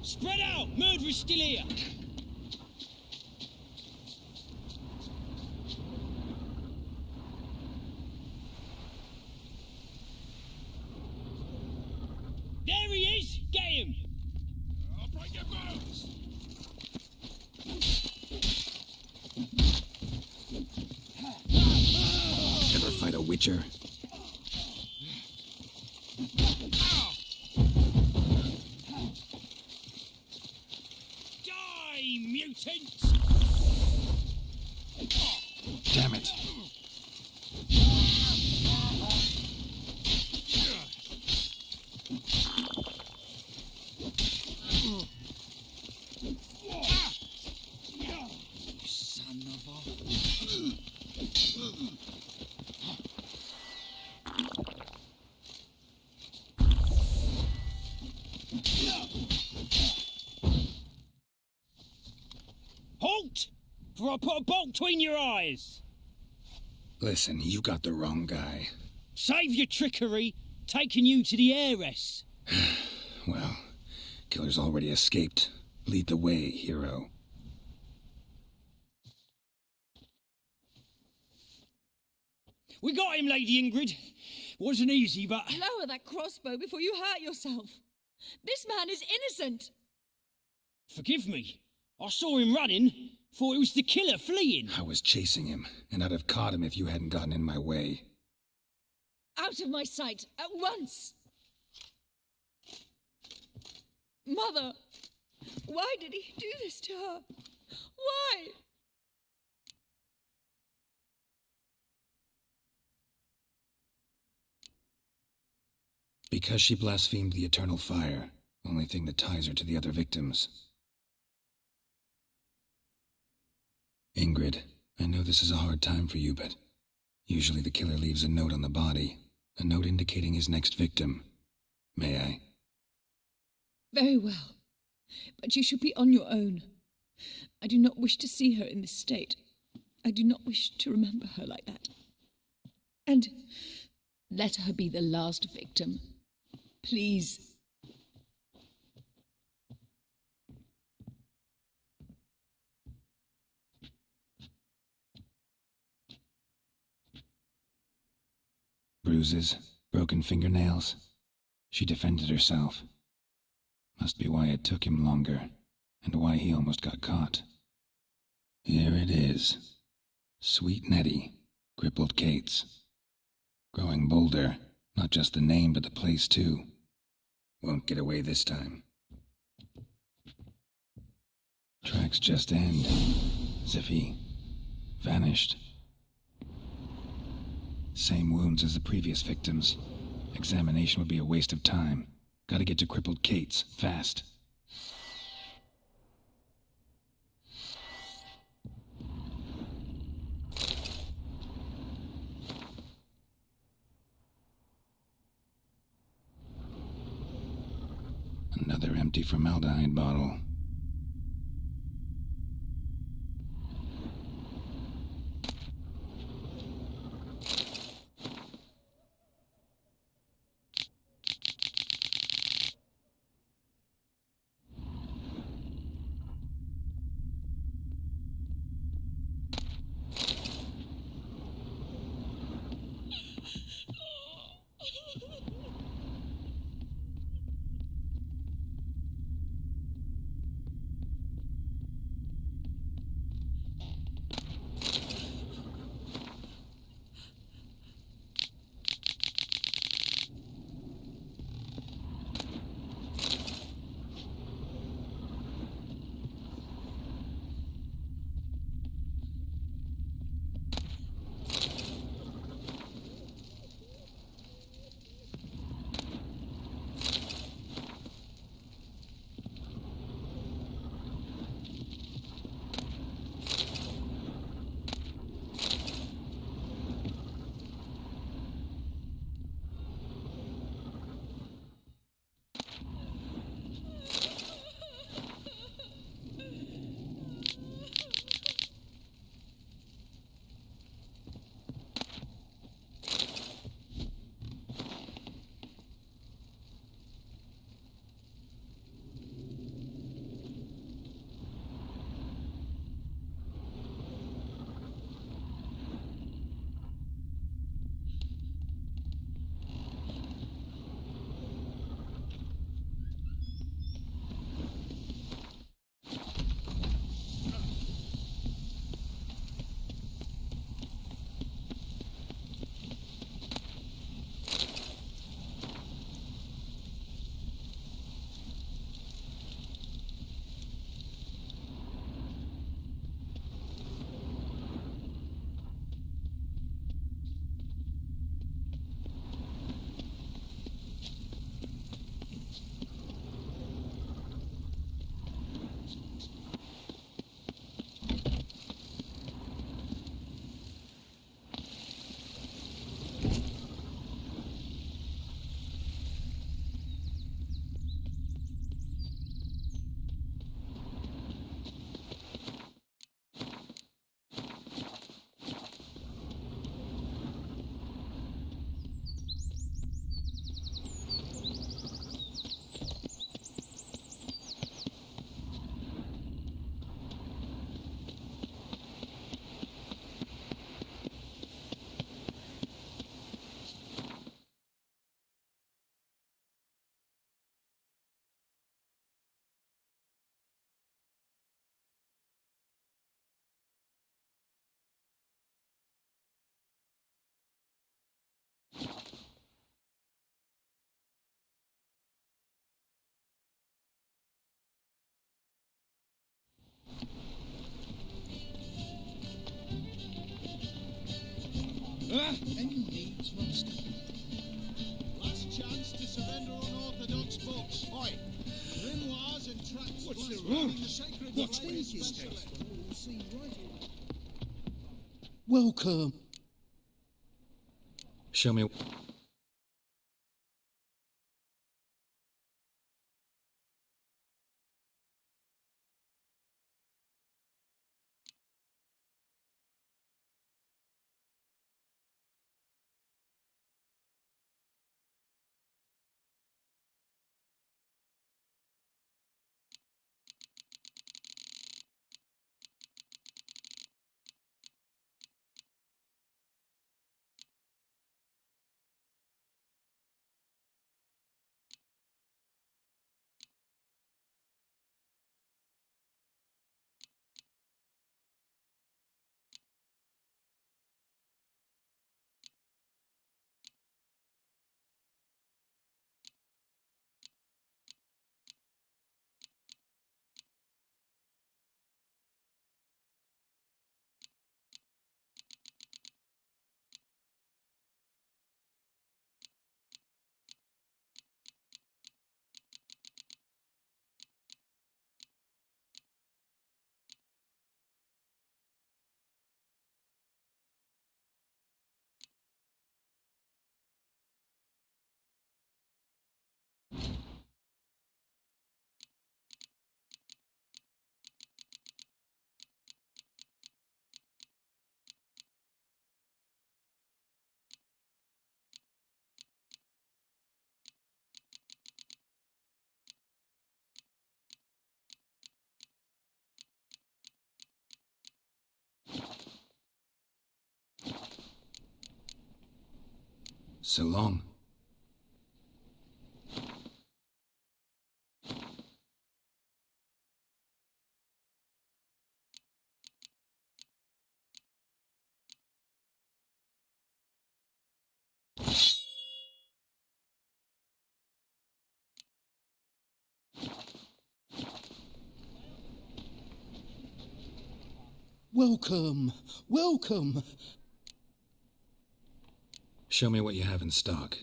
Spread out! Murderer's still here! There he is! Get him! I'll break your bones! Ever fight a witcher? Die, mutant! Damn it! Son of a... Halt! For I put a bolt between your eyes! Listen, you got the wrong guy. Save your trickery, taking you to the heiress. Well, killer's already escaped. Lead the way, hero. We got him, Lady Ingrid. Wasn't easy, but... Lower that crossbow before you hurt yourself. This man is innocent. Forgive me. I saw him running. Thought it was the killer fleeing. I was chasing him, and I'd have caught him if you hadn't gotten in my way. Out of my sight, at once! Mother! Why did he do this to her? Why? Because she blasphemed the eternal fire, only thing that ties her to the other victims. Ingrid, I know this is a hard time for you, but usually the killer leaves a note on the body, a note indicating his next victim. May I? Very well. But you should be on your own. I do not wish to see her in this state. I do not wish to remember her like that. And Let her be the last victim. Please. Bruises, broken fingernails. She defended herself. Must be why it took him longer, and why he almost got caught. Here it is. Sweet Nettie, crippled Kate's. Growing bolder, not just the name but the place too. Won't get away this time. Tracks just end, as if he vanished. Same wounds as the previous victims. Examination would be a waste of time. Gotta get to crippled Kate's, fast. Another empty formaldehyde bottle. Any needs must. Last chance to surrender unorthodox books. Oi! Grimoires and tracts. What's the rule? What's this? Welcome. Show me. So long. Welcome, welcome. Show me what you have in stock.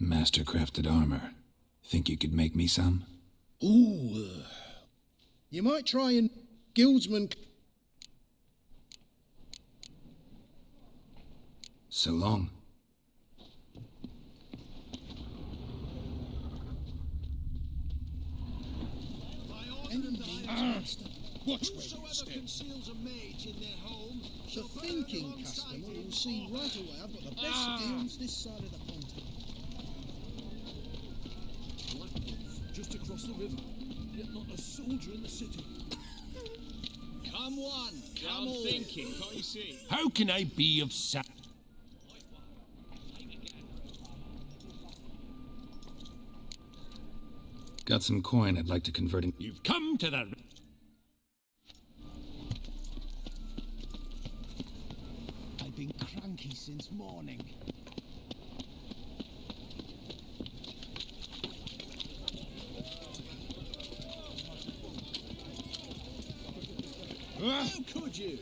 Master-crafted armor. Think you could make me some? Ooh, you might try and guildsman. So long. Watch where you step. Conceals a mage in their home, the thinking customer will see right away I've got the best deals this side of the pond. Just across the river, yet not a soldier in the city. Come one, come all. Thinking. Can't you see? How can I be of Got some coin I'd like to convert in. You've come to the... I've been cranky since morning. How could you?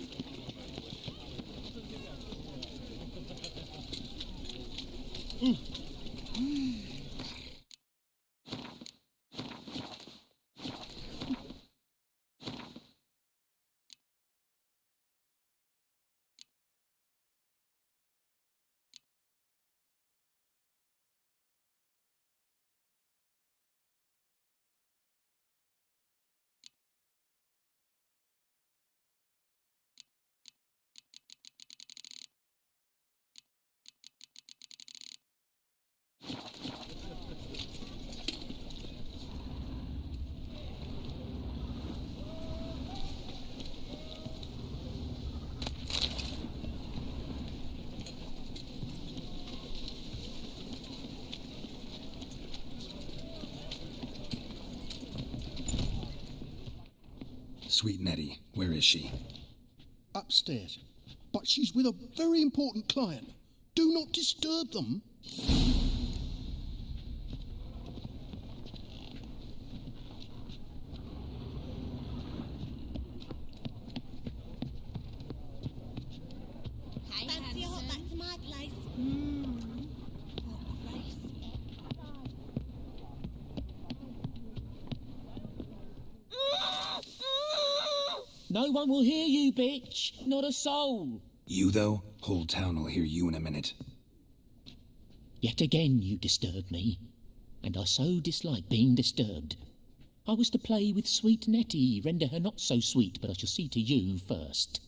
Sweet Nettie, where is she? Upstairs. But she's with a very important client. Do not disturb them. Fancy a hot back to my place? What place? No one will hear you, bitch. Not a soul. You, though? Whole town will hear you in a minute. Yet again you disturb me, and I so dislike being disturbed. I was to play with sweet Nettie, render her not so sweet, but I shall see to you first.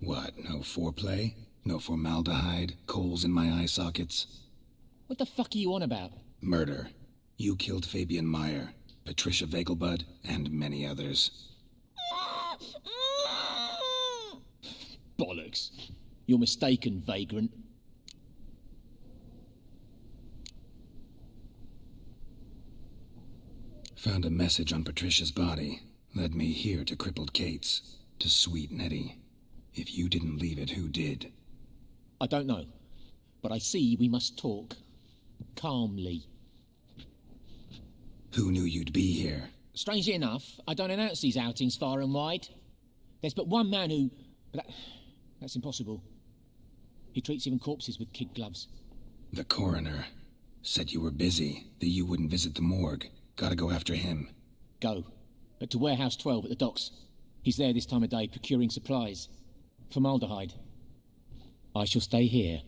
What, no foreplay? No formaldehyde? Coals in my eye sockets? What the fuck are you on about? Murder. You killed Fabian Meyer, Patricia Vegelbud, and many others. Bollocks. You're mistaken, vagrant. Found a message on Patricia's body. Led me here to crippled Kate's. To sweet Nettie. If you didn't leave it, who did? I don't know, but I see we must talk. Calmly. Who knew you'd be here? Strangely enough, I don't announce these outings far and wide. There's but one man who... That's impossible. He treats even corpses with kid gloves. The coroner said you were busy, that you wouldn't visit the morgue. Gotta go after him. Go. But to Warehouse 12 at the docks. He's there this time of day procuring supplies. Formaldehyde. I shall stay here.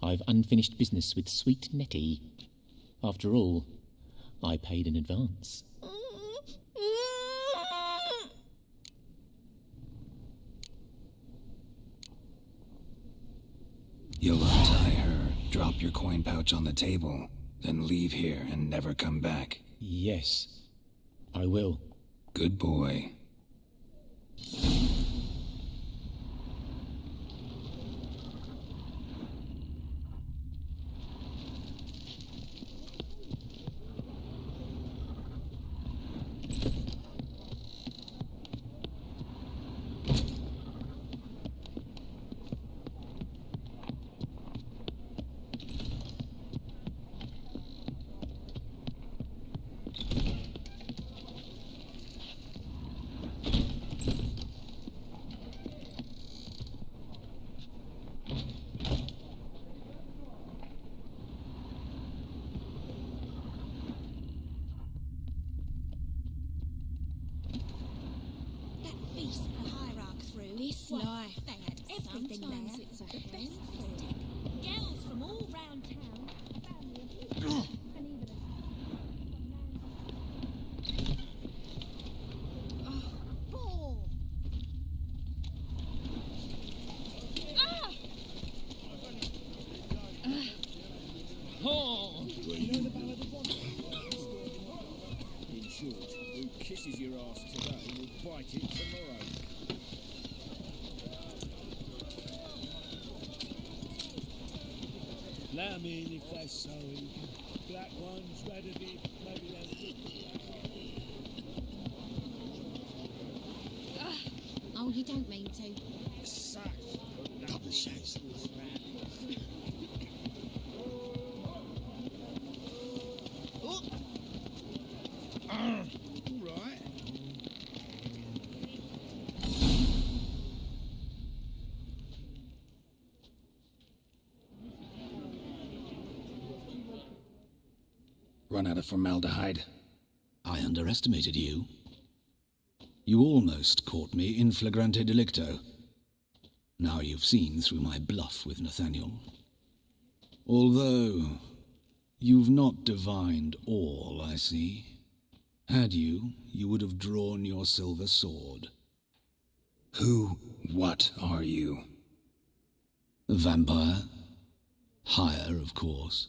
I've unfinished business with sweet Nettie. After all, I paid in advance. You'll untie her, drop your coin pouch on the table, then leave here and never come back. Yes, I will. Good boy. Feast the hierarch through. This Well, life. They had everything Sometimes there. it's a The best handful. steak. Girls from all round town. Family of and even a bore. Oh! You know the ballad of one? In short, who kisses your ass today will bite it tomorrow. Let 'em in if they're sorry. Black ones, red of it, maybe Oh, you don't mean to. Sack. Double chase. All right. Run out of formaldehyde. I underestimated you. You almost caught me in flagrante delicto. Now you've seen through my bluff with Nathaniel. Although you've not divined all, I see. Had you, you would have drawn your silver sword. What are you? A vampire. Higher, of course.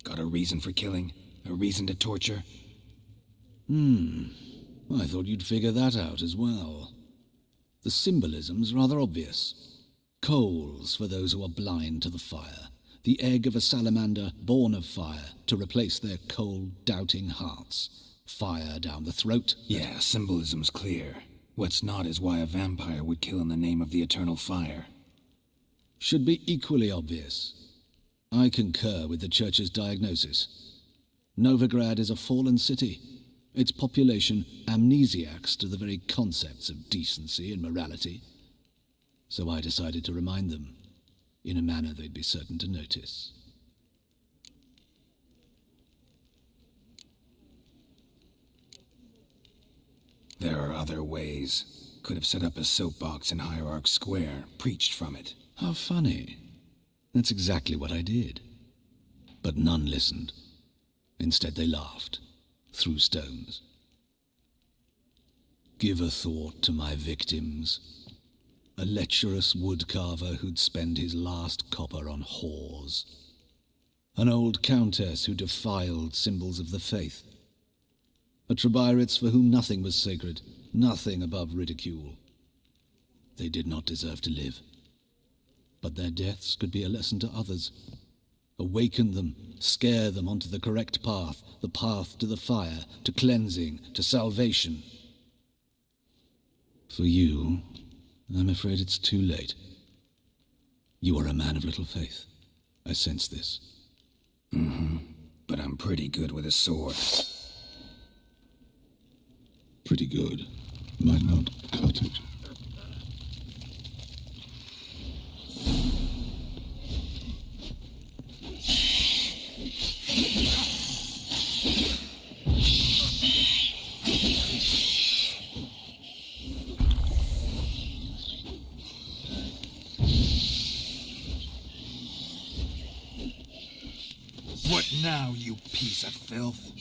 Got a reason for killing? A reason to torture? I thought you'd figure that out as well. The symbolism's rather obvious. Coals for those who are blind to the fire. The egg of a salamander born of fire to replace their cold, doubting hearts. Fire down the throat. Yeah, symbolism's clear. What's not is why a vampire would kill in the name of the eternal fire. Should be equally obvious. I concur with the Church's diagnosis. Novigrad is a fallen city. Its population amnesiacs to the very concepts of decency and morality. So I decided to remind them, in a manner they'd be certain to notice. There are other ways. Could have set up a soapbox in Hierarch Square, preached from it. How funny. That's exactly what I did. But none listened. Instead they laughed, threw stones. Give a thought to my victims. A lecherous woodcarver who'd spend his last copper on whores. An old countess who defiled symbols of the faith. A Trebyrites for whom nothing was sacred, nothing above ridicule. They did not deserve to live. But their deaths could be a lesson to others. Awaken them, scare them onto the correct path, the path to the fire, to cleansing, to salvation. For you, I'm afraid it's too late. You are a man of little faith. I sense this. But I'm pretty good with a sword. pretty good. Might not cut it. What now, you piece of filth?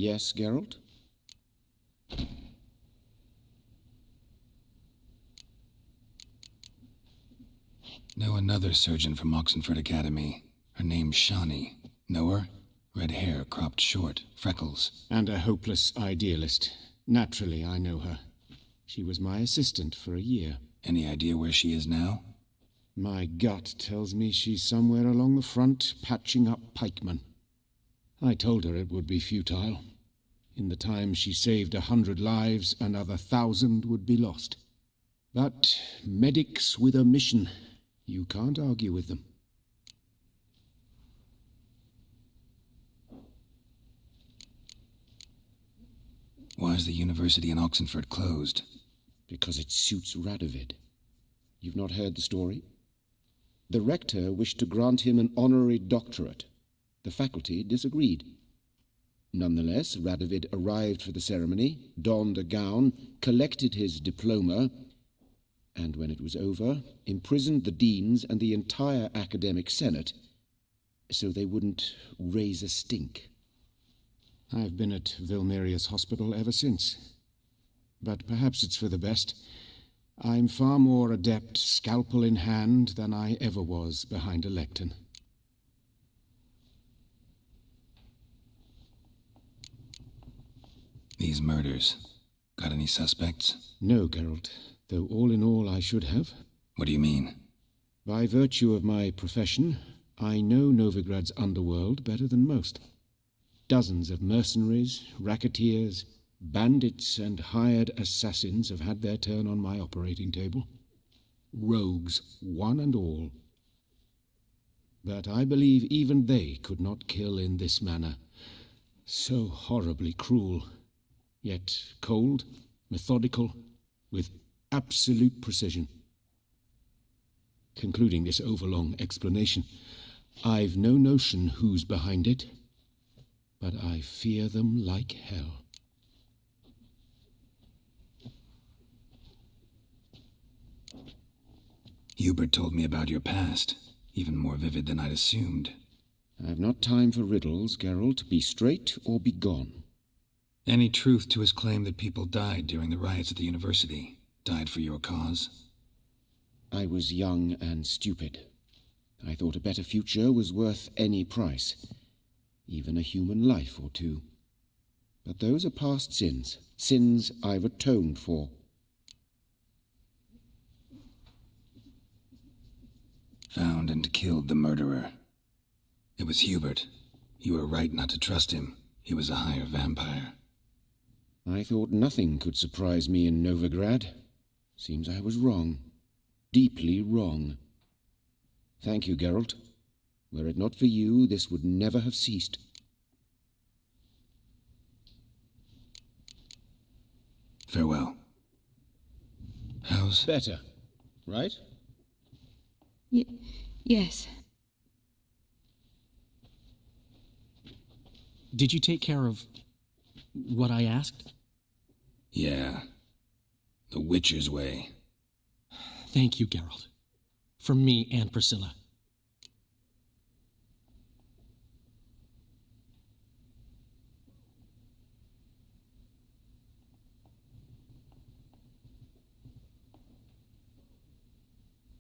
Yes, Geralt? Know another surgeon from Oxenford Academy. Her name's Shani. Know her? Red hair, cropped short, freckles. And a hopeless idealist. Naturally, I know her. She was my assistant for a year. Any idea where she is now? My gut tells me she's somewhere along the front, patching up pikemen. I told her it would be futile. In the time she saved 100 lives, another 1,000 would be lost. But medics with a mission, you can't argue with them. Why is the university in Oxenford closed? Because it suits Radovid. You've not heard the story? The rector wished to grant him an honorary doctorate. The faculty disagreed. Nonetheless, Radovid arrived for the ceremony, donned a gown, collected his diploma, and when it was over, imprisoned the deans and the entire academic senate so they wouldn't raise a stink. I've been at Vilmerius Hospital ever since. But perhaps it's for the best. I'm far more adept, scalpel in hand, than I ever was behind a lectern. The these murders? Got any suspects? No, Geralt, though all in all I should have. What do you mean? By virtue of my profession, I know Novigrad's underworld better than most. Dozens of mercenaries, racketeers, bandits, and hired assassins have had their turn on my operating table. Rogues, one and all. But I believe even they could not kill in this manner. So horribly cruel, yet cold, methodical, with absolute precision. Concluding this overlong explanation, I've no notion who's behind it, but I fear them like hell. Hubert told me about your past, even more vivid than I'd assumed. I've not time for riddles, Geralt. Be straight or be gone. Any truth to his claim that people died during the riots at the university? Died for your cause? I was young and stupid. I thought a better future was worth any price, even a human life or two. But those are past sins, sins I've atoned for. Found and killed the murderer. It was Hubert. You were right not to trust him. He was a higher vampire. I thought nothing could surprise me in Novigrad. Seems I was wrong. Deeply wrong. Thank you, Geralt. Were it not for you, this would never have ceased. Farewell. How's... Better, right? Yes. Did you take care of what I asked? Yeah. The Witcher's way. Thank you, Geralt. From me and Priscilla.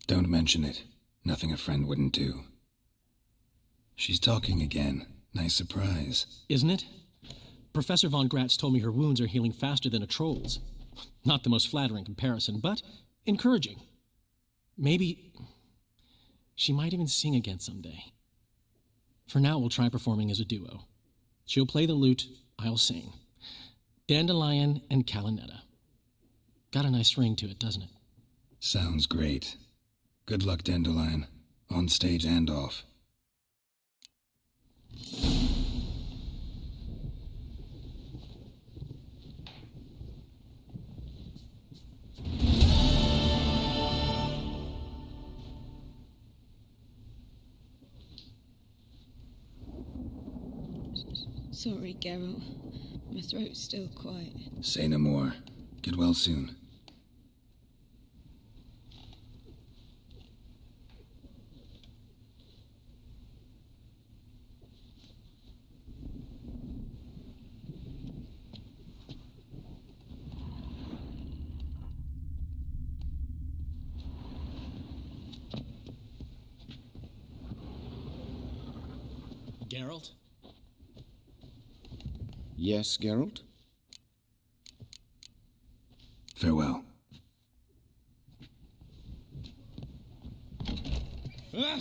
Don't mention it. Nothing a friend wouldn't do. She's talking again. Nice surprise. Isn't it? Professor von Gratz told me her wounds are healing faster than a troll's. Not the most flattering comparison, but encouraging. Maybe she might even sing again someday. For now, we'll try performing as a duo. She'll play the lute, I'll sing. Dandelion and Calinetta. Got a nice ring to it, doesn't it? Sounds great. Good luck, Dandelion. On stage and off. Sorry, Geralt. My throat's still quiet. Say no more. Get well soon. Geralt? Yes, Geralt? Farewell. Ah!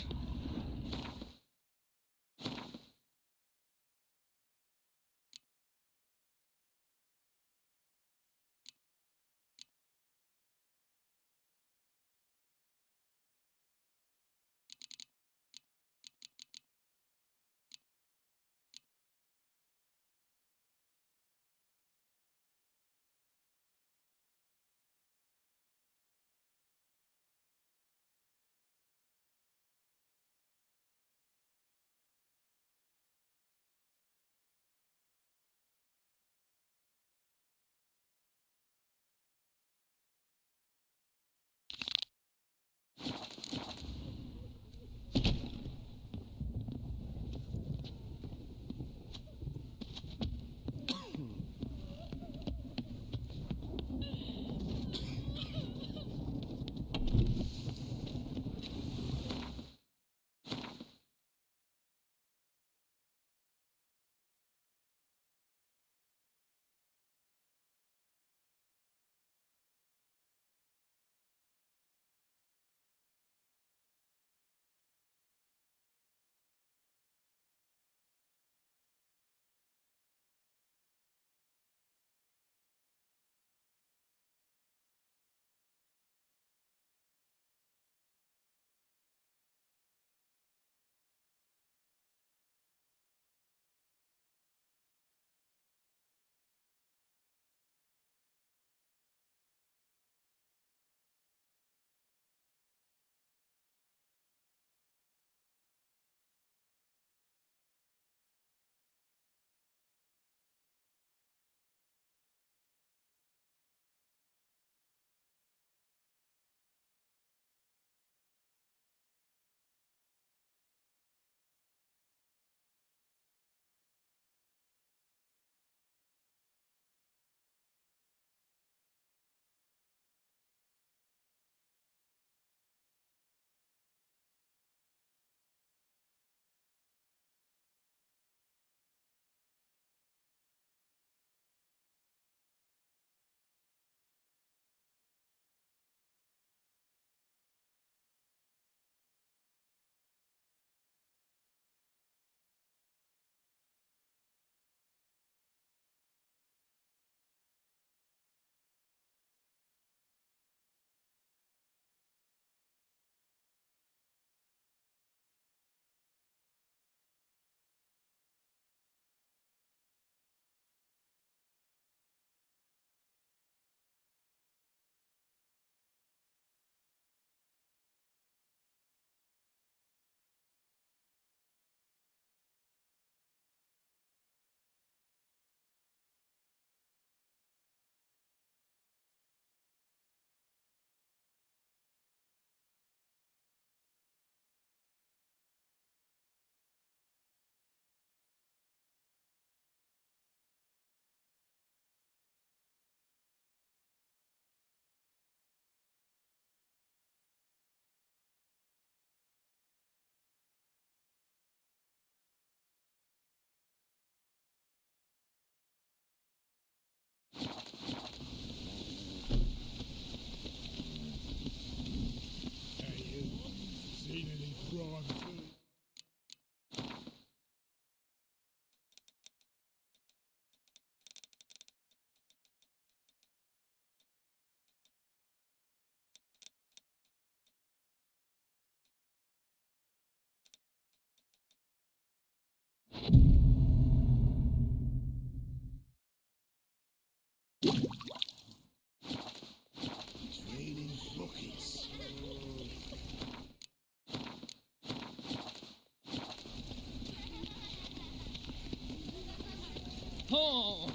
Oh.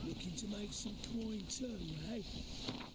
Looking to make some coin too, eh?